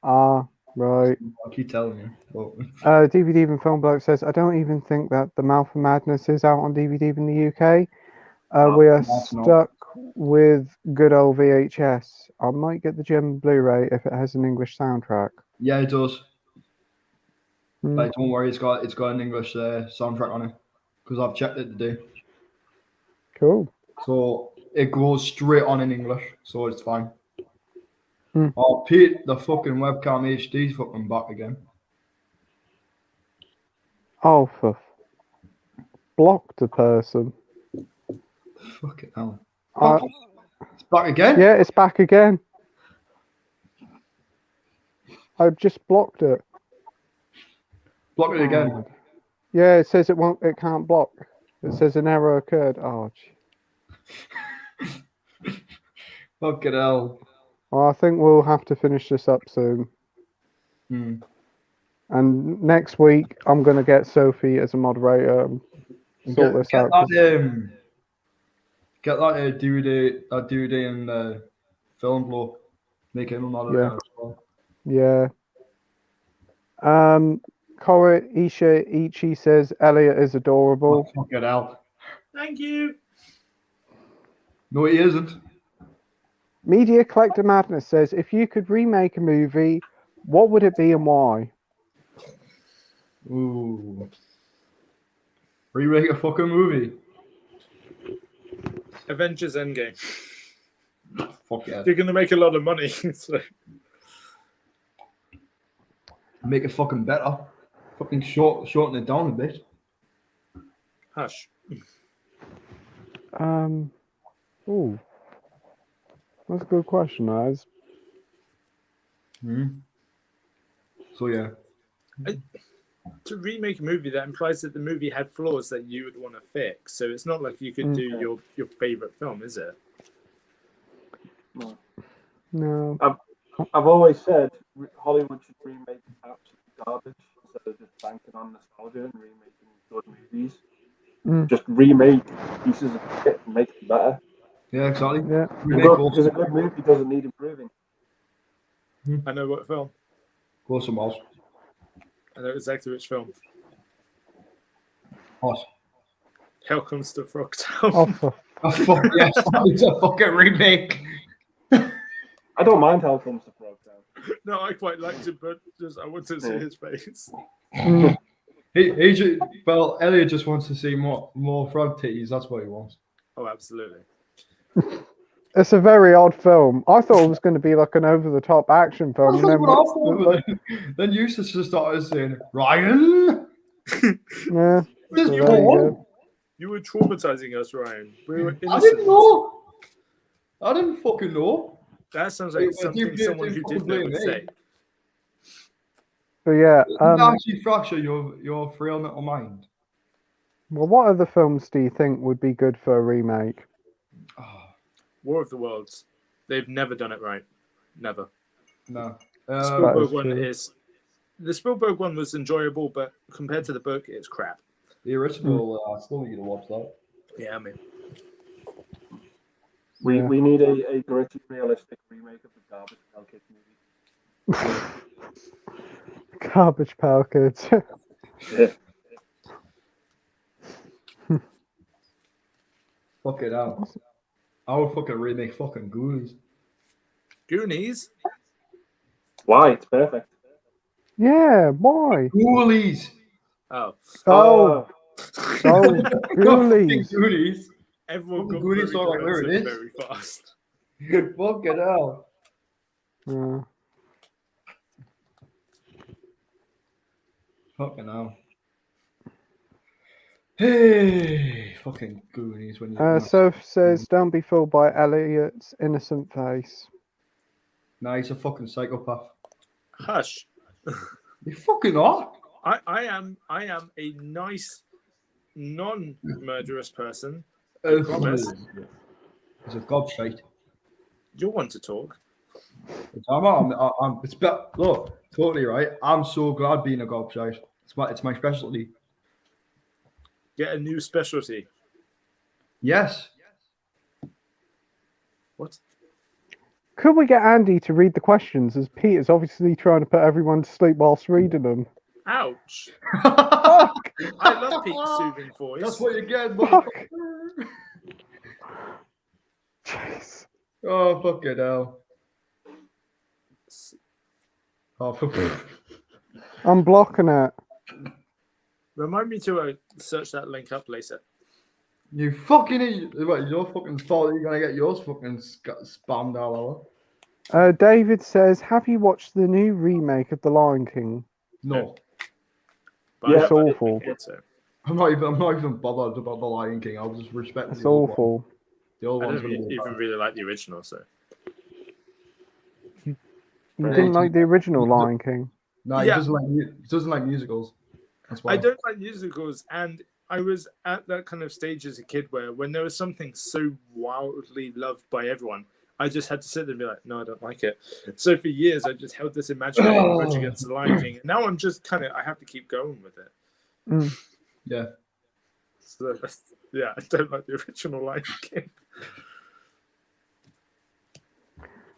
Ah, right.
I keep telling you. But...
DVD Even Film Bloke says, I don't even think that The Mouth of Madness is out on DVD in the UK. We are stuck with good old VHS. I might get the German Blu-ray if it has an English soundtrack.
Yeah, it does. Like, don't worry, it's got an English soundtrack on it because I've checked it today.
Cool.
So it goes straight on in English, so it's fine. Oh, Pete, the fucking webcam HD's fucking back again.
Oh, for blocked the person.
Fucking hell.
Uh,
It's back again?
yeah, it's back again. I've just blocked it.
Block it again.
Oh. Yeah, it says it won't. It can't block. It says an error occurred. Oh, gee.
Fucking hell.
Well, I think we'll have to finish this up soon. And next week, I'm going to get Sophie as a moderator and sort this out.
Get that dude in film blow. Make him a moderator as well.
Yeah. Kora Isha Ichi says Elliot is adorable.
Oh, fucking hell.
Thank you.
No, he isn't.
Media Collector Madness says if you could remake a movie, what would it be and why?
Ooh. Remake a fucking movie.
Avengers Endgame.
Fuck yeah.
You're going to make a lot of money. So.
Make it fucking better. Fucking shorten it down a bit.
Hush.
Ooh. That's a good question, guys.
So yeah.
To remake a movie, that implies that the movie had flaws that you would want to fix. So it's not like you could do your favorite film, is it?
No.
I've always said Hollywood should remake absolute garbage instead of just banking on nostalgia and remaking good movies. Just remake pieces of shit and make them better.
Yeah, exactly.
Yeah.
Because a good movie doesn't need improving.
I know what film.
Go somewhere else.
I know exactly which film.
What?
Hell Comes to Frogtown.
Oh,
fuck yes, it's a fucking remake.
I don't mind Hell Comes to Frogtown.
No, I quite liked it, but just I want to see his face.
Elliot just wants to see more frog titties. That's what he wants.
Oh, absolutely.
It's a very odd film. I thought it was going to be like an over-the-top action film.
Then you just started saying, Ryan?
Yeah.
This
So there you go.
You were traumatizing us, Ryan. We were innocent.
I didn't know. I didn't fucking know.
That sounds like something someone who did know would say.
So yeah.
Actually fracture your frail little mind.
Well, what other films do you think would be good for a remake?
War of the Worlds. They've never done it right. Never.
No.
Spielberg one is. The Spielberg one was enjoyable, but compared to the book, it's crap.
The original, I still need to watch that.
Yeah, I mean.
We need a gritty, realistic remake of the Garbage Pail Kids movie.
Garbage Pail Kids.
Yeah.
Fuck it out. I would fucking remake fucking Goonies.
Goonies?
Why? It's perfect.
Yeah, why?
Goonies.
Oh.
Goonies.
Goonies.
Everyone got
Goonies are like where it is.
very fast.
Fuck it out.
Yeah.
Fucking hell. Hey, fucking Goonies. When you
Soph says, don't be fooled by Elliot's innocent face.
Nah, he's a fucking psychopath.
Hush.
You fucking are.
I am a nice, non-murderous person.
I
promise.
He's a gobshite.
You'll want to talk.
Look, totally right. I'm so glad being a gobshite. It's my specialty.
Get a new specialty.
Yes.
What?
Could we get Andy to read the questions, as Pete is obviously trying to put everyone to sleep whilst reading them?
Ouch. I love Pete's soothing voice.
That's what you get,
Fuck.
motherfucker.
Jeez.
Oh, fuck it hell. Oh,
I'm blocking it.
Remind me to search that link up later.
you fucking idiot. What, your fucking fault you're going to get yours fucking spammed all over.
David says, have you watched the new remake of The Lion King?
No,
But
Yeah,
It's awful.
I'm not even bothered about the Lion King. I'll just respect
It's
the old one.
awful.
The old
I
one's
don't
gonna be
even
better.
really like the original, so.
You
Right.
didn't like the original Lion King?
No,
Yeah.
he doesn't like musicals. That's why.
I don't like musicals, and I was at that kind of stage as a kid where when there was something so wildly loved by everyone, I just had to sit there and be like, no, I don't like it. So for years, I just held this imaginary grudge against the Lion King. And now I'm just I have to keep going with it.
Mm.
Yeah.
So yeah, I don't like the original Lion King.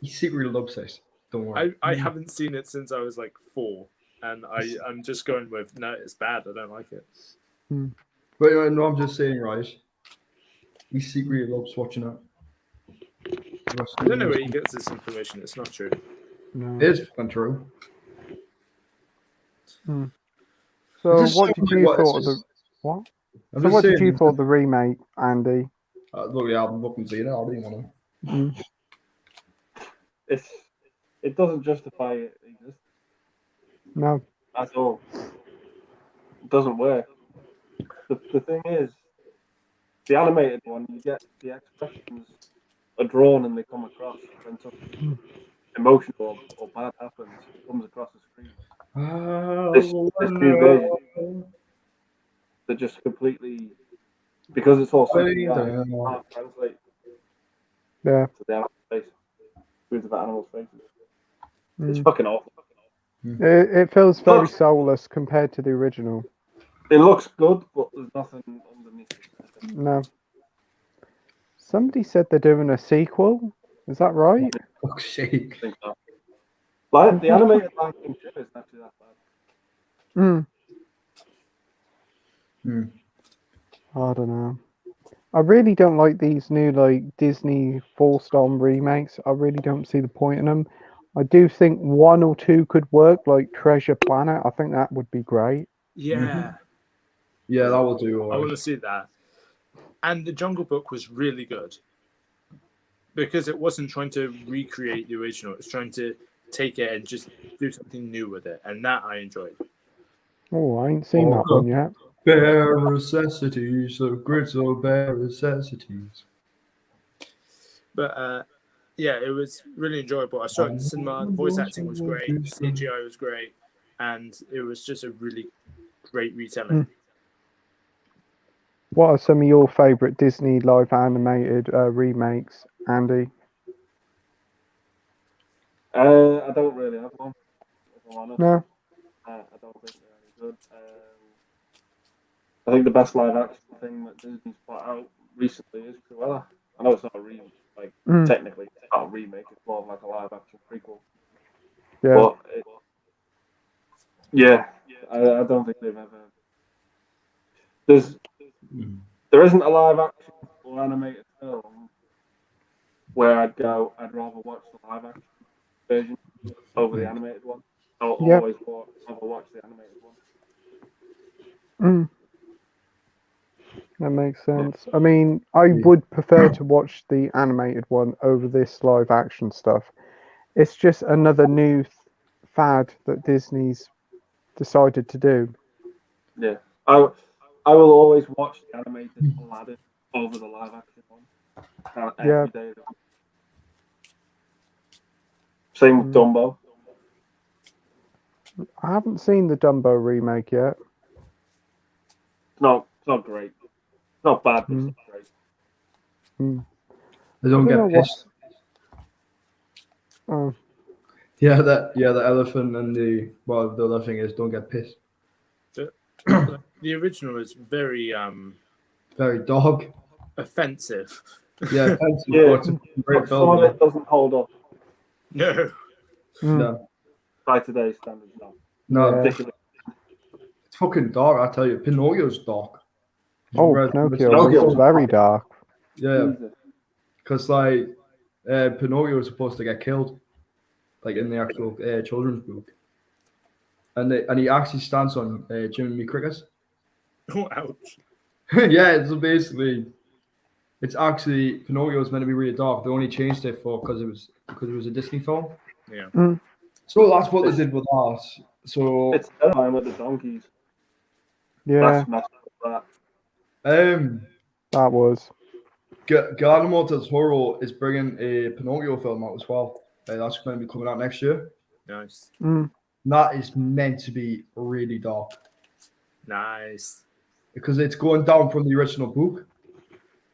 He secretly loves this. Don't worry.
I haven't seen it since I was like 4, and I'm just going with, no, it's bad. I don't like it.
But no, I'm just saying, right? He secretly loves watching it.
I don't know where he gets this information. It's not true.
No.
It is fucking true.
So
Just
what did
saying,
you
what
thought
is
of the
this?
what?
I'm
So
just
what did
saying,
you thought of the remake, Andy?
look, yeah, I'm looking seeing it. I didn't want to.
It doesn't justify it existing
No.
at all. It doesn't work. The thing is, the animated one, you get the expressions are drawn and they come across when something emotional or bad happens. It comes across the screen. This new version, they're just completely, because it's all CGI, you can't translate
Yeah.
to the animal face with the animal's faces. It's
Mm.
fucking awful.
It feels very
Looks-
soulless compared to the original.
It looks good, but there's nothing underneath it. I think.
No. Somebody said they're doing a sequel. Is that right?
Fuck's sake.
I think so. Like the animated Lion King 2 isn't actually that bad.
I don't know. I really don't like these new Disney forced on remakes. I really don't see the point in them. I do think 1 or 2 could work, like Treasure Planet. I think that would be great.
Yeah.
Yeah, that will do.
I
All
want
right.
to see that. And the Jungle Book was really good because it wasn't trying to recreate the original. It was trying to take it and just do something new with it, and that I enjoyed.
Oh, I ain't seen that one yet.
Bare necessities, so great, so bare necessities.
But yeah, it was really enjoyable. I saw it in the cinema. The voice acting was great. CGI was great, and it was just a really great retelling.
What are some of your favourite Disney live animated remakes, Andy?
I don't really have one, if I'm honest.
No.
I don't think they're any good. I think the best live action thing that Disney's put out recently is Cruella. I know it's not a remake, technically it's not a remake, it's more of like a live action prequel.
Yeah.
But I don't think they've ever. There isn't a live action or animated film where I'd rather watch the live action version over the animated one. I'll always rather watch the animated one.
That makes sense. I mean, I would prefer to watch the animated one over this live action stuff. It's just another new fad that Disney's decided to do.
Yeah, I will always watch the animated Aladdin over the live action one. Every day. Same with Dumbo.
I haven't seen the Dumbo remake yet.
It's not great. It's not bad, but it's not great.
They don't get pissed.
Oh.
Yeah, the elephant and the other thing is don't get pissed.
The original is very
dark,
offensive.
Yeah, offensive.
Yeah,
but
some of it doesn't hold up.
No.
No.
By today's standards, no.
No,
Ridiculous.
It's fucking dark. I tell you, Pinocchio's dark.
Oh, Pinocchio is very dark.
Yeah, because Pinocchio is supposed to get killed, like in the actual children's book, and he actually stands on Jiminy Cricket.
Oh, ouch!
Yeah, it's basically It's actually Pinocchio is meant to be really dark. They only changed it because it was a Disney film.
Yeah.
So that's what they did with that. So
It's terrifying with the donkeys.
Yeah,
That's messed up.
that was.
Guillermo del Toro is bringing a Pinocchio film out as well. That's going to be coming out next year.
Nice.
Mm.
That is meant to be really dark
Nice.
because it's going down from the original book.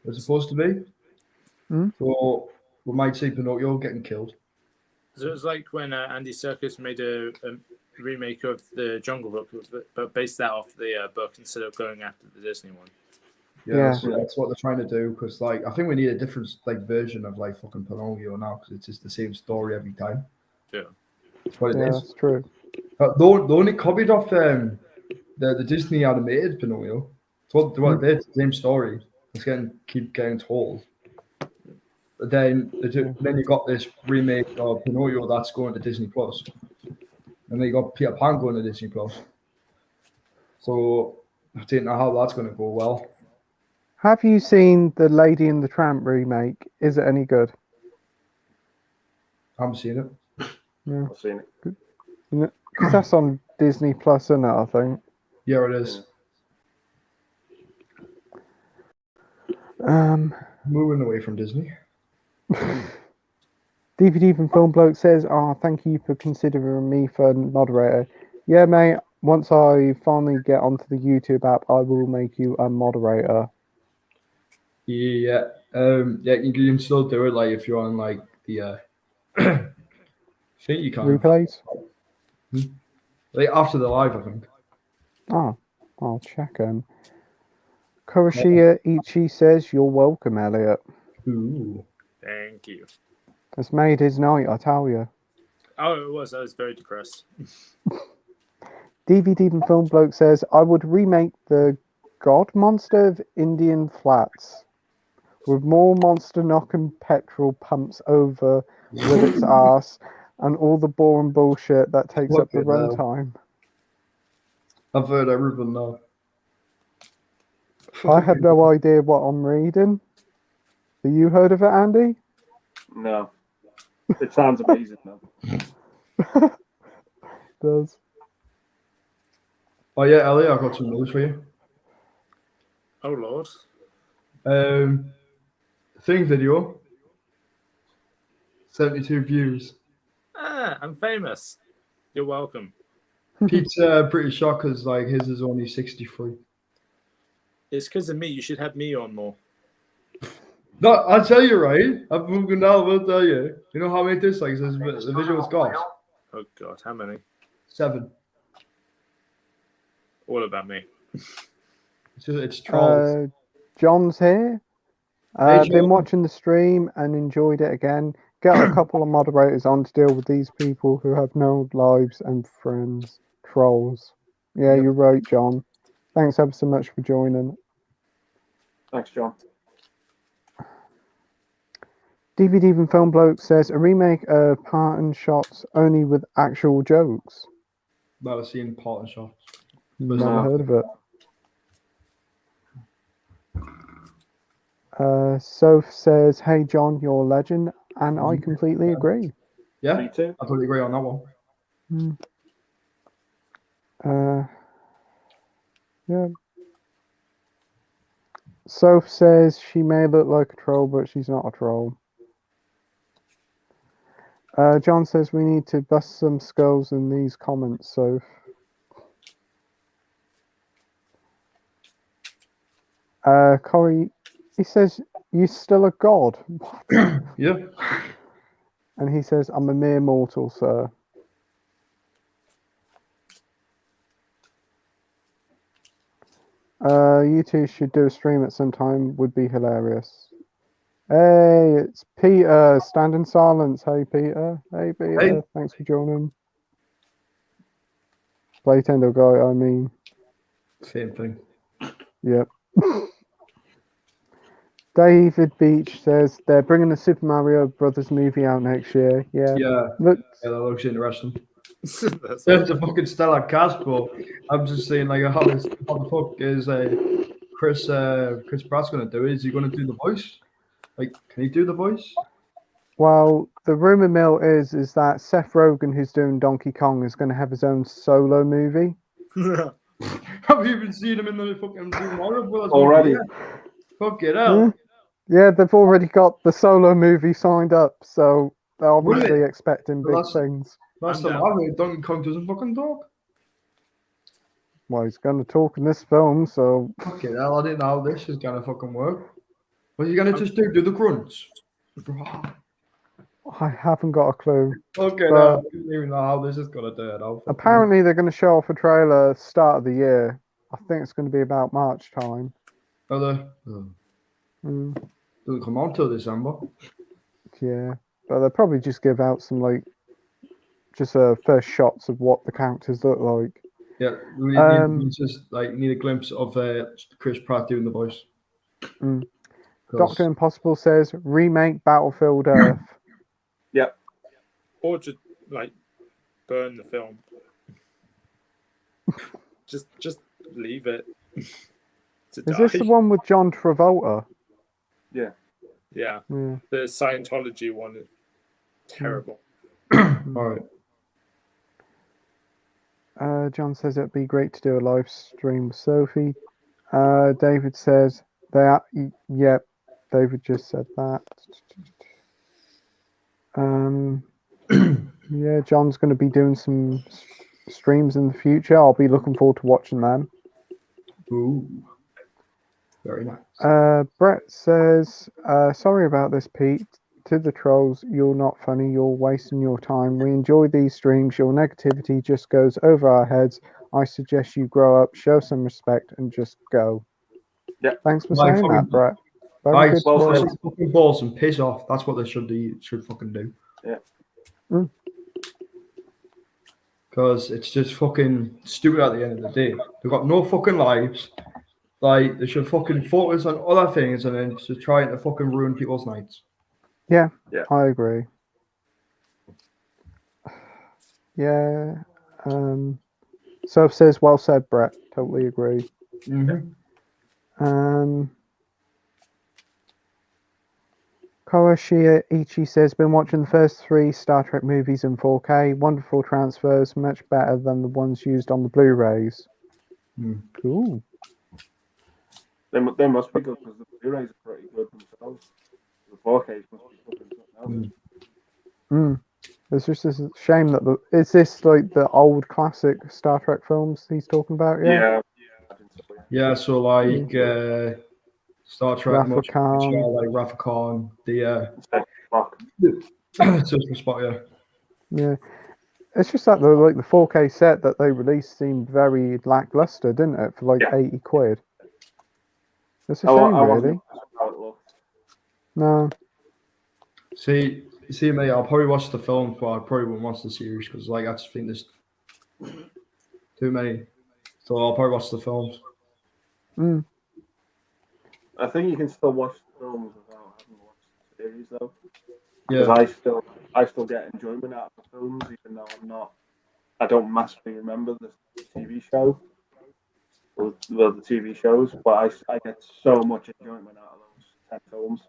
It's supposed to be. So we might see Pinocchio getting killed.
So it's like when Andy Serkis made a remake of the Jungle Book, but based that off the book instead of going after the Disney one.
Yeah, that's what they're trying to do. Because I think we need a different version of fucking Pinocchio now because it's just the same story every time.
Yeah,
that's what it is.
That's true.
They only copied off the Disney animated Pinocchio. It's what it's the same story. It's keep getting told. But then you got this remake of Pinocchio that's going to Disney Plus, and then you got Peter Pan going to Disney Plus. So I don't know how that's going to go well.
Have you seen the Lady and the Tramp remake? Is it any good?
I haven't seen it.
Yeah.
I've seen it.
Because that's on Disney Plus, isn't it, I think?
Yeah, it is. Moving away from Disney.
DVD from Film Bloke says, thank you for considering me for moderator. Yeah, mate, once I finally get onto the YouTube app, I will make you a moderator.
Yeah. You can still do it if you're on the I think you can
replays?
After the live, I think.
Oh, I'll check him. Kurashia Ichi says, you're welcome, Elliot.
Ooh.
Thank you.
It's made his night, I tell you.
Oh, it was. I was very depressed.
DVD from Film Bloke says, I would remake the God Monster of Indian Flats with more monster knocking petrol pumps over with its ass and all the boring bullshit that takes up the runtime.
I've heard everything now.
I have no idea what I'm reading. Have you heard of it, Andy?
No. It sounds amazing, though.
Does.
Oh, yeah, Ellie, I've got some news for you.
Oh, Lord.
Thing video. 72 views.
I'm famous. You're welcome.
Pete's pretty shocked because his is only 63.
It's because of me. You should have me on more.
No, I'll tell you, right? I'm moving now. I will tell you. You know how many dislikes the video's got?
Oh, God. How many?
7.
All about me.
It's trolls.
John's here.
Hey,
been watching the stream and enjoyed it again. Get a couple of moderators on to deal with these people who have no lives and friends. Trolls. Yeah, You're right, John. Thanks ever so much for joining.
Thanks, John.
DVD from Film Bloke says, a remake of Parton Shots only with actual jokes.
Never seen Parton Shots.
Never heard of it. Soph says, hey John, you're a legend, and I completely agree.
Yeah,
Me too.
I totally agree on that one.
Yeah. Soph says she may look like a troll, but she's not a troll. John says we need to bust some skulls in these comments, Soph. Corey, he says, you still a god? What?
Yeah.
And he says, I'm a mere mortal, sir. You two should do a stream at some time, would be hilarious. Hey, it's Peter. Stand in silence. Hey, Peter. Hey, Peter.
Hey.
Thanks for joining. Playtendoguy, I mean.
Same thing.
Yep. David Beach says they're bringing the Super Mario Brothers movie out next year. Yeah.
Yeah.
Looks...
Yeah, that looks interesting.
That's
There's a fucking stellar cast, but I'm just saying, how the fuck is Chris Pratt's gonna do? Is he gonna do the voice? Like, can he do the voice?
Well, the rumor mill is that Seth Rogen, who's doing Donkey Kong, is going to have his own solo movie.
Have you even seen him in the fucking horror films
Already?
Fuck it out.
Yeah, they've already got the solo movie signed up, so they're obviously
Really?
expecting
Well,
big things.
Last time I heard, Donkey Kong doesn't fucking talk.
Well, he's going to talk in this film, so
Fuck it hell, I didn't know how this is gonna fucking work. What are you gonna just do? Do the grunts?
I haven't got a clue.
Okay,
But-
no, I don't even know how this is gonna do it.
Apparently, they're going to show off a trailer start of the year. I think it's going to be about March time.
Doesn't come on till December.
Yeah, but they'll probably just give out some just first shots of what the characters look like.
Yeah, we need a glimpse of Chris Pratt doing the voice. 'Cause-
Doctor Impossible says remake Battlefield Earth.
Or just like burn the film. just leave it. To
Is
die.
this the one with John Travolta?
Yeah.
Yeah.
The Scientology one is terrible.
All right.
John says it'd be great to do a live stream with Sophie. David says yep. David just said that. Yeah, John's going to be doing some streams in the future. I'll be looking forward to watching them.
Ooh. Very nice.
Brett says, sorry about this, Pete. To the trolls, you're not funny. You're wasting your time. We enjoy these streams. Your negativity just goes over our heads. I suggest you grow up, show some respect, and just go.
Yeah.
Thanks for saying that, Brett. Very good words.
Fucking balls and piss off. That's what they should fucking do.
Yeah.
Because it's just fucking stupid at the end of the day. They've got no fucking lives. Like, they should fucking focus on other things and then just trying to fucking ruin people's nights.
Yeah,
Yeah.
I agree. Yeah. So says, well said, Brett. Totally agree. Kawashia Ichi says, been watching the first 3 Star Trek movies in 4K. Wonderful transfers, much better than the ones used on the Blu-rays. Cool.
They must be good because the Blu-rays are pretty good themselves. The 4Ks must be fucking something else.
It's just a shame that is this like the old classic Star Trek films he's talking about?
Yeah.
Yeah, so like Star Trek,
Wrath of Khan.
like Wrath of Khan, the Sister Spot, yeah.
Yeah. It's just that the 4K set that they released seemed very lackluster, didn't it? For like 80 quid. It's a shame, really. No.
See, mate, I'll probably watch the film, but I probably won't watch the series because, like, I just think there's too many. So I'll probably watch the films.
I think you can still watch the films without having watched the series, though.
Yeah.
Because I still get enjoyment out of the films, even though I don't massively remember the TV show. Or the TV shows, but I get so much enjoyment out of those 10 films.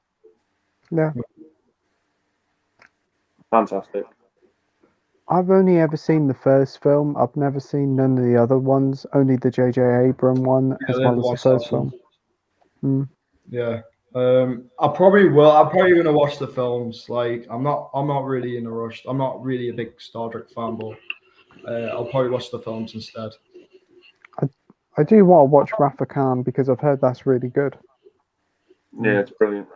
Yeah.
Fantastic.
I've only ever seen the first film. I've never seen none of the other ones. Only the J.J. Abrams one, as well as the first film.
Yeah. I probably will. I'm probably gonna watch the films. Like, I'm not really in a rush. I'm not really a big Star Trek fan, but I'll probably watch the films instead.
I do want to watch Wrath of Khan because I've heard that's really good.
Yeah, it's brilliant.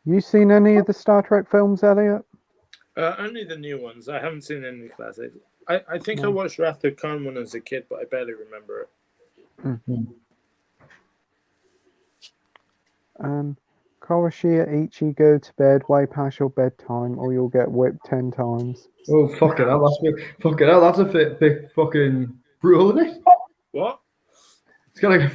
You seen any of the Star Trek films, Elliot?
Only the new ones. I haven't seen any classics. I think I watched Wrath of Khan when I was a kid, but I barely remember it.
Kawashia Ichi, go to bed way past your bedtime or you'll get whipped 10 times.
Oh, fucking hell, that's a big fucking brutal, isn't it?
What?
You're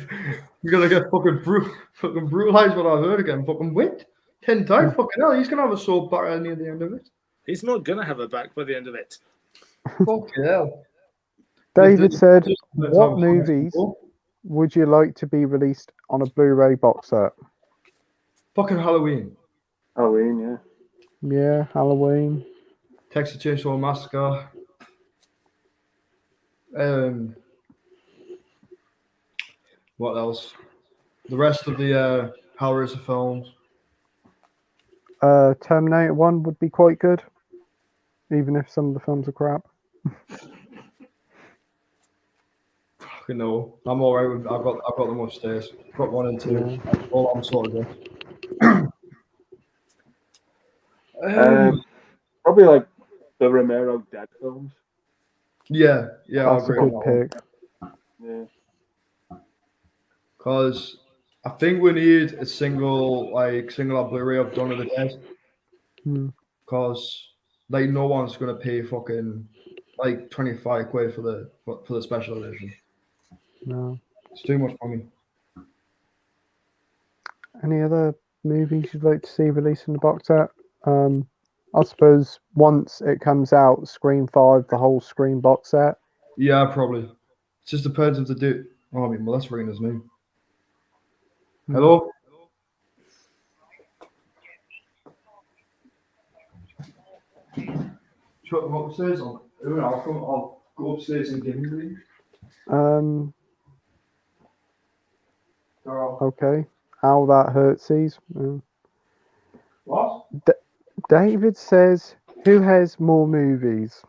gonna get fucking brutalized what I heard again. Fucking whipped 10 times. Fucking hell, he's gonna have a sore back near the end of it.
He's not gonna have a back by the end of it.
Fucking hell.
David said, what movies? would you like to be released on a Blu-ray box set?
Fucking Halloween.
Halloween, yeah.
Yeah, Halloween.
Texas Chainsaw Massacre. What else? The rest of the Hellraiser films.
Terminator 1 would be quite good, even if some of the films are crap.
Fucking no. I'm alright with I've got them upstairs. Got 1 and 2.
Yeah.
All I'm sort of
Probably like the Romero Dead films.
yeah, I
That's a
agree on
good
that one.
pick.
Yeah.
Because I think we need a single Blu-ray of Dawn of the Dead.
Hmm.
Because like no one's gonna pay fucking like 25 quid for the special edition.
No.
It's too much money.
Any other movies you'd like to see released in the box set? I suppose once it comes out, Scream 5, the whole Scream box set.
Yeah, probably. It just depends if they do. Oh, I mean, well, that's ringing his name. Hello? Shut them upstairs. I'll go upstairs and give him the Girl.
Okay. How that hurtsies.
What?
David says, who has more movies?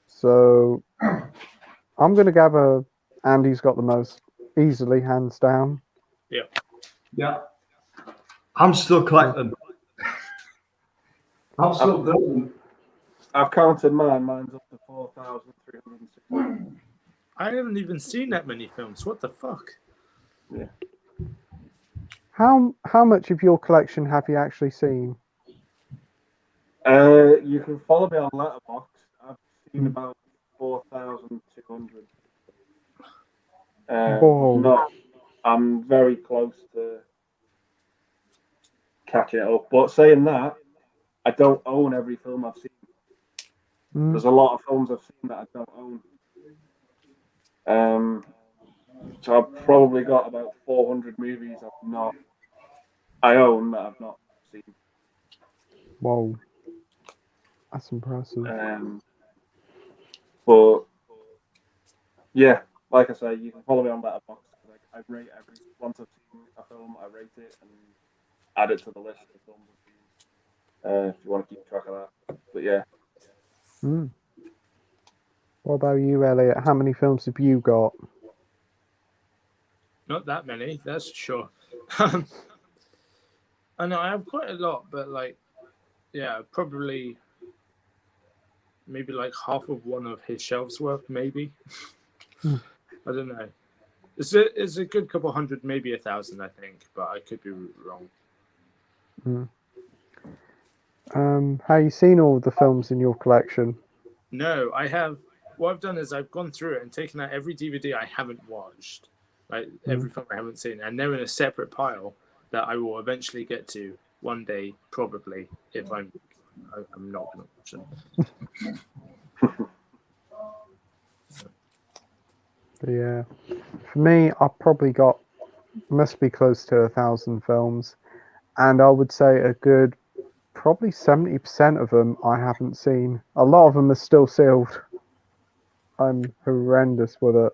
So I'm going to gather Andy's got the most, easily, hands down.
Yeah. I'm still collecting. I'm still building.
I've counted mine. Mine's up to 4,360.
I haven't even seen that many films. What the fuck?
Yeah.
How much of your collection have you actually seen?
You can follow me on Letterboxd. I've seen about 4,200.
Whoa.
I'm very close to catching it up. But saying that, I don't own every film I've seen. There's a lot of films I've seen that I don't own. So I've probably got about 400 movies I own that I've not seen.
Whoa. That's impressive.
But yeah, like I say, you can follow me on Letterboxd. I rate once I've seen a film, I rate it and add it to the list of films I've seen. If you want to keep track of that. But yeah.
What about you, Elliot? How many films have you got?
Not that many, that's for sure. I know I have quite a lot, but probably maybe like half of one of his shelves worth, maybe. I don't know. It's a good couple hundred, maybe 1,000, I think, but I could be wrong.
Have you seen all the films in your collection?
No, I have. What I've done is I've gone through it and taken out every DVD I haven't watched, like every film I haven't seen, and they're in a separate pile that I will eventually get to one day, probably, if I'm not going to watch them.
Yeah. For me, I've probably must be close to 1,000 films, and I would say a good, probably 70% of them I haven't seen. A lot of them are still sealed. I'm horrendous with it,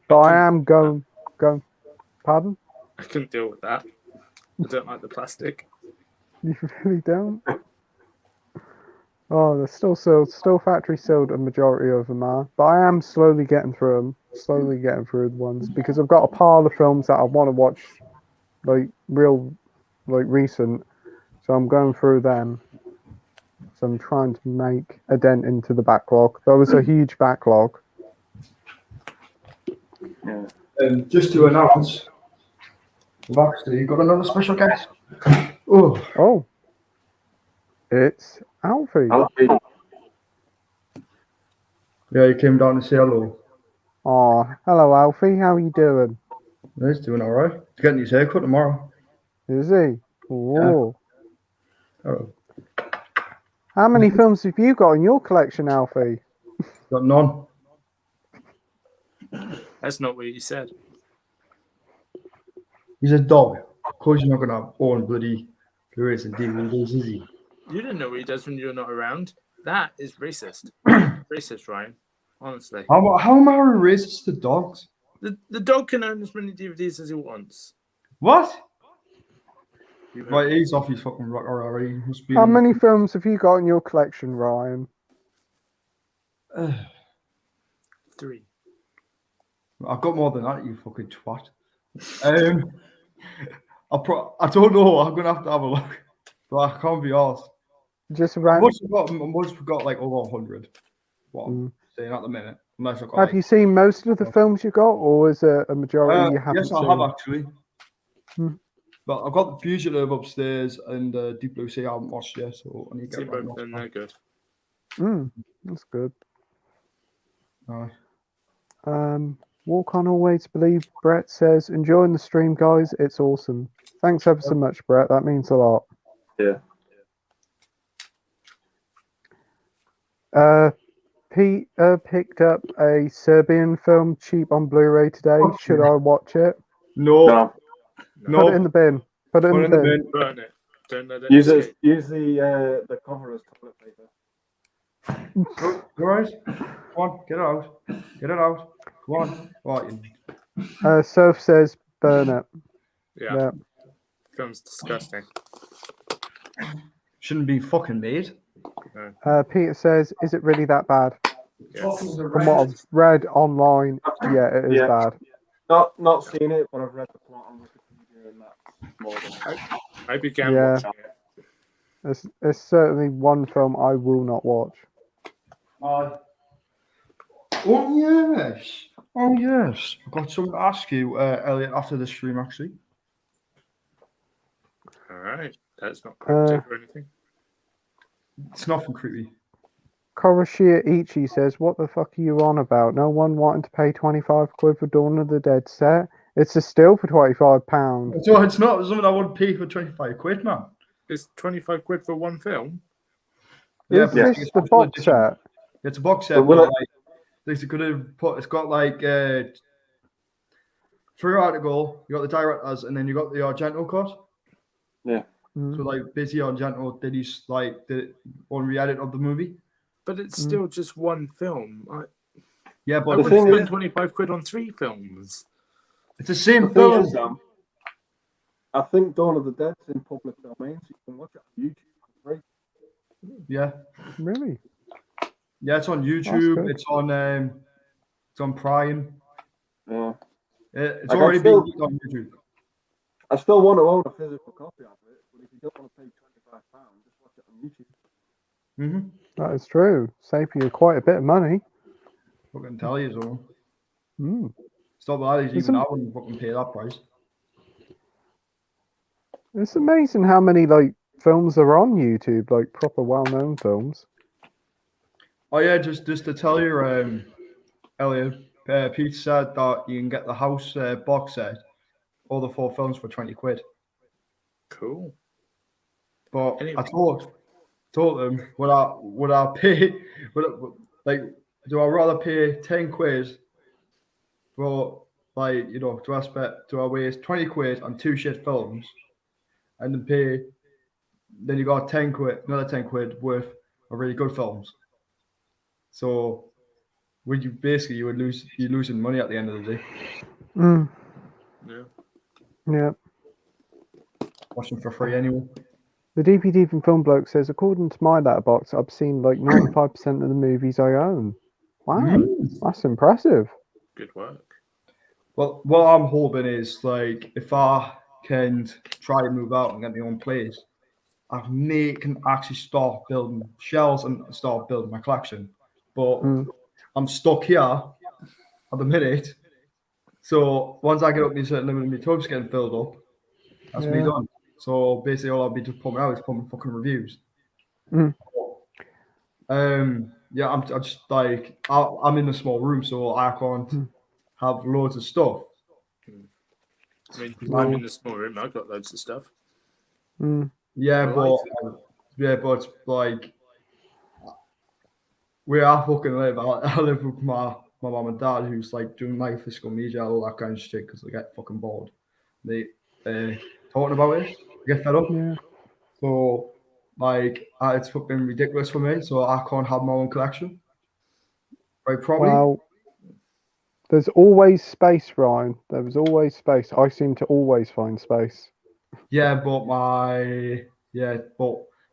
but I am going. Pardon?
I couldn't deal with that. I don't like the plastic.
You really don't? Oh, they're still sealed, still factory sealed. A majority of them are, but I am slowly getting through them. Slowly getting through the ones because I've got a pile of films that I want to watch, like recent. So I'm going through them. So I'm trying to make a dent into the backlog. There was a huge backlog.
Yeah.
Just to announce, we've actually got another special guest. Oh,
It's Alfie.
Yeah, he came down to say hello.
Oh, hello Alfie. How are you doing?
He's doing all right. He's getting his haircut tomorrow.
Is he? Oh.
Yeah. Oh.
How many films have you got in your collection, Alfie?
Got none.
That's not what you said.
He's a dog. Of course, you're not gonna own bloody Blu-rays and DVDs, is he?
You didn't know what he does when you're not around. That is racist. Racist, Ryan. Honestly.
How am I racist to dogs?
The dog can own as many DVDs as he wants.
What?
You
Right, he's off his fucking rocker already.
How many films have you got in your collection, Ryan?
3.
I've got more than that, you fucking twat. I don't know. I'm gonna have to have a look, but I can't be asked.
Just
I
around.
must have got like over 100. What I'm saying at the minute, unless I got.
Have you seen most of the films you got, or is it a majority you haven't
yes, I
seen?
have actually.
Hmm.
But I've got the Fugitive upstairs and Deep Blue Sea I haven't watched yet, so I need to
See
get
both
around
of them,
to
they're good.
That's good.
that.
Walk on always believe. Brett says, enjoying the stream, guys. It's awesome. Thanks ever so much, Brett. That means a lot.
Yeah.
Pete picked up a Serbian film cheap on Blu-ray today. Should I watch it?
No.
Put it in the bin. Put it in the bin.
Burn it. Don't let it
Use
escape.
the cover as toilet paper.
Guys, come on, get it out. Get it out. Come on. Right.
Surf says, burn it.
Yeah. Film's disgusting.
Shouldn't be fucking made.
Peter says, is it really that bad?
Yes.
From what I've read online, yeah, it is bad.
Not seen it, but I've read the plot on Wikipedia, and that's more than
I began watching it.
It's certainly one film I will not watch.
Oh yes. I've got something to ask you, Elliot, after the stream actually.
Alright. That's not cryptic or anything.
It's nothing creepy.
Koroshia Ichi says, what the fuck are you on about? No one wanting to pay 25 quid for Dawn of the Dead set? It's a steal for £25.
So it's not something I would pay for 25 quid, man.
It's 25 quid for one film?
Is this the box set?
It's a box set, but it's got like 3 article, you got the directors, and then you got the Argento cut.
Yeah.
So like basically Argento did his like the one re-edit of the movie.
But it's still just one film.
But
I would spend 25 quid on 3 films.
It's the same film.
I think Dawn of the Dead's in public domain, so you can watch it on YouTube for free.
Yeah.
Really?
Yeah, it's on YouTube. It's on Prime.
Yeah.
It's already been on YouTube.
I still want to own a physical copy of it, but if you don't want to pay £25, just watch it on YouTube.
Mm-hmm.
That is true. Save you quite a bit of money.
Fucking tell you so.
Mm.
Stop that. Even I wouldn't fucking pay that price.
It's amazing how many like films are on YouTube, like proper well-known films.
Oh yeah, just to tell you, Elliot, Pete said that you can get the house box set, all the 4 films for 20 quid.
Cool.
But anyway. I told them would I pay do I rather pay 10 quid for like do I waste 20 quid on 2 shit films and then you got another 10 quid worth of really good films. So you're losing money at the end of the day.
Mm.
Yeah.
Watch them for free anyway.
The DPD from Film Bloke says, according to my letterbox, I've seen like 95% of the movies I own. Wow, that's impressive.
Good work.
Well, what I'm hoping is like if I can try to move out and get my own place, I can actually start building shelves and start building my collection. But I'm stuck here at the minute. So once I get up to a certain limit, my tub's getting filled up. That's me done. So basically, all I'll be just pumping out is pumping fucking reviews. Yeah, I'm just like I'm in a small room, so I can't have loads of stuff.
I mean, I'm in a small room. I've got loads of stuff.
Yeah, but like where I fucking live, I live with my mum and dad, who's like doing my physical media, all that kind of shit, because they get fucking bored. talking about it. I get fed up.
Yeah.
So, like, it's fucking ridiculous for me. So I can't have my own collection. Right, probably.
Well, there's always space, Ryan. There was always space. I seem to always find space.
Yeah, but my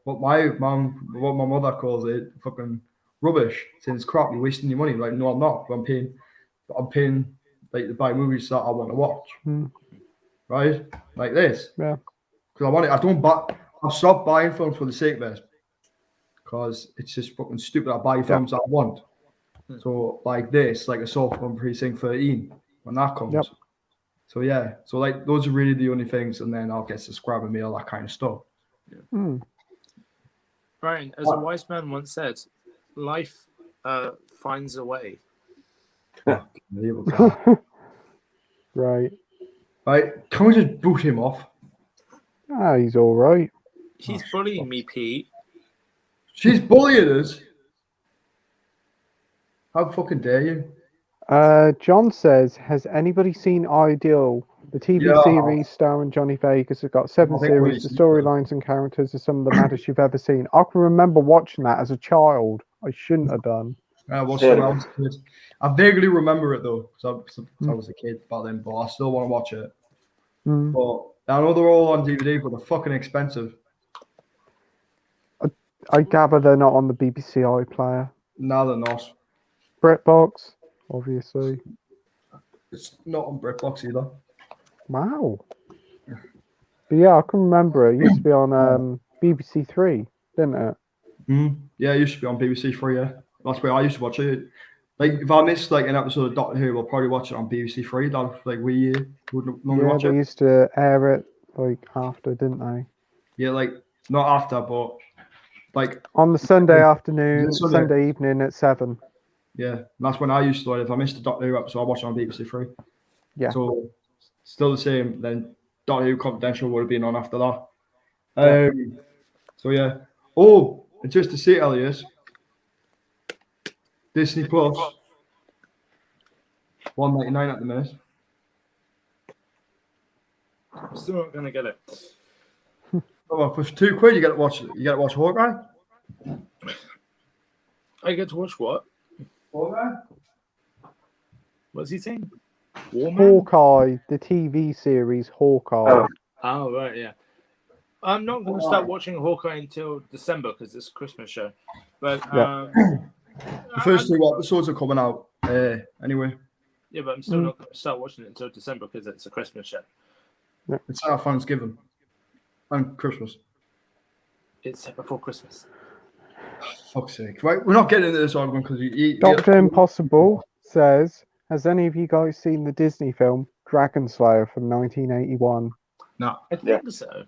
mother calls it fucking rubbish. Since crap, you're wasting your money. Like, no, I'm not. I'm paying like to buy movies that I want to watch. Right? Like this.
Yeah.
Because I want it. I've stopped buying films for the sake of it. Because it's just fucking stupid. I buy films that I want. So like this, like a Assault on Precinct 13 when that comes.
Yep.
So yeah, so like those are really the only things, and then I'll get subscriber mail, that kind of stuff.
Brian, as a wise man once said, life finds a way.
Right.
Right? Can we just boot him off?
Ah, he's all right.
He's bullying me, Pete.
She's bullying us. How fucking dare you?
John says, has anybody seen Ideal? The TV series starring Johnny Vegas has got 7 series. The storylines and characters are some of the maddest you've ever seen. I can remember watching that as a child. I shouldn't have done.
I watched it when I was a kid. I vaguely remember it though, because I was a kid back then, but I still want to watch it. But I know they're all on DVD, but they're fucking expensive.
I gather they're not on the BBC iPlayer.
No, they're not.
BritBox, obviously.
It's not on BritBox either.
Wow. But yeah, I can remember it. It used to be on BBC Three, didn't it?
Yeah, it used to be on BBC Three, yeah. That's where I used to watch it. Like, if I missed like an episode of Doctor Who, I'll probably watch it on BBC Three. That's like we would normally watch
they
it.
used to air it like after, didn't they?
Yeah, like not after, but like
on the Sunday
like,
afternoon, Sunday evening at 7.
Yeah, and that's when I used to. If I missed a Doctor Who episode, I watched it on BBC Three.
Yeah.
So still the same. Then Doctor Who Confidential would have been on after that. So yeah. Oh, and just to see Elias, Disney Plus, $1.99 at the minute.
I'm still not gonna get it.
Oh, for £2 you get to watch Hawkeye.
I get to watch what?
Hawkeye.
What's he saying? Warman?
Hawkeye, the TV series Hawkeye.
Oh right, yeah. I'm not going to start watching Hawkeye until December because it's a Christmas show. But
the first 2 episodes are coming out anyway.
Yeah, but I'm still not going to start watching it until December because it's a Christmas show.
Yeah.
It's our Thanksgiving and Christmas.
It's before Christmas.
Fuck's sake! Right, we're not getting into this argument because
Dr. Impossible says, "Has any of you guys seen the Disney film Dragon Slayer from 1981?"
No,
I think so.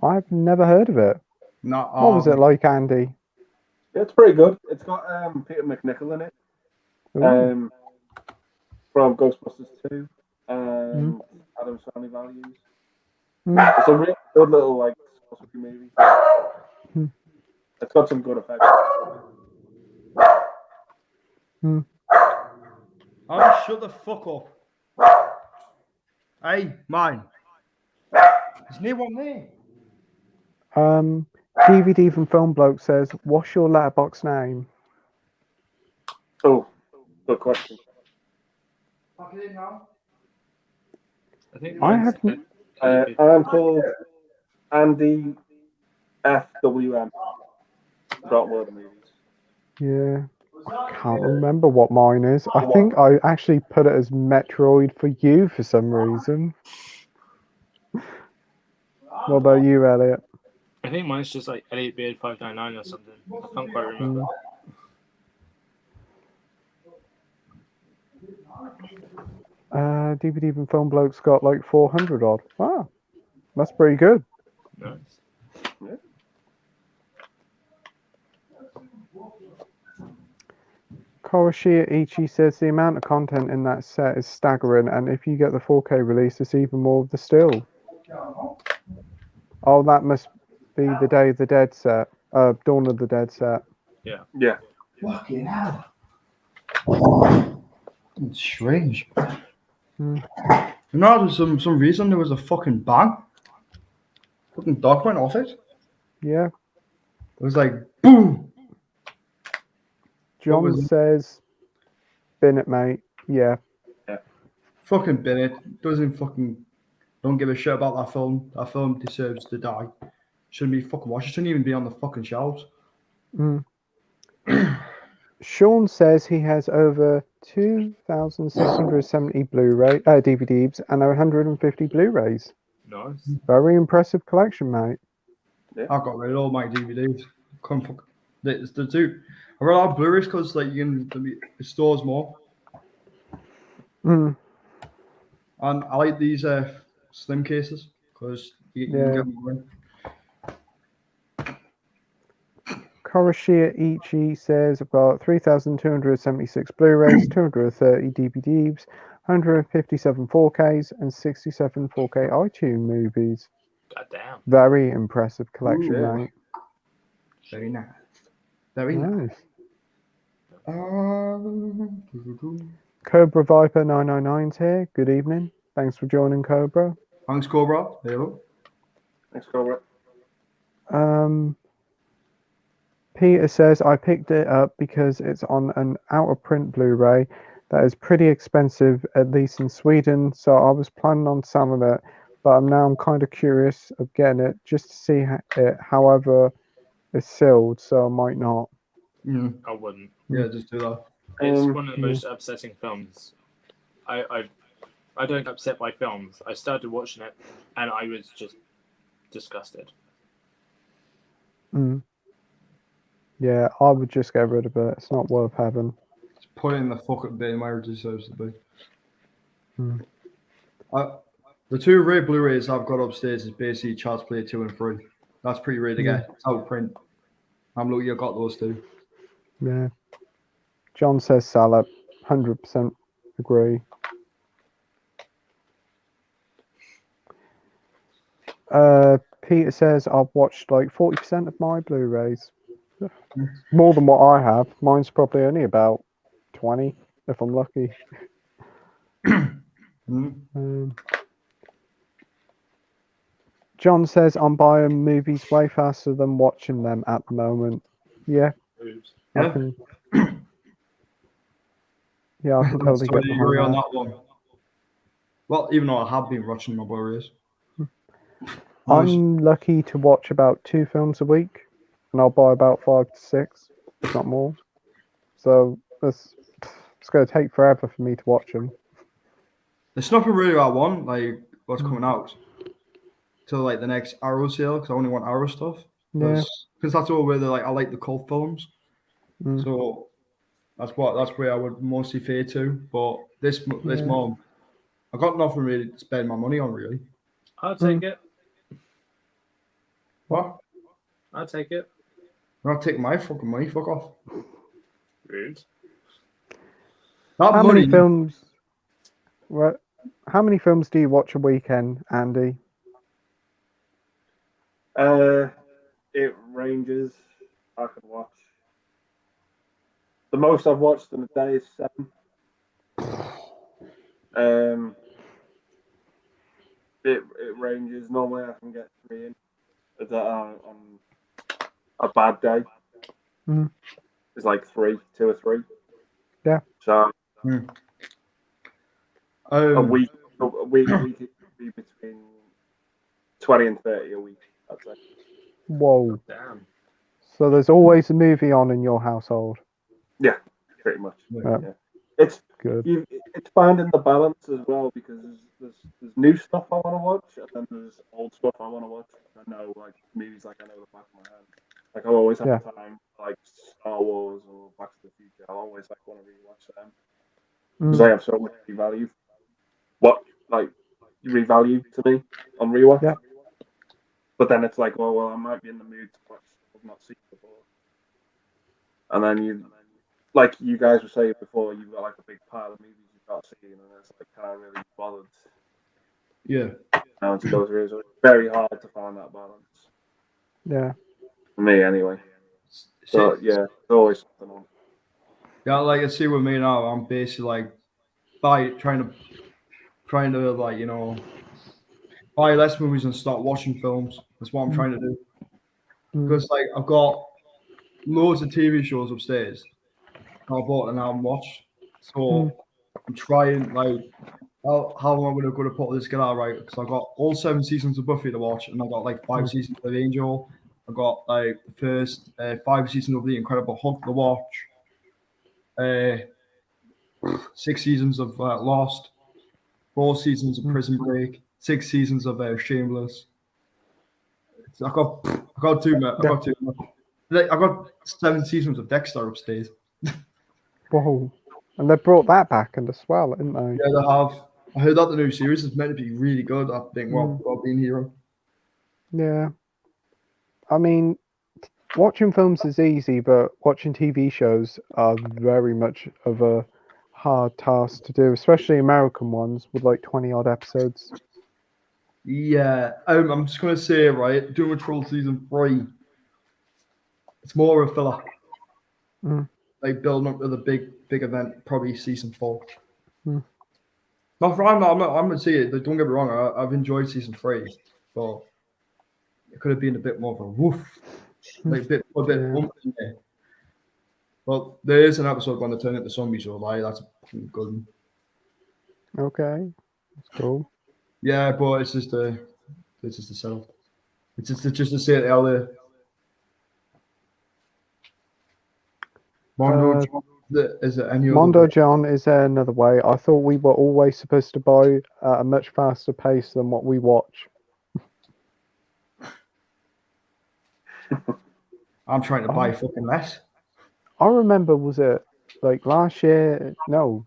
I've never heard of it.
No.
What was it like, Andy?
It's pretty good. It's got Peter McNichol in it. From Ghostbusters 2. Adam's Family Values. It's a really good little like movie. It's got some good effects.
Oh, shut the fuck up! Hey, mine. There's no one there.
DVD from Film Bloke says, "What's your letterbox name?"
Oh, good question.
I think
I have.
I'm called Andy FWM. Got one of the movies.
Yeah, I can't remember what mine is. I think I actually put it as Metroid for you for some reason. What about you, Elliot?
I think mine's just like Elliot Beard 599 or something. I can't quite remember.
DVD from Film Bloke's got like 400 odd. Wow, that's pretty good.
Nice.
Yeah.
Korashia Ichi says the amount of content in that set is staggering, and if you get the 4K release, it's even more of the still. Oh, that must be the Day of the Dead set. Dawn of the Dead set.
Yeah.
Yeah.
Fucking hell. It's strange. No, there's some reason there was a fucking bang. Fucking dog went off it.
Yeah.
It was like boom.
John
was it?
says, bin it, mate. Yeah.
Fucking Bennett don't give a shit about that film. That film deserves to die. Shouldn't be fucking watched. It shouldn't even be on the fucking shelves.
Mm. Sean says he has over 2,670 Blu-ray DVDs and 150 Blu-rays.
Nice.
Very impressive collection, mate.
I've got rid of all my DVDs. The two. I read out Blu-rays because like it stores more.
Mm.
And I like these slim cases because you can get more in.
Korashia Ichi says I've got 3,276 Blu-rays, 230 DVDs, 157 4Ks, and 67 4K iTunes movies.
Goddamn.
Very impressive collection,
Ooh, yeah.
mate.
Very nice. Very nice.
Cobra Viper 999's here. Good evening. Thanks for joining, Cobra.
Thanks, Cobra. Hello.
Thanks, Cobra.
Peter says I picked it up because it's on an out of print Blu-ray that is pretty expensive, at least in Sweden. So I was planning on selling it, but I'm kind of curious of getting it just to see it. However, it's sealed, so I might not.
I wouldn't.
Yeah, just do that.
It's one of the most upsetting films. I don't get upset by films. I started watching it and I was just disgusted.
Yeah, I would just get rid of it. It's not worth having.
Just put it in the fucking bin where it deserves to be. The two rare Blu-rays I've got upstairs is basically Child's Play 2 and 3. That's pretty rare to get. It's out of print. I'm lucky I got those two.
Yeah. John says sell it. 100% agree. Peter says I've watched like 40% of my Blu-rays. More than what I have. Mine's probably only about 20 if I'm lucky. John says I'm buying movies way faster than watching them at the moment. Yeah. I can totally get behind
on that one. Well, even though I have been watching my Blu-rays.
I'm lucky to watch about 2 films a week, and I'll buy about 5 to 6, if not more. So it's going to take forever for me to watch them.
There's nothing really I want, like what's coming out till like the next Arrow sale, because I only want Arrow stuff.
Yeah.
Because that's all where I like the cult films. So that's where I would mostly fade to. But this month, I got nothing really to spend my money on really.
I'll take it.
What?
I'll take it.
I'm not taking my fucking money. Fuck off.
Rude.
How many films do you watch a weekend, Andy?
It ranges. I can watch. The most I've watched in a day is 7. It ranges. Normally I can get 3 in on a bad day. It's like 2 or 3.
Yeah.
So a week it could be between 20 and 30 a week, I'd say.
Whoa.
Damn.
So there's always a movie on in your household.
Yeah, pretty much.
Yeah.
It's
good.
It's finding the balance as well, because there's new stuff I want to watch, and then there's old stuff I want to watch. I know, like movies, like I know the back of my hand. Like I'll always have time, like Star Wars or Back to the Future. I'll always want to rewatch them because they have so much revalue. Revalue to me on rewatch.
Yeah.
But then it's like, well, I might be in the mood to watch stuff I've not seen before. And then like you guys were saying before, you've got like a big pile of movies you've got seen, and it's like, can I really be bothered?
Yeah.
Now to go through, so it's very hard to find that balance.
Yeah.
For me, anyway. So yeah, it's always something on.
Yeah, like I see with me now, I'm basically like trying to trying to like buy less movies and start watching films. That's what I'm trying to do. Because like I've got loads of TV shows upstairs I bought and I haven't watched. So I'm trying like how am I going to put this together right? Because I've got all 7 seasons of Buffy to watch, and I've got like 5 seasons of Angel. I've got like the first 5 seasons of The Incredible Hulk to watch. 6 seasons of Lost. 4 seasons of Prison Break. 6 seasons of Shameless. I got two. I got two. I got 7 seasons of Dexter upstairs.
Whoa. And they brought that back and as well, didn't they?
Yeah, they have. I heard that the new series is meant to be really good. I think while being Hero.
Yeah. I mean, watching films is easy, but watching TV shows are very much of a hard task to do, especially American ones with like 20 odd episodes.
Yeah, I'm just gonna say right. Doom Patrol season 3. It's more of a filler. Like building up to the big event, probably season 4. I'm gonna see it. Don't get me wrong. I've enjoyed season 3, but it could have been a bit more of a woof, like a bit bumpy in there. Well, there is an episode when they turn into zombies, so like that's a good one.
Okay, that's cool.
Yeah, but it's just the setup. It's just to say it earlier. Mondo, is it any
Mondo
other?
John, is there another way? I thought we were always supposed to buy at a much faster pace than what we watch.
I'm trying to buy fucking less.
I remember, was it like last year? No,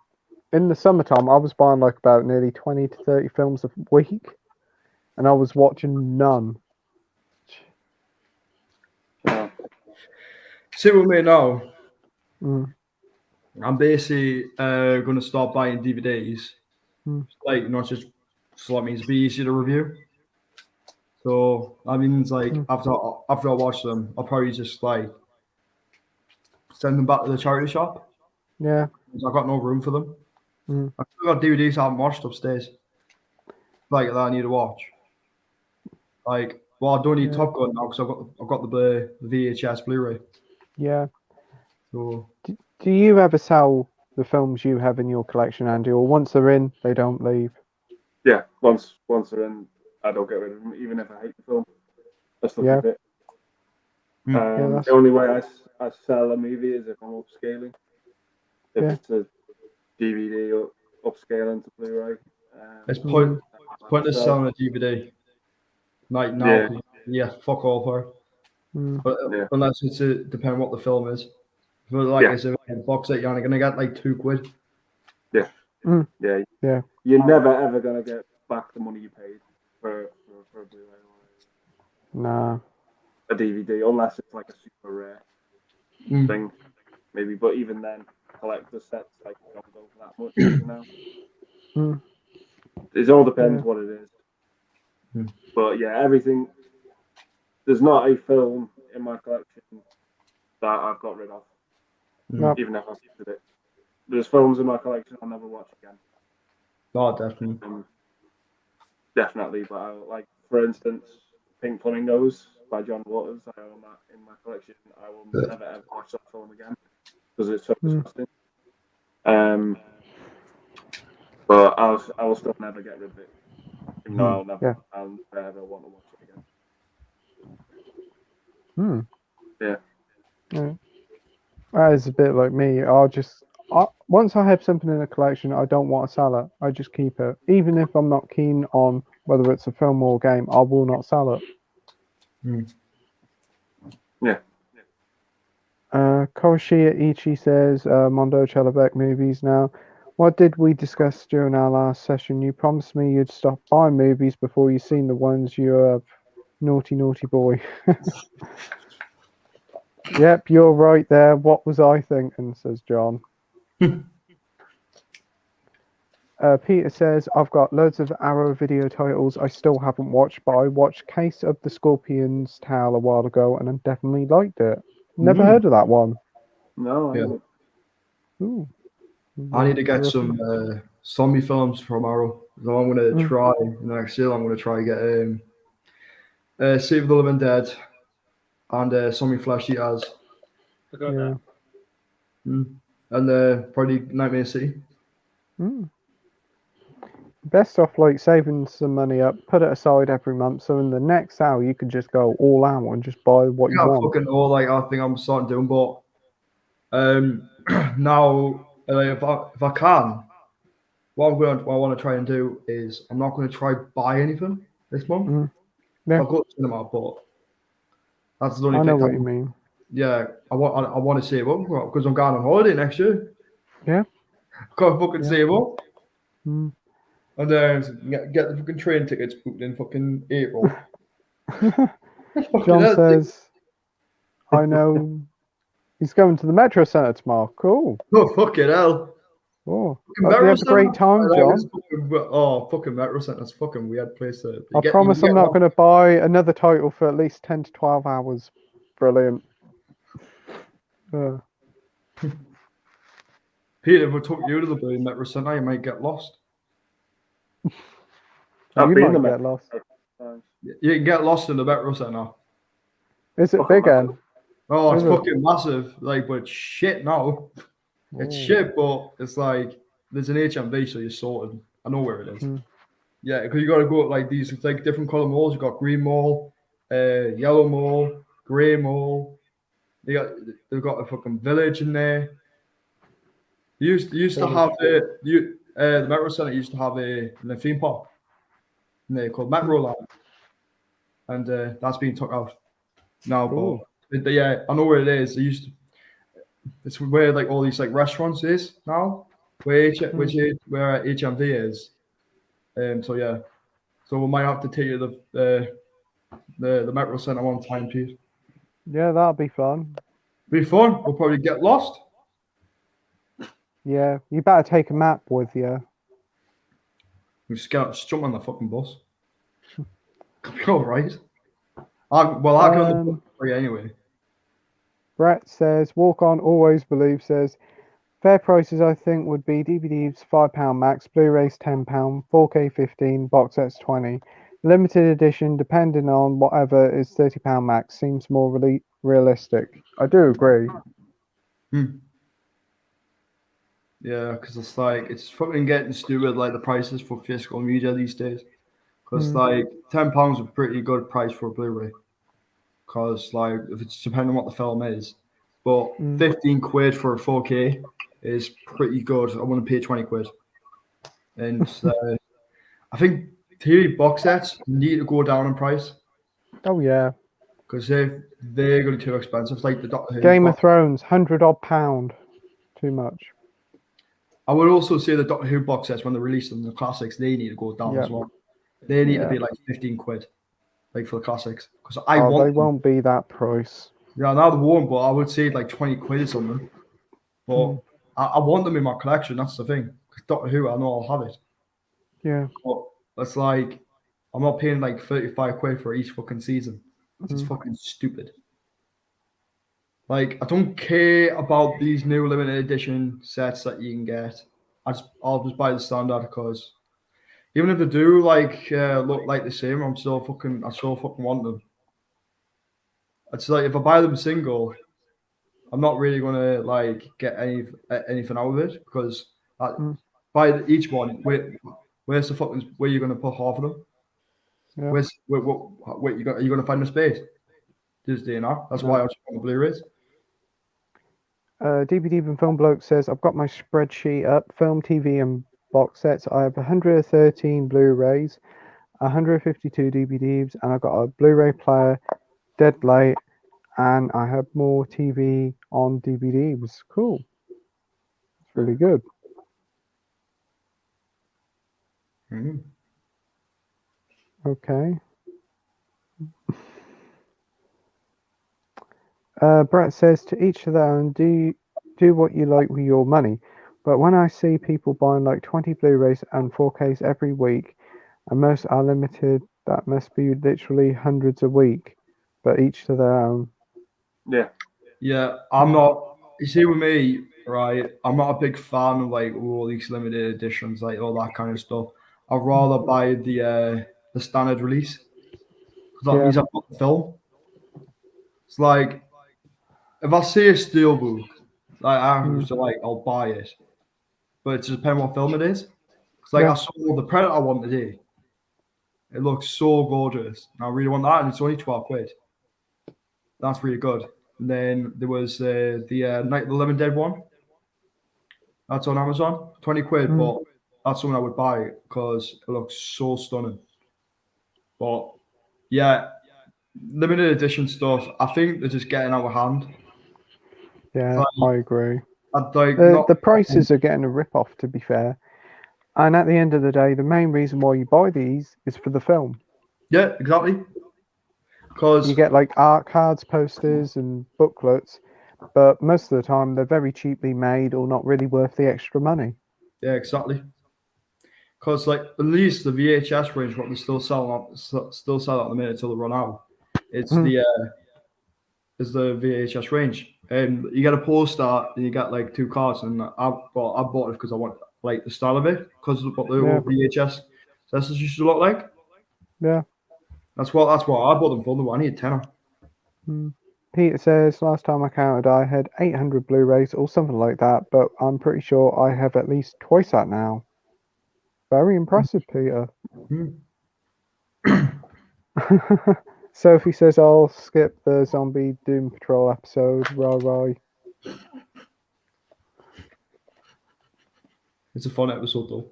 in the summertime, I was buying like about nearly 20 to 30 films a week, and I was watching none.
See with me now. I'm basically going to start buying DVDs. Like not just so that means be easier to review. So that means like after I watch them, I'll probably just like send them back to the charity shop.
Yeah.
I've got no room for them. I've still got DVDs I haven't watched upstairs. Like that I need to watch. Like, well, I don't need Top Gun now because I've got the VHS Blu-ray.
Yeah.
So
do you ever sell the films you have in your collection, Andy, or once they're in, they don't leave?
Yeah, once they're in, I don't get rid of them, even if I hate the film. I still keep it. The only way I sell a movie is if I'm upscaling. If it's a DVD or upscaling to Blu-ray.
it's pointless selling a DVD. Like now, fuck all for it. But unless it's depending what the film is. But like it's a box set, you're only gonna get like £2.
Yeah. Yeah. You're never ever gonna get back the money you paid for a Blu-ray or a DVD, unless it's like a super rare thing, maybe. But even then, collector sets like don't go for that much, you know. It all depends what it is. But yeah, everything. There's not a film in my collection that I've got rid of, even if I've kept it. There's films in my collection I'll never watch again.
Oh, definitely.
Definitely, but like for instance, Pink Flamingos by John Waters. I own that in my collection. I will never ever watch that film again because it's so disgusting. But I will still never get rid of it. Even though I'll never ever want to watch it again.
Yeah. That is a bit like me. Once I have something in a collection, I don't want to sell it. I just keep it. Even if I'm not keen on whether it's a film or a game, I will not sell it.
Yeah.
Koroshia Ichi says, Mondo Chellebeck movies now. What did we discuss during our last session? You promised me you'd stop buying movies before you've seen the ones you have. Naughty, naughty boy. Yep, you're right there. What was I thinking, says John. Peter says, I've got loads of Arrow video titles I still haven't watched, but I watched Case of the Scorpion's Tail a while ago and I definitely liked it. Never heard of that one.
No, I haven't.
Ooh.
I need to get some zombie films tomorrow. So I'm gonna try next year. I'm gonna try get Save the Living Dead and Zombie Flesh Eaters.
I got that.
And probably Nightmare City.
Best off like saving some money up, put it aside every month, so in the next sale you can just go all out and just buy what you want.
Fucking all like I think I'm starting doing, but now if I can, what I want to try and do is I'm not going to try buy anything this month.
Yeah.
I'll go to cinema, but that's the only
I
thing.
know what you mean.
Yeah, I want to save up because I'm going on holiday next year.
Yeah.
Got to fucking save up. And then get the fucking train tickets booked in fucking April.
John says, I know he's going to the Metro Centre tomorrow. Cool.
Oh, fucking hell.
Oh, hope you have a great time, John.
Fucking Metro Centre. That's a fucking weird place.
I promise I'm not going to buy another title for at least 10 to 12 hours. Brilliant.
Peter, if I took you to the bloody Metro Centre, you might get lost.
You might get lost.
You can get lost in the Metro Centre.
Is it big, Anne?
Oh, it's fucking massive. Like, but shit now. It's shit, but it's like there's an HMV, so you're sorted. I know where it is. Yeah, because you got to go like these like different color malls. You got green mall, yellow mall, grey mall. They've got a fucking village in there. Used to have the Metro Centre used to have a theme park in there called Metro Land, and that's been took out now. But yeah, I know where it is. It's where like all these like restaurants is now, where HMV is. So yeah, so we might have to take you to the Metro Centre one time, please.
Yeah, that'll be fun.
Be fun. We'll probably get lost.
Yeah, you better take a map with you.
Just jump on the fucking bus. Could be all right. I'll go on the bus for you anyway.
Brett says, Walk On Always Believe says, fair prices I think would be DVDs £5 max, Blu-rays £10, 4K 15, box sets 20. Limited edition, depending on whatever, is £30 max. Seems more realistic. I do agree.
Yeah, because it's like it's fucking getting stupid, like the prices for physical media these days. Because like £10 is a pretty good price for a Blu-ray. Because like if it's depending on what the film is, but 15 quid for a 4K is pretty good. I want to pay 20 quid, and I think TV box sets need to go down in price.
Oh yeah,
because they're going to be too expensive. Like the Doctor Who
Game of Thrones, £100 too much.
I would also say the Doctor Who box sets when they're released them, the classics, they need to go down as well. They need to be like 15 quid, like for the classics. Because they
won't be that price.
Yeah, now they won't, but I would say like 20 quid or something. But I want them in my collection. That's the thing. Because Doctor Who, I know I'll have it.
Yeah.
But it's like I'm not paying like 35 quid for each fucking season. It's fucking stupid. Like, I don't care about these new limited edition sets that you can get. I'll just buy the standard because even if they do look like the same, I still fucking want them. It's like if I buy them single, I'm not really gonna like get anything out of it because buy each one. Where's the fucking where you gonna put half of them? Yeah. Where you gonna find the space? Just that's why I just want the Blu-rays.
DVD and Film Bloke says, I've got my spreadsheet up, film, TV and box sets. I have 113 Blu-rays, 152 DVDs, and I've got a Blu-ray player, dead late, and I have more TV on DVDs. Cool. It's really good. Okay. Brett says, to each of their own, do what you like with your money. But when I see people buying like 20 Blu-rays and 4Ks every week, and most are limited, that must be literally hundreds a week, but each to their own.
Yeah.
Yeah, I'm not. You see, with me, right, I'm not a big fan of like all these limited editions, like all that kind of stuff. I'd rather buy the standard release because that means I've got the film. It's like if I see a steelbook, I'll buy it, but it just depends what film it is. It's like I saw the Predator one today. It looks so gorgeous. And I really want that, and it's only 12 quid. That's really good. And then there was the Night of the Living Dead one. That's on Amazon, 20 quid, but that's something I would buy because it looks so stunning. But yeah, limited edition stuff, I think they're just getting out of hand.
Yeah, I agree.
Like
The prices are getting a rip-off, to be fair. And at the end of the day, the main reason why you buy these is for the film.
Yeah, exactly. Because
you get like art cards, posters, and booklets, but most of the time they're very cheaply made or not really worth the extra money.
Yeah, exactly. Because like at least the VHS range, what they're still selling at the minute until they run out. It's the VHS range, and you get a poster and you get like 2 cards, and I bought it because I want like the style of it because of what the old VHS sets used to look like.
Yeah,
that's what I bought them for. I need a tenner.
Peter says last time I counted, I had 800 Blu-rays or something like that, but I'm pretty sure I have at least twice that now. Very impressive, Peter. Sophie says I'll skip the Zombie Doom Patrol episode. Rah.
It's a fun episode though.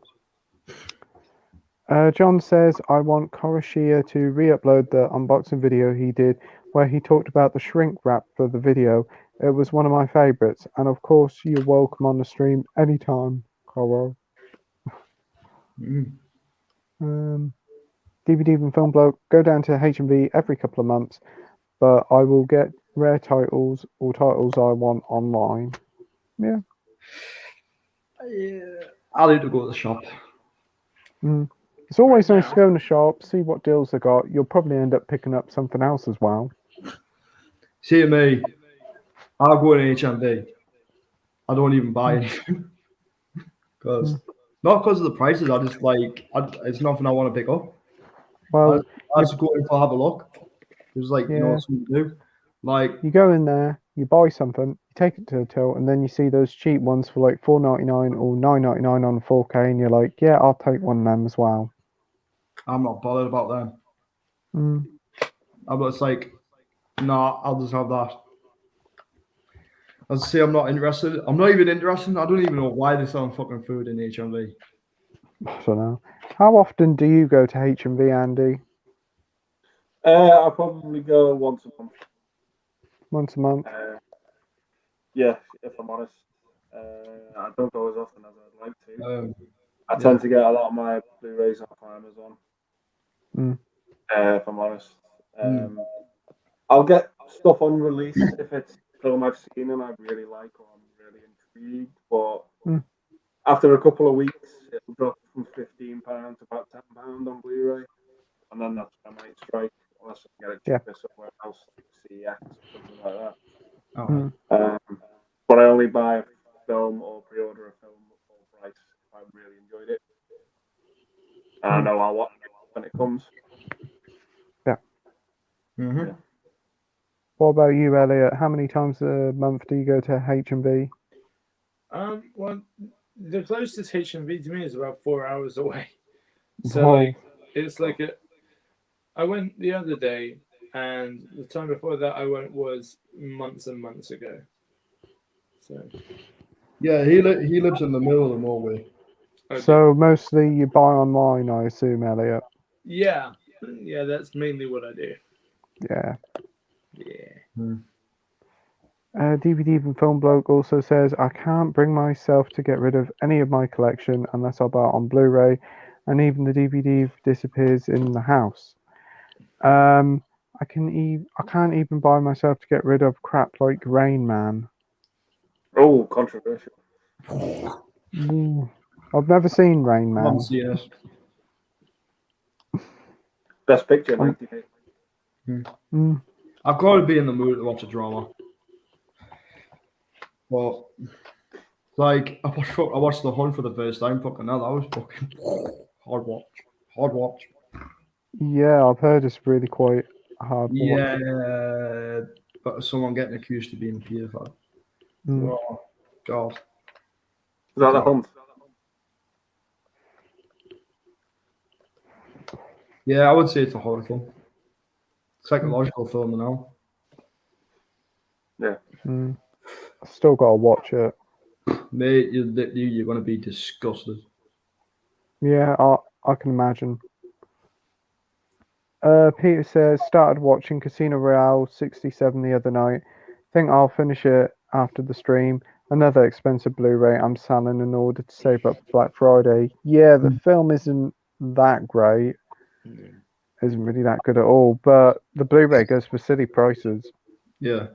John says I want Korashia to re-upload the unboxing video he did where he talked about the shrink wrap for the video. It was one of my favourites, and of course you're welcome on the stream anytime, Coro. DVD and Film Bloke, go down to HMV every couple of months, but I will get rare titles or titles I want online. Yeah.
I'll need to go to the shop.
It's always nice to go in the shop, see what deals they got. You'll probably end up picking up something else as well.
See me, I'll go in HMV. I don't even buy anything. Not because of the prices, I just it's nothing I want to pick up.
Well,
I just go in to have a look. It's like, something to do. Like,
you go in there, you buy something, you take it to the till, and then you see those cheap ones for like $4.99 or $9.99 on 4K, and you're like, yeah, I'll take one of them as well.
I'm not bothered about them. I'm just like, nah, I'll just have that. As I say, I'm not interested. I'm not even interested. I don't even know why they're selling fucking food in HMV.
I don't know. How often do you go to HMV, Andy?
I probably go once a month.
Once a month?
Yeah, if I'm honest. I don't go as often as I'd like to. I
Yeah.
tend to get a lot of my Blu-rays off Amazon. If I'm honest. I'll get stuff on release if it's film I've seen and I really like or I'm really intrigued. But after a couple of weeks, it'll drop from £15 to about £10 on Blu-ray. And then that's when I might strike, unless I can get it cheaper somewhere else, like CX or something like that. But I only buy a film or pre-order a film at full price if I really enjoyed it. And I know I'll watch it when it comes.
Yeah.
Yeah.
What about you, Elliot? How many times a month do you go to HMV?
Well, the closest HMV to me is about 4 hours away. So it's like I went the other day, and the time before that I went was months and months ago. So
yeah, he lives in the middle of Norway.
Okay.
So mostly you buy online, I assume, Elliot.
Yeah, that's mainly what I do.
Yeah.
Yeah.
DVD and Film Bloke also says, I can't bring myself to get rid of any of my collection unless I buy it on Blu-ray, and even the DVD disappears in the house. I can't even buy myself to get rid of crap like Rain Man.
Oh, controversial.
I've never seen Rain
I
Man.
haven't seen it.
Best picture, 98.
I've got to be in the mood to watch a drama. Well, Like, I watched The Hunt for the first time. Fucking hell, that was fucking hard watch. Hard watch.
Yeah, I've heard it's really quite hard.
Yeah, but someone getting accused of being a paedophile.
Mm.
Oh, God.
Is that The Hunt?
Yeah, I would say it's a horror film. Psychological film now.
Yeah.
Mm. I've still got to watch it.
Mate, you're going to be disgusted.
Yeah, I can imagine. Peter says, started watching Casino Royale 67 the other night. Think I'll finish it after the stream. Another expensive Blu-ray I'm selling in order to save up for Black Friday. Yeah, the film isn't that great. Isn't really that good at all, but the Blu-ray goes for silly prices.
Yeah.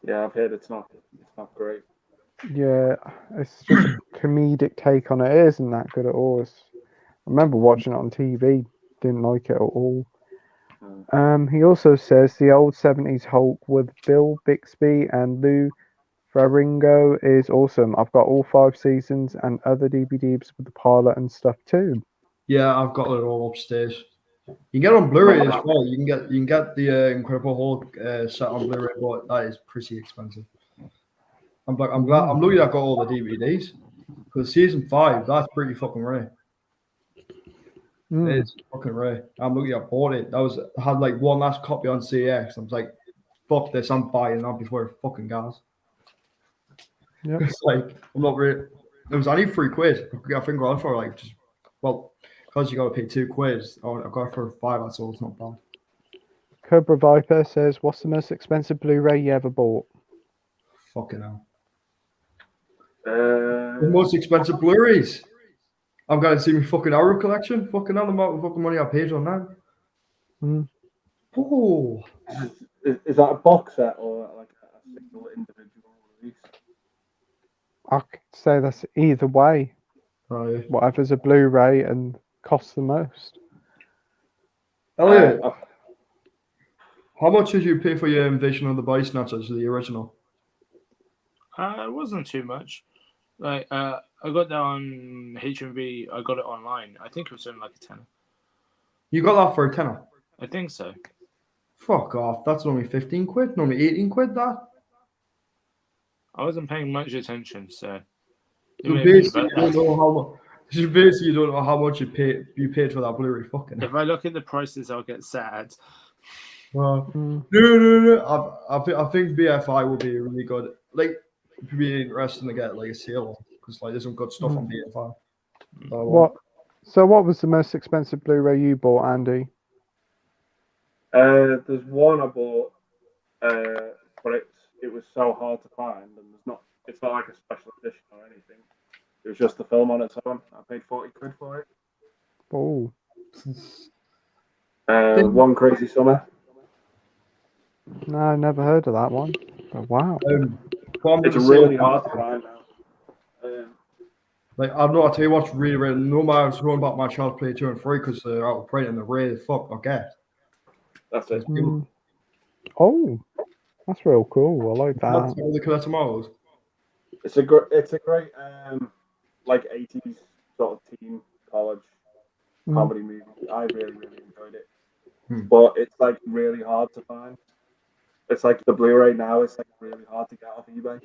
Yeah, I've heard it's not great.
Yeah, it's just a comedic take on it. It isn't that good at all. I remember watching it on TV, didn't like it at all. He also says the old 70s Hulk with Bill Bixby and Lou Ferrigno is awesome. I've got all 5 seasons and other DVDs with the pilot and stuff too.
Yeah, I've got it all upstairs. You can get it on Blu-ray as well. You can get the Incredible Hulk set on Blu-ray, but that is pretty expensive. I'm lucky I got all the DVDs because season 5 that's pretty fucking rare. It's fucking rare. I'm lucky I bought it. I had like one last copy on CX. I was like, fuck this, I'm buying that before it fucking gas.
Yep.
It's like I'm not really. It was only £3. I think I for like just because you got to pay £2. I got it for 5. That's all. It's not bad.
Cobra Viper says, "What's the most expensive Blu-ray you ever bought?"
Fucking hell. The most expensive Blu-rays. I'm going to see my fucking Arrow collection. Fucking hell, the amount of fucking money I paid on that. Oh.
Is that a box set or like a single individual release?
I could say that's either way.
Oh, yeah.
Whatever's a Blu-ray and costs the most.
Elliot, how much did you pay for your Invasion of the Body Snatchers, the original?
It wasn't too much. Like I got that on HMV. I got it online. I think it was only like a tenner.
You got that for a tenner?
I think so.
Fuck off. That's only 15 quid, normally 18 quid, that.
I wasn't paying much attention, so.
So basically, you don't know how much you paid for that Blu-ray. Fucking.
If I look at the prices, I'll get sad.
No. I think BFI will be really good. Like, it'd be interesting to get like a sale because like there's some good stuff on BFI.
What was the most expensive Blu-ray you bought, Andy?
There's one I bought, but it was so hard to find, and it's not like a special edition or anything. It was just the film on its own. I paid 40 quid for it.
Oh.
One Crazy Summer.
No, I never heard of that one. But wow.
It's really hard to find now.
Like I'll tell you what's really rare. No matter what's going about my Child's Play 2 and 3 because they're out of print and they're rare as fuck. I get.
That's it.
Oh, that's real cool. I like that.
That's all the Collector Models.
It's a great like 80s sort of teen college comedy movie. I really enjoyed it. But it's like really hard to find. It's like the Blu-ray now. It's like really hard to get off eBay.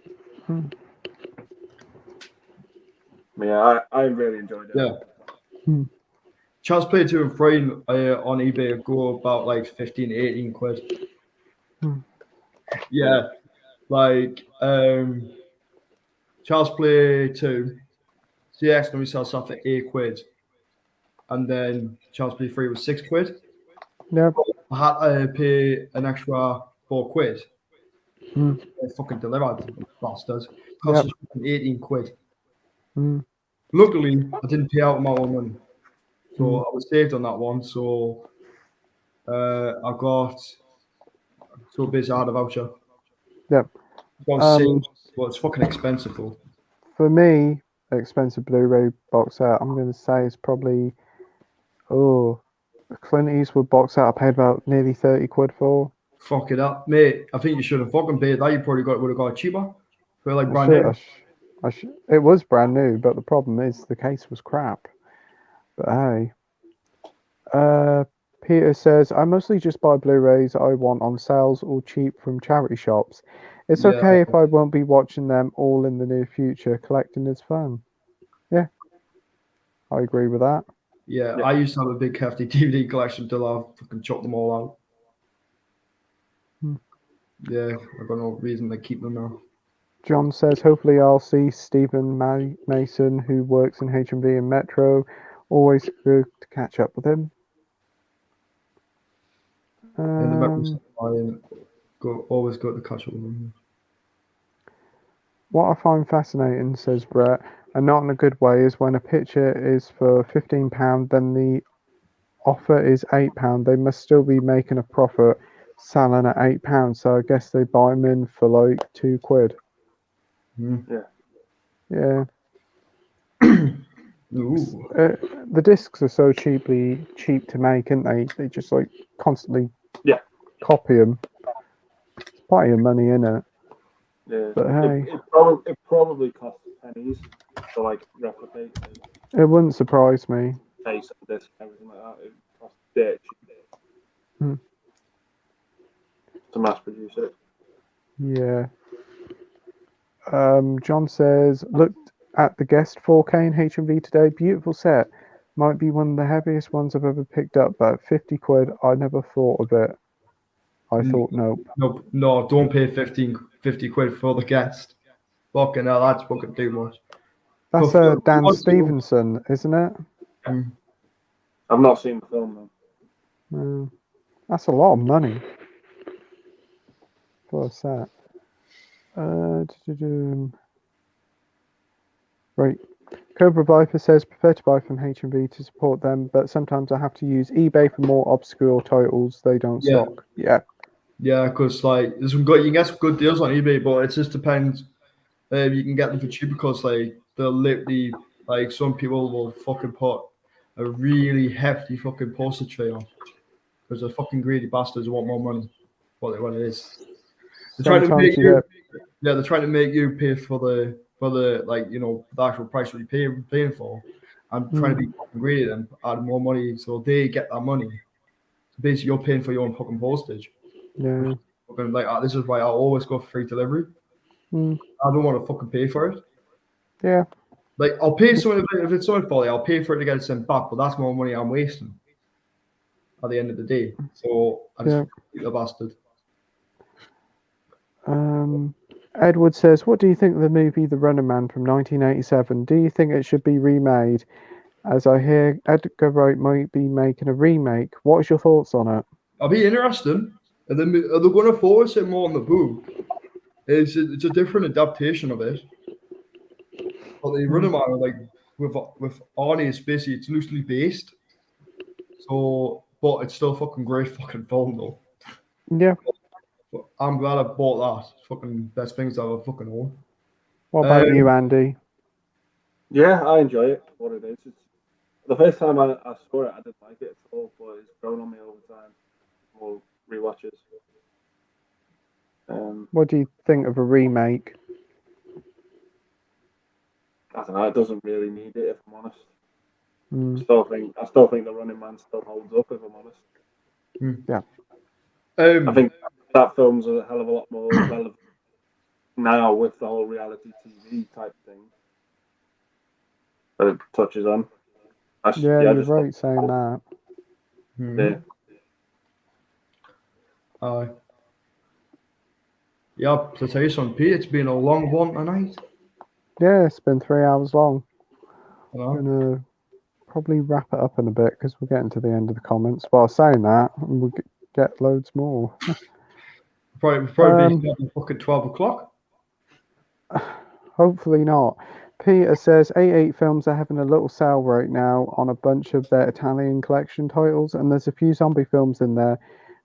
Yeah, I really enjoyed it.
Yeah. Child's Play 2 and 3 on eBay go about like 15 to 18 quid. Yeah. Like Child's Play 2 CX normally sells stuff for 8 quid. And then Child's Play 3 was 6 quid.
Yeah.
I had to pay an extra 4 quid. They fucking delivered, bastards. Cost us 18 quid. Luckily, I didn't pay out my own money. So I was saved on that one. So I got basically I had a voucher.
Yep.
Well, it's fucking expensive though.
For me, an expensive Blu-ray box set, I'm going to say is probably a Clint Eastwood box set I paid about nearly 30 quid for.
Fuck it up, mate. I think you should have fucking paid that. You probably would have got it cheaper. Feel like brand new.
It was brand new, but the problem is the case was crap. But hey. Peter says, I mostly just buy Blu-rays I want on sales or cheap from charity shops. It's
Yeah.
okay if I won't be watching them all in the near future. Collecting is fun. Yeah. I agree with that.
Yeah, I used to have a big hefty DVD collection till I fucking chopped them all out. Yeah, I've got no reason to keep them now.
John says, hopefully I'll see Stephen Mason, who works in HMV and Metro. Always good to catch up with him.
In the memories always go to catch up with them.
What I find fascinating, says Brett, and not in a good way, is when a picture is for £15, then the offer is £8. They must still be making a profit selling at £8, so I guess they buy them in for like £2. Yeah. The discs are so cheap to make, aren't they? They just like constantly copy them. It's plenty of money in it.
Yeah.
But hey,
it probably costs pennies to like replicate
it wouldn't surprise me.
Face of this, everything like that. It costs dirt cheap to mass produce it.
Yeah. John says, looked at the guest 4K in HMV today. Beautiful set. Might be one of the heaviest ones I've ever picked up, but £50, I never thought of it. I thought, nope.
No, don't pay 50 quid for the guest. Fucking hell, that's fucking too much.
That's Dan Stevenson, isn't it?
I've not seen the film though.
That's a lot of money for a set. Right. Cobra Viper says, prefer to buy from HMV to support them, but sometimes I have to use eBay for more obscure titles they don't stock. Yeah.
Yeah, because like there's some good, you can get some good deals on eBay, but it just depends. You can get them for cheap because like they'll literally, like some people will fucking put a really hefty fucking postage fee on because they're fucking greedy bastards who want more money. What it is. They're trying to make you. Yeah, they're trying to make you pay for the like the actual price that you're paying for. I'm trying to be fucking greedy and add more money so they get that money. So basically, you're paying for your own fucking postage.
Yeah.
Like this is why I always go for free delivery. I don't want to fucking pay for it.
Yeah.
Like I'll pay someone if it's something for I'll pay for it to get it sent back, but that's more money I'm wasting at the end of the day. So I just the bastard.
Edward says, what do you think of the movie The Running Man from 1987? Do you think it should be remade? As I hear Edgar Wright might be making a remake. What is your thoughts on it?
I'll be interested. And then they're going to focus it more on the book. It's a different adaptation of it. But the Running Man, like with Arnie, it's loosely based. So, but it's still fucking great fucking film though.
Yeah.
But I'm glad I bought that. It's fucking best things I've ever fucking owned.
What about you, Andy?
Yeah, I enjoy it. What it is. It's, the first time I saw it, I didn't like it at all, but it's grown on me over time. More rewatches.
What do you think of a remake?
I don't know. It doesn't really need it, if I'm honest. I still think the Running Man still holds up, if I'm honest.
Yeah.
I think that film's a hell of a lot more relevant now with the whole reality TV type thing that it touches on.
You're right saying that.
Yeah.
Yeah, to tell you something, Pete, it's been a long one tonight.
Yeah, it's been 3 hours long.
Hello?
I'm going to probably wrap it up in a bit because we're getting to the end of the comments. While saying that, we'll get loads more.
Probably be fucking 12 o'clock.
Hopefully not. Peter says A8 Films are having a little sale right now on a bunch of their Italian collection titles, and there's a few zombie films in there.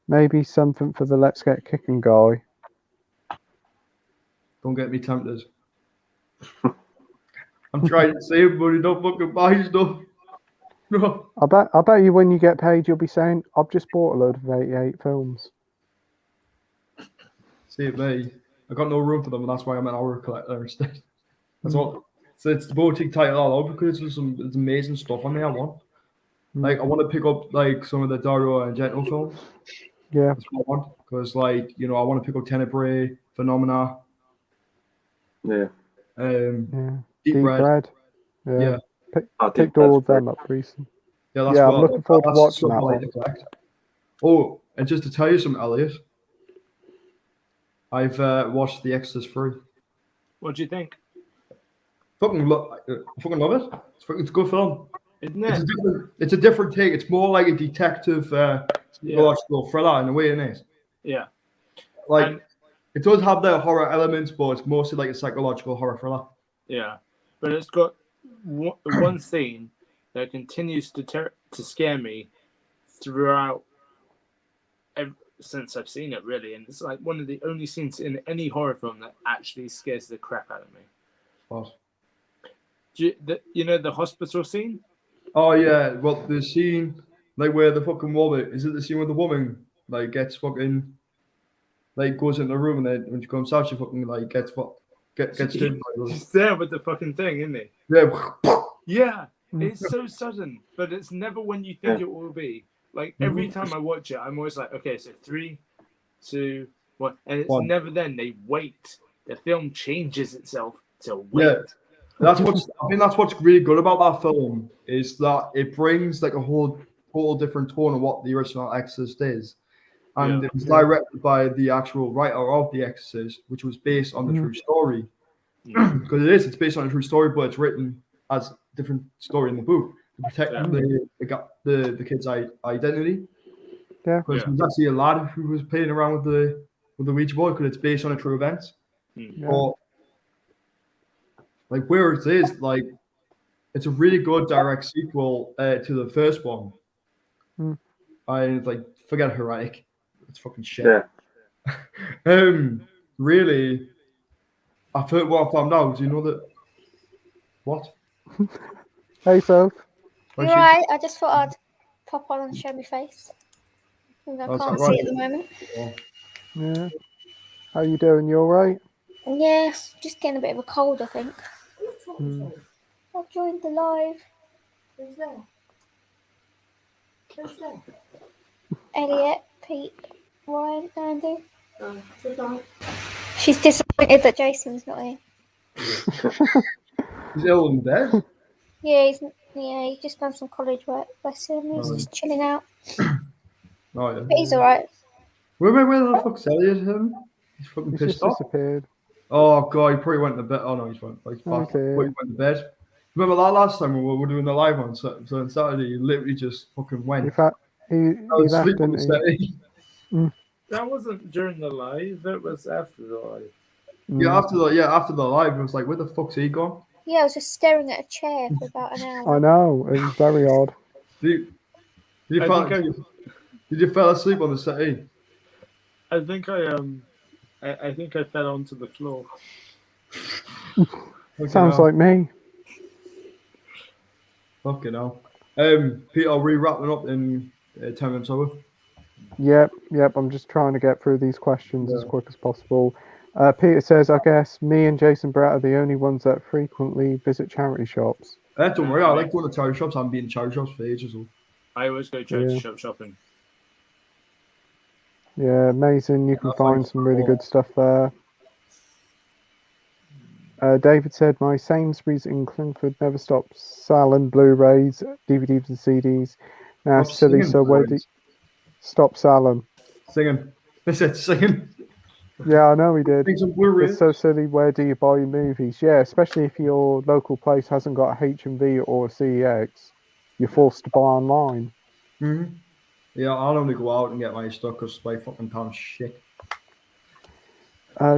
Maybe something for the Let's Get Kicking guy.
Don't get me tempted. I'm trying to save money, don't fucking buy stuff. No.
I bet you when you get paid, you'll be saying, I've just bought a load of 88 films.
See me. I got no room for them, and that's why I'm an horror collector instead. That's all. So it's the boutique title all over because there's amazing stuff on there. I want. Like I want to pick up like some of the Dario Argento films.
Yeah.
That's what I want because like I want to pick up Tenebrae, Phenomena.
Yeah.
Deep Red.
Yeah.
Yeah.
Picked all of them up recently.
Yeah, that's
I'm looking forward to watching that one.
Oh, and just to tell you something, Elliot, I've watched The Exorcist 3.
What do you think?
Fucking love it. It's a good film.
Isn't it?
It's a different take. It's more like a detective psychological thriller in a way, isn't it?
Yeah.
Like it does have the horror elements, but it's mostly like a psychological horror thriller.
Yeah, but it's got one scene that continues to scare me throughout since I've seen it, really, and it's like one of the only scenes in any horror film that actually scares the crap out of me.
What?
The hospital scene?
Oh yeah, well the scene like where the fucking woman is it the scene where the woman like gets fucking like goes in the room and then when she comes out she fucking like gets
She's there with the fucking thing, isn't he?
Yeah.
Yeah. It's so sudden, but it's never when you think it will be. Like every time I watch it, I'm always like, okay, so 3, 2, 1, and it's never then. They wait. The film changes itself to wait.
Yeah. That's what's really good about that film is that it brings like a whole different tone of what the original Exorcist is. And it was directed by the actual writer of The Exorcist, which was based on the true story. Because it's based on a true story, but it's written as a different story in the book to protect the kid's identity.
Yeah.
Because there's actually a lad who was playing around with the Ouija board because it's based on a true event. But like where it is, like it's a really good direct sequel to the first one. I like forget Heretic. It's fucking shit. Yeah. Really, I've heard what I found out. Do you know that? What?
Hey, Soph.
You're right. I just thought I'd pop on and show my face. I can't see it at the moment.
Yeah. How you doing? You all right?
Yeah, just getting a bit of a cold, I think. I've joined the live. Who's there? Who's there? Elliot, Pete, Ryan, Andy. Good night. She's disappointed that Jason's not here.
He's ill in bed?
Yeah, he's just done some college work. Bless him. He's just chilling out.
Oh, yeah.
But he's all right.
Where the fuck's Elliot? He's fucking pissed off.
Disappeared.
Oh god, he probably went to bed. Oh no, he's back. He went to bed. Remember that last time we were doing the live on Saturday? He literally just fucking went.
In fact, he left, didn't he?
That wasn't during the live. That was after the live.
Yeah, after the live, it was like, where the fuck's he gone?
Yeah, I was just staring at a chair for about an hour.
I know, it was very odd.
Did you fall asleep on the settee?
I think I fell onto the floor.
Sounds like me.
Fucking hell. Peter, are we wrapping up in 10 minutes over?
Yep. I'm just trying to get through these questions as quick as possible. Peter says, I guess me and Jason Brett are the only ones that frequently visit charity shops.
Don't worry, I like going to charity shops. I haven't been in charity shops for ages.
I always go charity shop shopping.
Yeah, amazing. You can find some really good stuff there. David said, my Sainsbury's in Clingford never stops selling Blu-rays, DVDs and CDs. Now, silly, so where do you stop selling?
Singing. They said singing.
Yeah, I know he did.
It's
so silly, where do you buy your movies? Yeah, especially if your local place hasn't got a HMV or a CEX, you're forced to buy online.
Mm-hmm. Yeah, I'll only go out and get my stuff because my fucking pound shit.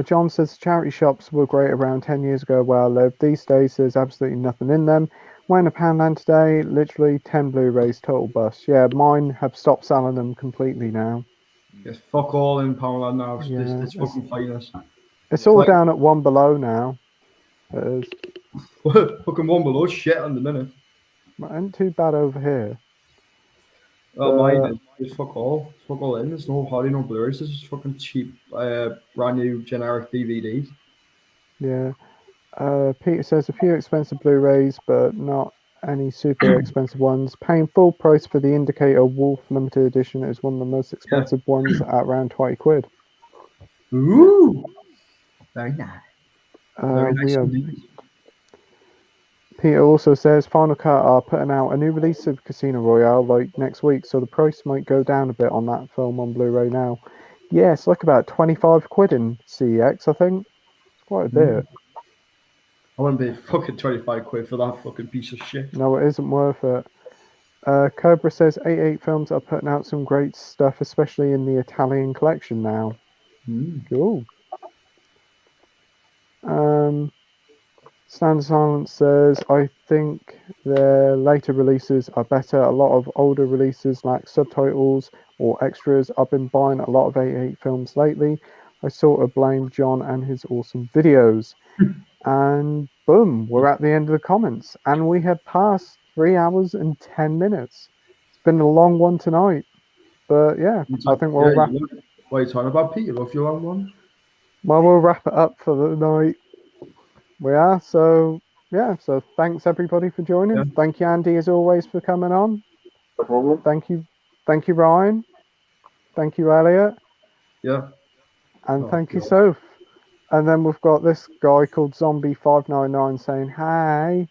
John says charity shops were great around 10 years ago where I lived. These days, there's absolutely nothing in them. When a Poundland today, literally 10 Blu-rays, total bust. Yeah, mine have stopped selling them completely now.
Yes, fuck all in Poundland now. It's fucking finest.
It's all down at One Below now. It is.
Fucking One Below shit on the minute.
Ain't too bad over here.
Oh, mine is fuck all. It's fuck all in. There's no hardly no Blu-rays. This is fucking cheap, brand new generic DVDs.
Yeah. Peter says a few expensive Blu-rays, but not any super expensive ones. Paying full price for the Indicator Wolf Limited Edition is one of the most expensive ones at around 20 quid.
Ooh, very nice. Very nice
We are.
indeed.
Peter also says Final Cut are putting out a new release of Casino Royale like next week, so the price might go down a bit on that film on Blu-ray now. Yeah, it's like about 25 quid in CEX, I think. It's quite a bit.
I wouldn't be fucking 25 quid for that fucking piece of shit.
No, it isn't worth it. Cobra says 88 Films are putting out some great stuff, especially in the Italian collection now. Cool. Stand Silence says, I think their later releases are better. A lot of older releases lack subtitles or extras. I've been buying a lot of 88 Films lately. I sort of blame John and his awesome videos. And boom, we're at the end of the comments. And we have passed 3 hours and 10 minutes. It's been a long one tonight. But yeah, I think we'll wrap.
What are you talking about, Pete? You love your long one?
Well, we'll wrap it up for the night. We are. So yeah, so thanks everybody for joining.
Yeah.
Thank you, Andy, as always, for coming on.
No problem.
Thank you, Ryan. Thank you, Elliot.
Yeah.
And thank you, Soph. And then we've got this guy called Zombie599 saying, "Hey."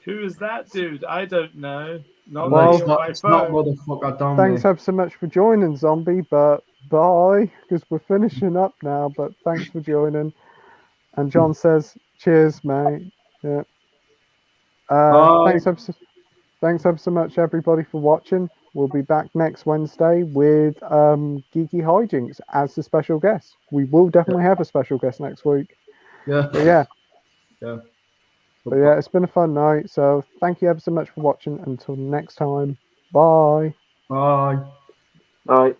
Who is that dude? I don't know. Not
Well,
me on my
it's not
phone.
motherfucker down
Thanks
there.
ever so much for joining, Zombie, but bye, because we're finishing up now, but thanks for joining. And John says, cheers, mate. Yeah. Thanks ever so much, everybody, for watching. We'll be back next Wednesday with Geeky Hijinks as the special guest. We will definitely have a special guest next week.
Yeah.
But yeah.
Yeah.
But yeah, it's been a fun night. So thank you ever so much for watching. Until next time. Bye.
Bye.
Bye.